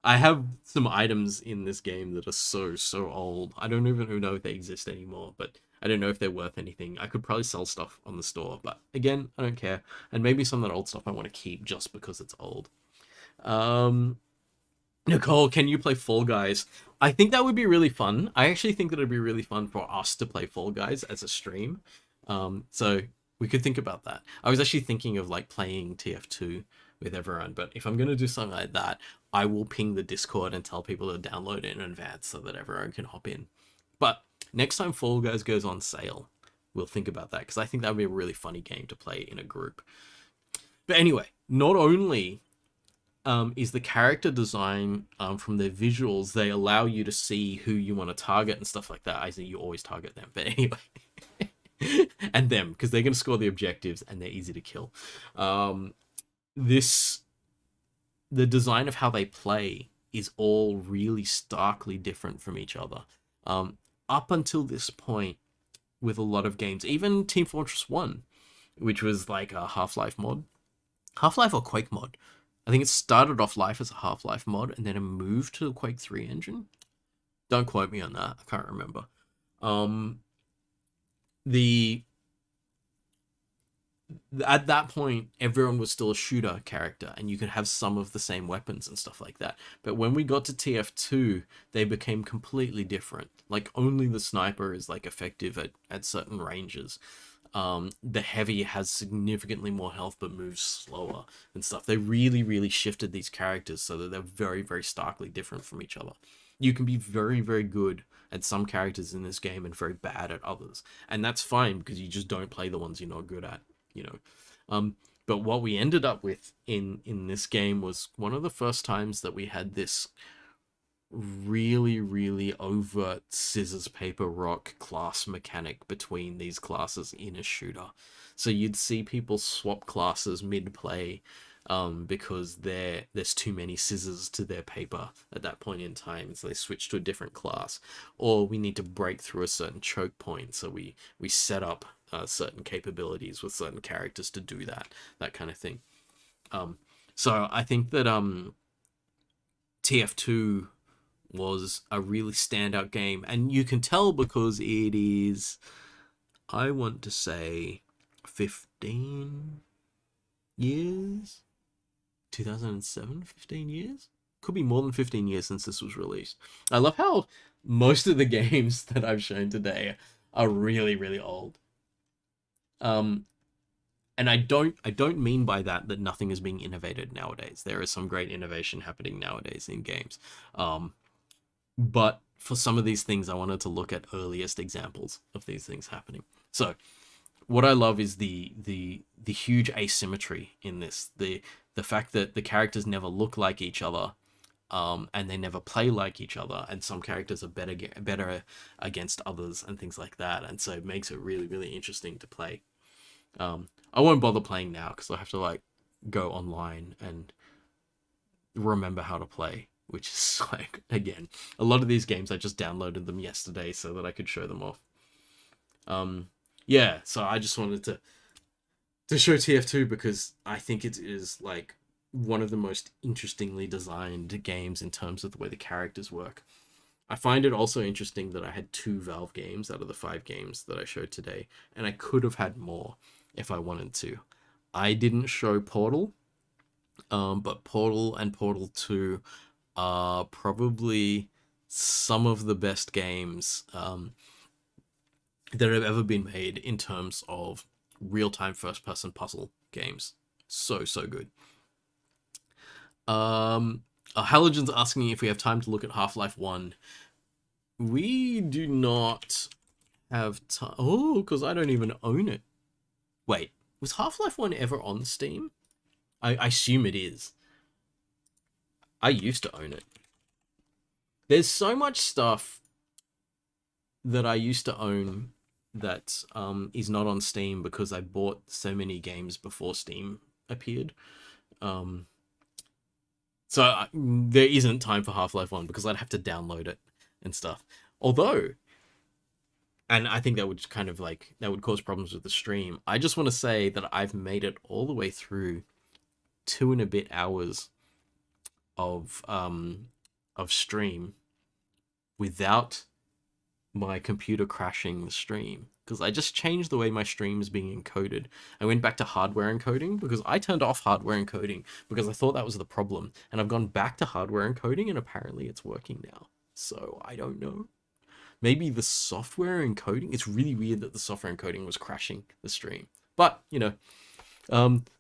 I have some items in this game that are so old. I don't even know if they exist anymore, but I don't know if they're worth anything. I could probably sell stuff on the store, but again, I don't care. And maybe some of that old stuff I want to keep just because it's old. Nicole, can you play Fall Guys? I think that would be really fun. I actually think that it'd be really fun for us to play Fall Guys as a stream. So we could think about that. I was actually thinking of like playing TF2 with everyone, but if I'm going to do something like that, I will ping the Discord and tell people to download it in advance so that everyone can hop in. But next time Fall Guys goes on sale, we'll think about that, because I think that would be a really funny game to play in a group. But anyway, not only is the character design from their visuals, they allow you to see who you want to target and stuff like that. I say you always target them, but anyway. And them, because they're going to score the objectives and they're easy to kill. The design of how they play is all really starkly different from each other. Up until this point, with a lot of games, even Team Fortress 1, which was like a Half-Life mod. Half-Life or Quake mod. I think it started off life as a Half-Life mod, and then it moved to the Quake 3 engine. Don't quote me on that, I can't remember. At that point, everyone was still a shooter character, and you could have some of the same weapons and stuff like that. But when we got to TF2, they became completely different. Like, only the sniper is like effective at certain ranges. The heavy has significantly more health but moves slower and stuff. They really shifted these characters so that they're very starkly different from each other. You can be very good at some characters in this game and very bad at others, and that's fine because you just don't play the ones you're not good at, you know. But what we ended up with in this game was one of the first times that we had this really, really overt scissors, paper, rock class mechanic between these classes in a shooter. So you'd see people swap classes mid-play because there's too many scissors to their paper at that point in time, so they switch to a different class. Or we need to break through a certain choke point, so we set up certain capabilities with certain characters to do that kind of thing. So I think that TF2 was a really standout game, and you can tell because it is, I want to say, 15 years? 2007, 15 years? Could be more than 15 years since this was released. I love how most of the games that I've shown today are really, really old. And I don't mean by that nothing is being innovated nowadays. There is some great innovation happening nowadays in games. But for some of these things, I wanted to look at earliest examples of these things happening. So what I love is the huge asymmetry in this. The fact that the characters never look like each other, and they never play like each other, and some characters are better against others and things like that. And so it makes it really, really interesting to play. I won't bother playing now because I have to like go online and remember how to play, which is like, again, a lot of these games I just downloaded them yesterday so that I could show them off. Yeah, so I just wanted to show TF2 because I think it is like one of the most interestingly designed games in terms of the way the characters work. I find it also interesting that I had 2 Valve games out of the 5 games that I showed today, and I could have had more if I wanted to. I didn't show Portal, but Portal and Portal 2 are probably some of the best games that have ever been made in terms of real-time first-person puzzle games. So good. Halogen's asking if we have time to look at Half-Life 1. We do not have time. Oh, because I don't even own it. Wait, was Half-Life 1 ever on Steam? I assume it is. I used to own it. There's so much stuff that I used to own that is not on Steam because I bought so many games before Steam appeared. So there isn't time for Half-Life 1 because I'd have to download it and stuff. Although, and I think that would kind of like, that would cause problems with the stream. I just want to say that I've made it all the way through 2 and a bit hours of stream without my computer crashing the stream, because I just changed the way my stream is being encoded. I went back to hardware encoding because I turned off hardware encoding because I thought that was the problem, and I've gone back to hardware encoding and apparently it's working now. So I don't know. Maybe the software encoding, it's really weird that the software encoding was crashing the stream. But, you know,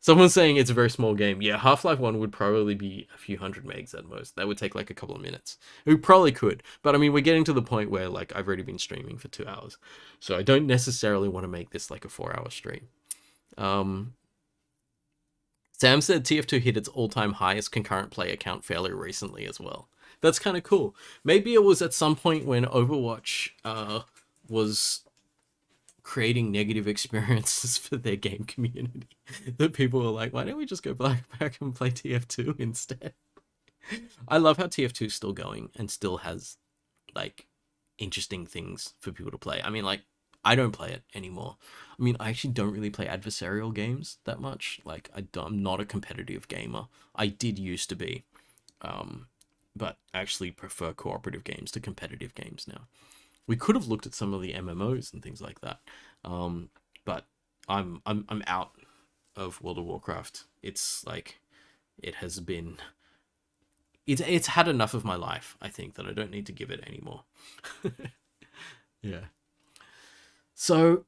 someone's saying it's a very small game. Yeah, Half-Life 1 would probably be a few hundred megs at most. That would take like a couple of minutes. It probably could. But I mean, we're getting to the point where like I've already been streaming for 2 hours. So I don't necessarily want to make this like a 4-hour stream. Sam said TF2 hit its all-time highest concurrent player count fairly recently as well. That's kind of cool. Maybe it was at some point when Overwatch was creating negative experiences for their game community that people were like, why don't we just go back and play TF2 instead? I love how TF2 is still going and still has like interesting things for people to play. I mean, like, I don't play it anymore. I mean, I actually don't really play adversarial games that much. Like, I'm not a competitive gamer. I did used to be, but I actually prefer cooperative games to competitive games now. We could have looked at some of the MMOs and things like that, but I'm out of World of Warcraft. It's like, it has been, it's had enough of my life, I think, that I don't need to give it anymore. Yeah. So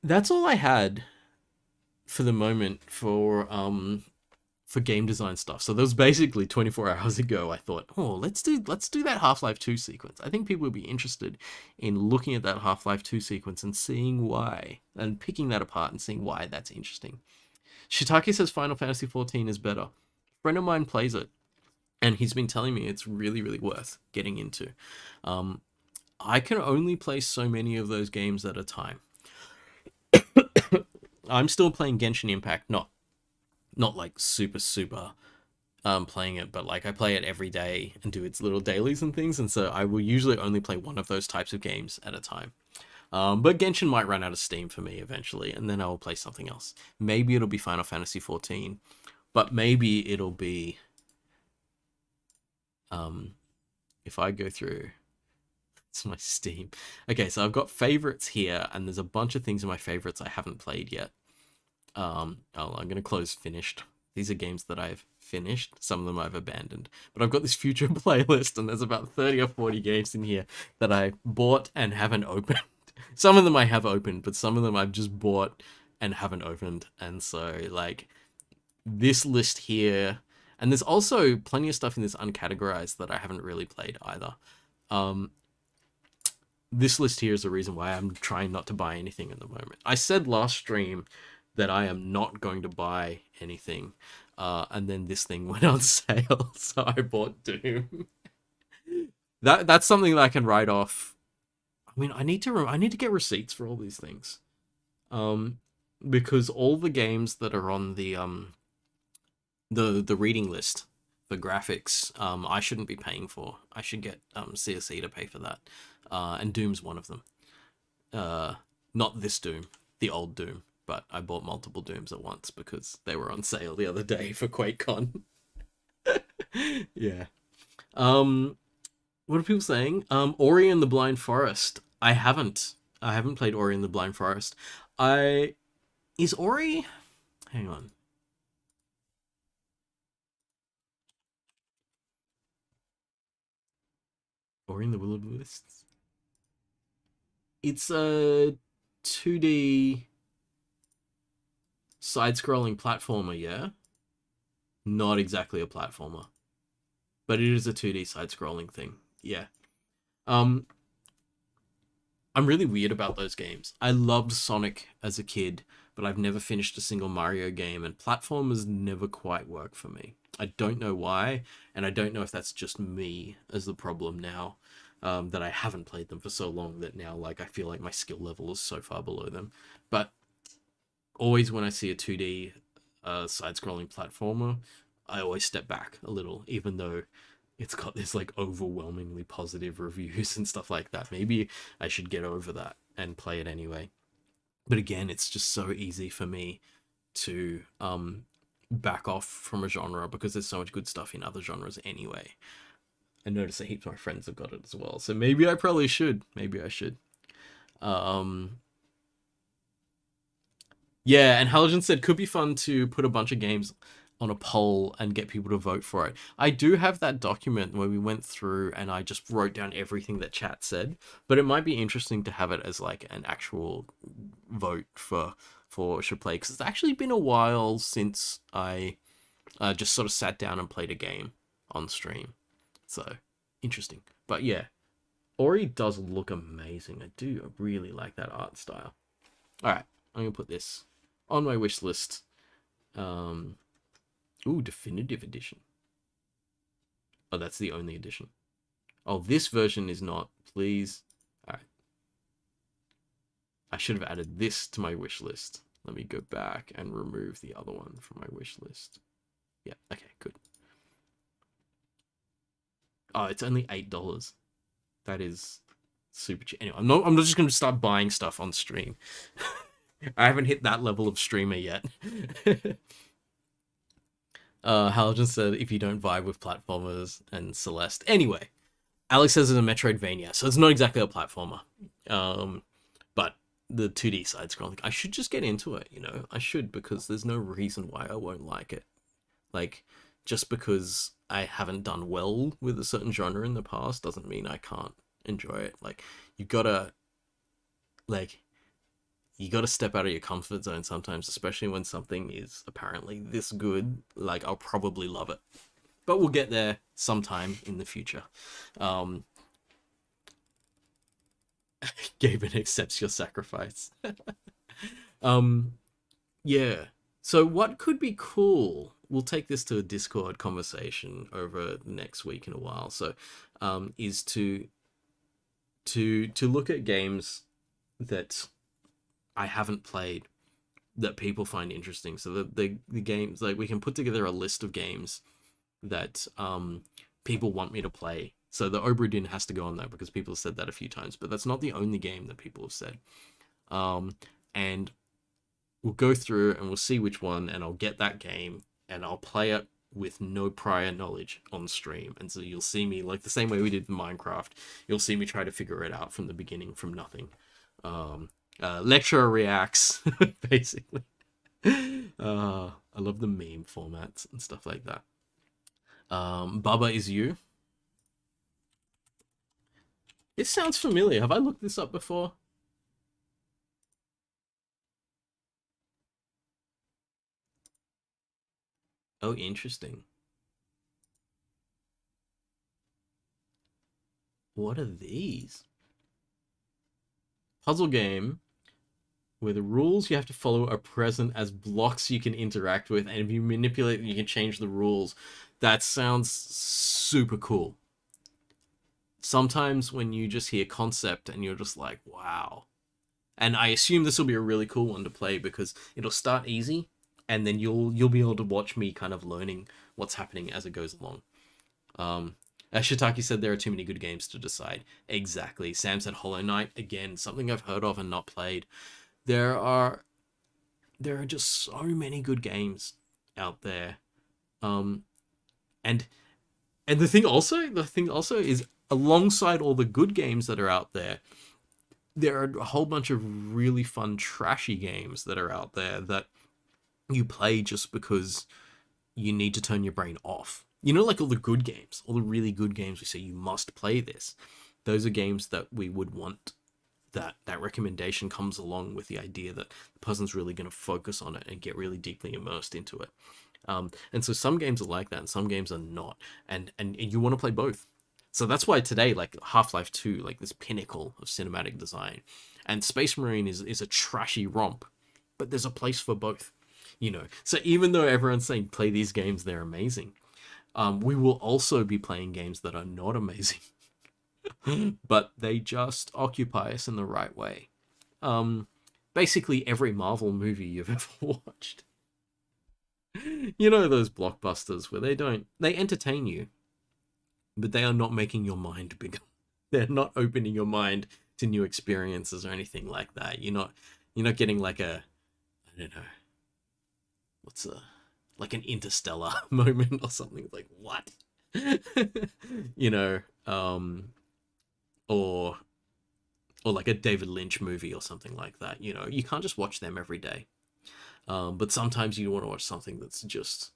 that's all I had for the moment for game design stuff. So that was basically 24 hours ago. I thought, oh, let's do that Half-Life 2 sequence. I think people would be interested in looking at that Half-Life 2 sequence and seeing why, and picking that apart and seeing why that's interesting. Shiitake says Final Fantasy XIV is better. A friend of mine plays it. and he's been telling me it's really, really worth getting into. I can only play so many of those games at a time. I'm still playing Genshin Impact, not like super playing it, but like I play it every day and do its little dailies and things, and so I will usually only play one of those types of games at a time. But Genshin might run out of steam for me eventually, and then I will play something else. Maybe it'll be Final Fantasy 14, but maybe it'll be if I go through, it's my Steam. Okay, so I've got favorites here, and there's a bunch of things in my favorites I haven't played yet. I'm gonna close finished. These are games that I've finished. Some of them I've abandoned. But I've got this future playlist, and there's about 30 or 40 games in here that I bought and haven't opened. Some of them I have opened, but some of them I've just bought and haven't opened. And so, like, this list here, and there's also plenty of stuff in this uncategorized that I haven't really played either. This list here is the reason why I'm trying not to buy anything at the moment. I said last stream that I am not going to buy anything, and then this thing went on sale, so I bought Doom. That's something that I can write off. I mean, I need to get receipts for all these things, because all the games that are on the reading list for graphics, I shouldn't be paying for. I should get CSE to pay for that, and Doom's one of them. Not this Doom, the old Doom. But I bought multiple Dooms at once because they were on sale the other day for QuakeCon. Yeah. What are people saying? Ori and the Blind Forest. I haven't played Ori and the Blind Forest. Is Ori... Hang on. Ori and the Will of the Wisps? It's a 2D... side-scrolling platformer, yeah? Not exactly a platformer. But it is a 2D side-scrolling thing, yeah. I'm really weird about those games. I loved Sonic as a kid, but I've never finished a single Mario game, and platformers never quite work for me. I don't know why, and I don't know if that's just me as the problem now, that I haven't played them for so long that now, like, I feel like my skill level is so far below them. But always when I see a 2D side-scrolling platformer, I always step back a little, even though it's got this like overwhelmingly positive reviews and stuff like that. Maybe I should get over that and play it anyway. But again, it's just so easy for me to back off from a genre because there's so much good stuff in other genres anyway. I notice that heaps of my friends have got it as well, so maybe I probably should. Maybe I should. Yeah, and Halogen said, could be fun to put a bunch of games on a poll and get people to vote for it. I do have that document where we went through and I just wrote down everything that chat said, but it might be interesting to have it as like an actual vote for should play, because it's actually been a while since I just sort of sat down and played a game on stream. So, interesting. But yeah, Ori does look amazing. I do really like that art style. Alright, I'm going to put this on my wish list. Ooh, definitive edition. Oh, that's the only edition. Oh, this version is not. Please. Alright. I should have added this to my wish list. Let me go back and remove the other one from my wish list. Yeah, okay, good. Oh, it's only $8. That is super cheap. Anyway, I'm not just going to start buying stuff on stream. I haven't hit that level of streamer yet. Halogen said, if you don't vibe with platformers and Celeste. Anyway, Alex says it's a Metroidvania, so it's not exactly a platformer. But the 2D side-scrolling, I should just get into it, you know? I should, because there's no reason why I won't like it. Like, just because I haven't done well with a certain genre in the past doesn't mean I can't enjoy it. Like, you gotta step out of your comfort zone sometimes, especially when something is apparently this good. Like, I'll probably love it. But we'll get there sometime in the future. Gaben accepts your sacrifice. Yeah. So what could be cool? we'll take this to a Discord conversation over the next week in a while. So, is to look at games that I haven't played that people find interesting. So the games, like, we can put together a list of games that people want me to play. So the Obra Dinn has to go on there because people have said that a few times, but that's not the only game that people have said. And we'll go through and we'll see which one, and I'll get that game and I'll play it with no prior knowledge on stream. And so you'll see me, like the same way we did in Minecraft, you'll see me try to figure it out from the beginning, from nothing. Lecturer reacts, basically. I love the meme formats and stuff like that. Bubba is you. It sounds familiar. Have I looked this up before? Oh, interesting. What are these? Puzzle game where the rules you have to follow are present as blocks you can interact with, and if you manipulate them, you can change the rules. That sounds super cool. Sometimes when you just hear concept and you're just like, wow. And I assume this will be a really cool one to play because it'll start easy, and then you'll be able to watch me kind of learning what's happening as it goes along. As Shitaki said, there are too many good games to decide. Exactly. Sam said Hollow Knight. Again, something I've heard of and not played. There are just so many good games out there. And the thing also is, alongside all the good games that are out there are a whole bunch of really fun trashy games that are out there that you play just because you need to turn your brain off. You know, like all the good games, all the really good games we say you must play this. Those are games that we would want that recommendation comes along with the idea that the person's really going to focus on it and get really deeply immersed into it. And so some games are like that and some games are not. And you want to play both. So that's why today, like Half-Life 2, like this pinnacle of cinematic design, and Space Marine is a trashy romp, but there's a place for both, you know. So even though everyone's saying play these games, they're amazing, we will also be playing games that are not amazing, but they just occupy us in the right way. Basically every Marvel movie you've ever watched. You know, those blockbusters where they entertain you, but they are not making your mind bigger. They're not opening your mind to new experiences or anything like that. You're not getting like a, I don't know, like an Interstellar moment or something. It's like, what? You know, or like a David Lynch movie or something like that. You know, you can't just watch them every day. But sometimes you want to watch something that's just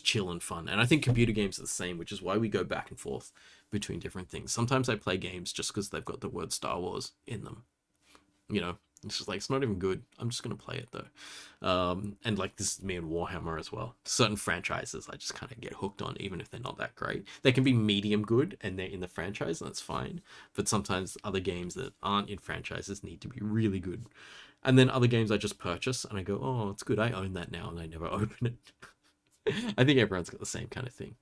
chill and fun. And I think computer games are the same, which is why we go back and forth between different things. Sometimes I play games just because they've got the word Star Wars in them. You know, it's just like, it's not even good. I'm just going to play it though. And like, this is me and Warhammer as well. Certain franchises I just kind of get hooked on, even if they're not that great. They can be medium good and they're in the franchise, and that's fine. But sometimes other games that aren't in franchises need to be really good. And then other games I just purchase and I go, oh, it's good, I own that now, and I never open it. I think everyone's got the same kind of thing.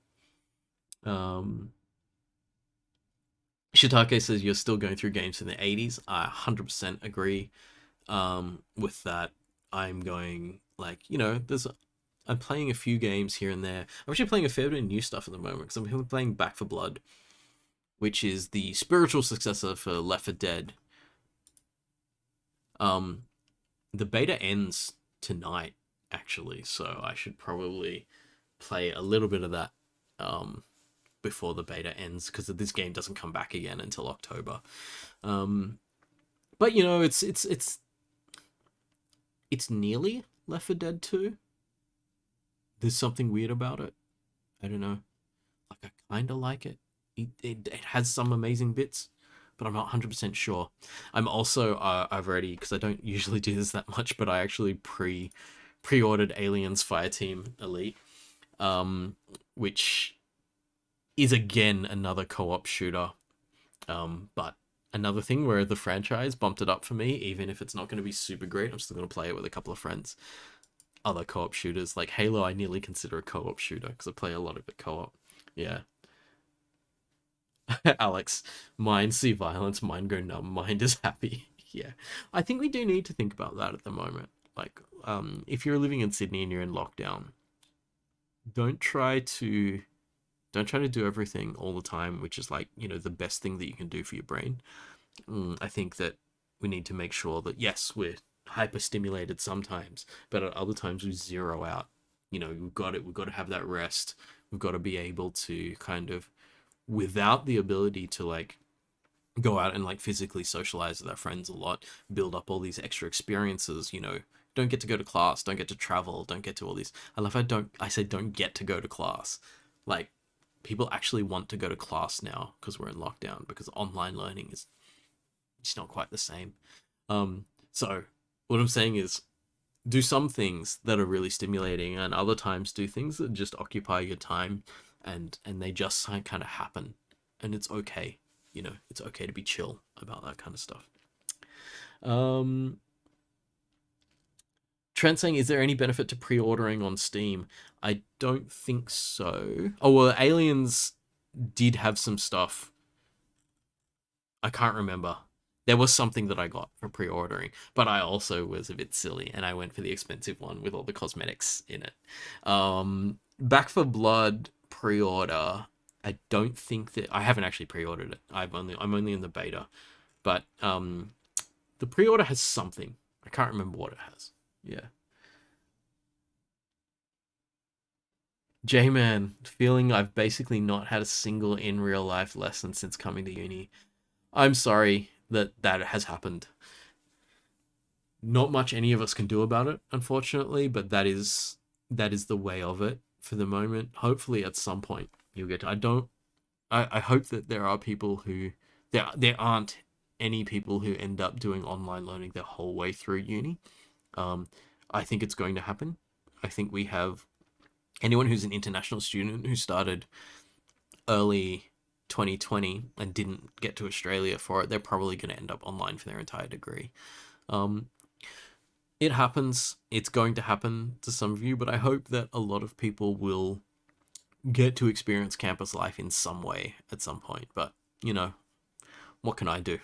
Shitake says you're still going through games from the 80s. I 100% agree with that. I'm going, like, you know, I'm playing a few games here and there. I'm actually playing a fair bit of new stuff at the moment because I'm playing Back 4 Blood, which is the spiritual successor for Left 4 Dead. The beta ends tonight, actually, so I should probably play a little bit of that before the beta ends, because this game doesn't come back again until October. But you know, it's nearly Left 4 Dead 2. There's something weird about it. I don't know. Like, I kind of like it. It has some amazing bits, but I'm not 100% sure. I'm also, I've already, because I don't usually do this that much, but I actually pre-ordered Aliens Fireteam Elite, which is again another co-op shooter, but another thing where the franchise bumped it up for me. Even if it's not going to be super great, I'm still going to play it with a couple of friends. other co-op shooters. Like Halo, I nearly consider a co-op shooter because I play a lot of it co-op. Yeah. Alex, mind see violence, mind go numb, mind is happy. Yeah. I think we do need to think about that at the moment. Like, if you're living in Sydney and you're in lockdown, don't try to do everything all the time, which is like, the best thing that you can do for your brain. I think that we need to make sure that, yes, we're hyper stimulated sometimes, but at other times we zero out. We've got to have that rest. We've got to be able to kind of, without the ability to like go out and like physically socialize with our friends a lot, build up all these extra experiences, don't get to go to class, don't get to travel, don't get to all these. I love how I say don't get to go to class. Like, people actually want to go to class now because we're in lockdown, because online learning is it's not quite the same. So what I'm saying is, do some things that are really stimulating, and other times do things that just occupy your time, and they just kind of happen, and it's okay. It's okay to be chill about that kind of stuff. Trent saying, is there any benefit to pre-ordering on Steam? I don't think so. Oh, well, Aliens did have some stuff. I can't remember. There was something that I got for pre-ordering, but I also was a bit silly, and I went for the expensive one with all the cosmetics in it. Back 4 Blood pre-order, I don't think that... I haven't actually pre-ordered it. I'm only in the beta. But the pre-order has something. I can't remember what it has. Yeah. J-Man, feeling I've basically not had a single in real life lesson since coming to uni. I'm sorry that has happened. Not much any of us can do about it, unfortunately, but that is the way of it for the moment. Hopefully at some point you'll get to... I hope that there are people who... There aren't any people who end up doing online learning their whole way through uni. I think it's going to happen. I think we have anyone who's an international student who started early 2020 and didn't get to Australia for it, they're probably going to end up online for their entire degree. It happens. It's going to happen to some of you, but I hope that a lot of people will get to experience campus life in some way at some point. But, what can I do?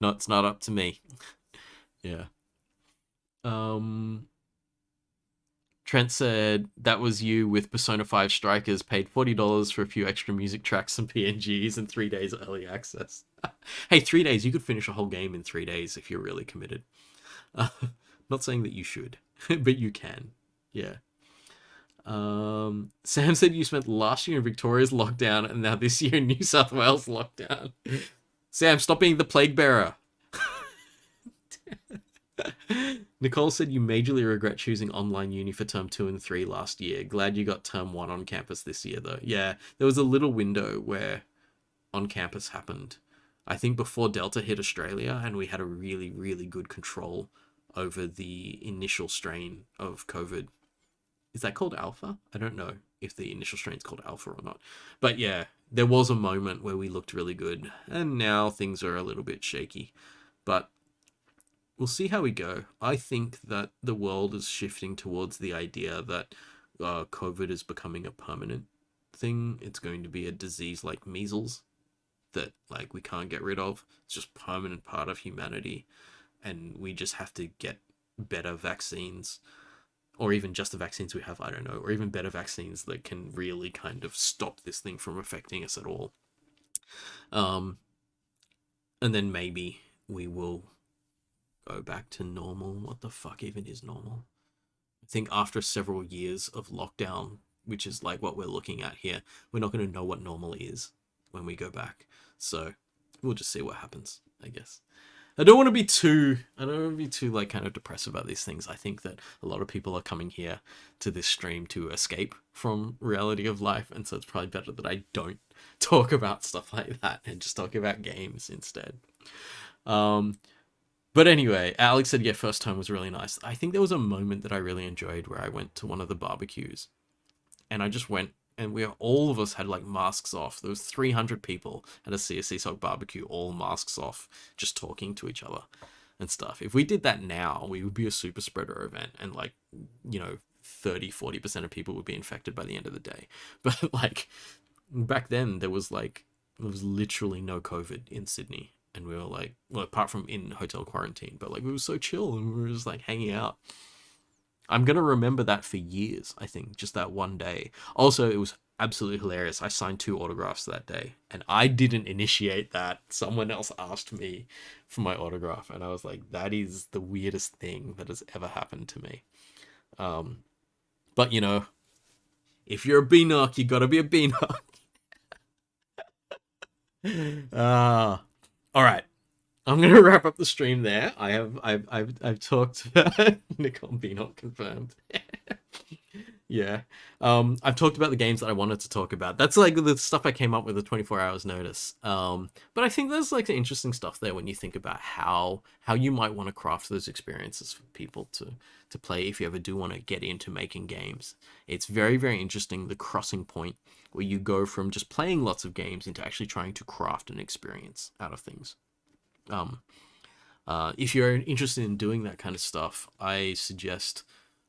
It's not up to me. Yeah. Trent said that was you with Persona 5 Strikers, paid $40 for a few extra music tracks and PNGs and 3 days early access. Hey, 3 days, you could finish a whole game in 3 days if you're really committed. Not saying that you should, but you can. Yeah. Sam said you spent last year in Victoria's lockdown and now this year in New South Wales lockdown. Sam, stop being the plague bearer. Nicole said you majorly regret choosing online uni for term 2 and 3 last year. Glad you got term 1 on campus this year though. Yeah, there was a little window where on campus happened. I think before Delta hit Australia, and we had a really, really good control over the initial strain of COVID. Is that called Alpha? I don't know if the initial strain's called Alpha or not. But yeah, there was a moment where we looked really good, and now things are a little bit shaky. But we'll see how we go. I think that the world is shifting towards the idea that COVID is becoming a permanent thing. It's going to be a disease like measles that like we can't get rid of. It's just permanent part of humanity, and we just have to get better vaccines, or even just the vaccines we have, I don't know, or even better vaccines that can really kind of stop this thing from affecting us at all. And then maybe we will go back to normal. What the fuck even is normal? I think after several years of lockdown, which is like what we're looking at here, we're not going to know what normal is when we go back. So we'll just see what happens, I guess. I don't want to be too like kind of depressed about these things. I think that a lot of people are coming here to this stream to escape from reality of life, and so it's probably better that I don't talk about stuff like that and just talk about games instead. But anyway, Alex said, yeah, first time was really nice. I think there was a moment that I really enjoyed where I went to one of the barbecues, and I just went, and all of us had like masks off. There was 300 people at a CSC Sock barbecue, all masks off, just talking to each other. and stuff. If we did that now, we would be a super spreader event, and like, 30-40% of people would be infected by the end of the day. But like back then there was literally no COVID in Sydney, and we were like, well, apart from in hotel quarantine, but like we were so chill and we were just like hanging out. I'm gonna remember that for years, I think, just that one day. Also, it was absolutely hilarious. I signed 2 autographs that day, and I didn't initiate that. Someone else asked me for my autograph, and I was like, that is the weirdest thing that has ever happened to me. But if you're a B-Knock, you gotta be a B-Knock. All right. I'm gonna wrap up the stream there. I've talked about Nicole B-Knock confirmed. Yeah. I've talked about the games that I wanted to talk about. That's like the stuff I came up with at 24 hours notice. But I think there's like the interesting stuff there when you think about how you might want to craft those experiences for people to play if you ever do want to get into making games. It's very, very interesting, the crossing point where you go from just playing lots of games into actually trying to craft an experience out of things. If you're interested in doing that kind of stuff, I suggest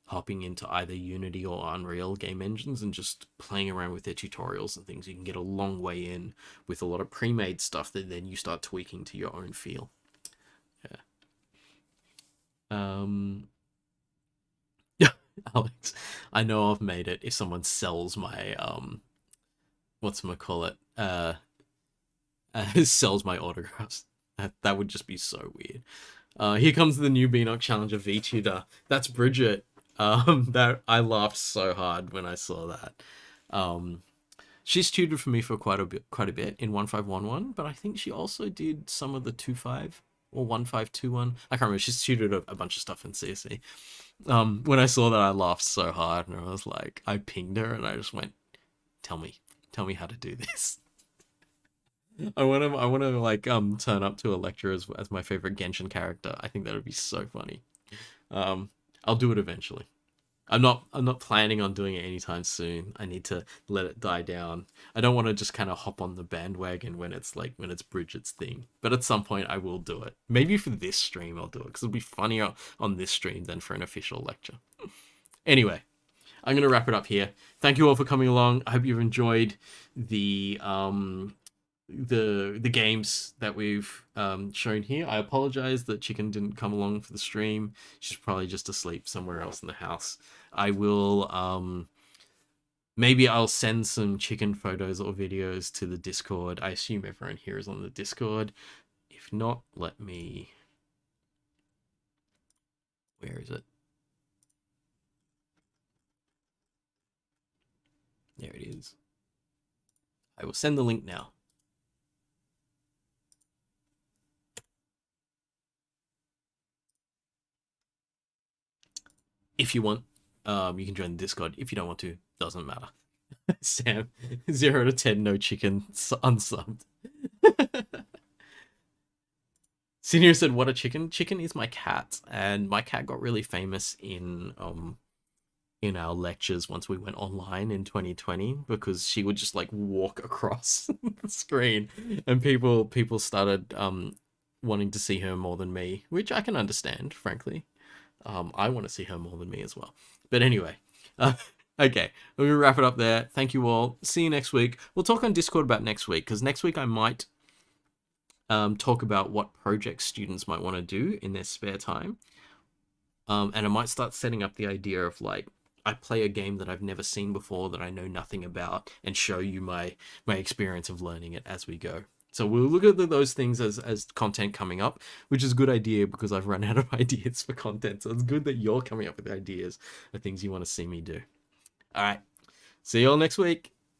hopping into either Unity or Unreal game engines and just playing around with their tutorials and things. You can get a long way in with a lot of pre-made stuff that then you start tweaking to your own feel. Yeah. Alex, I know I've made it if someone sells my whatchamacallit, sells my autographs. That would just be so weird. Here comes the new Beanock Challenger VTuber. That's Bridget. That I laughed so hard when I saw that. She's tutored for me for quite a bit in 1511, but I think she also did some of the 25 or 1521. I can't remember. She's tutored a bunch of stuff in CSE. When I saw that, I laughed so hard, and I was like, I pinged her, and I just went, "Tell me how to do this." I want to like turn up to a lecture as my favorite Genshin character. I think that would be so funny. I'll do it eventually. I'm not planning on doing it anytime soon. I need to let it die down. I don't want to just kind of hop on the bandwagon when it's Bridget's thing. But at some point I will do it. Maybe for this stream I'll do it, because it'll be funnier on this stream than for an official lecture. Anyway, I'm gonna wrap it up here. Thank you all for coming along. I hope you've enjoyed the games that we've shown here. I apologize that Chicken didn't come along for the stream. She's probably just asleep somewhere else in the house. I will maybe I'll send some Chicken photos or videos to the Discord. I assume everyone here is on the Discord. If not, let me... Where is it? There it is. I will send the link now. If you want, you can join the Discord. If you don't want to, doesn't matter. Sam, 0 to 10, no Chicken, unsubbed. Senior said, "What a chicken!" Chicken is my cat, and my cat got really famous in our lectures once we went online in 2020, because she would just like walk across the screen, and people started wanting to see her more than me, which I can understand, frankly. I want to see her more than me as well. But anyway, okay, we're going to wrap it up there. Thank you all. See you next week. We'll talk on Discord about next week, because next week I might talk about what projects students might want to do in their spare time. And I might start setting up the idea of like, I play a game that I've never seen before, that I know nothing about, and show you my experience of learning it as we go. So we'll look at those things as content coming up, which is a good idea because I've run out of ideas for content. So it's good that you're coming up with ideas of things you want to see me do. All right. See you all next week.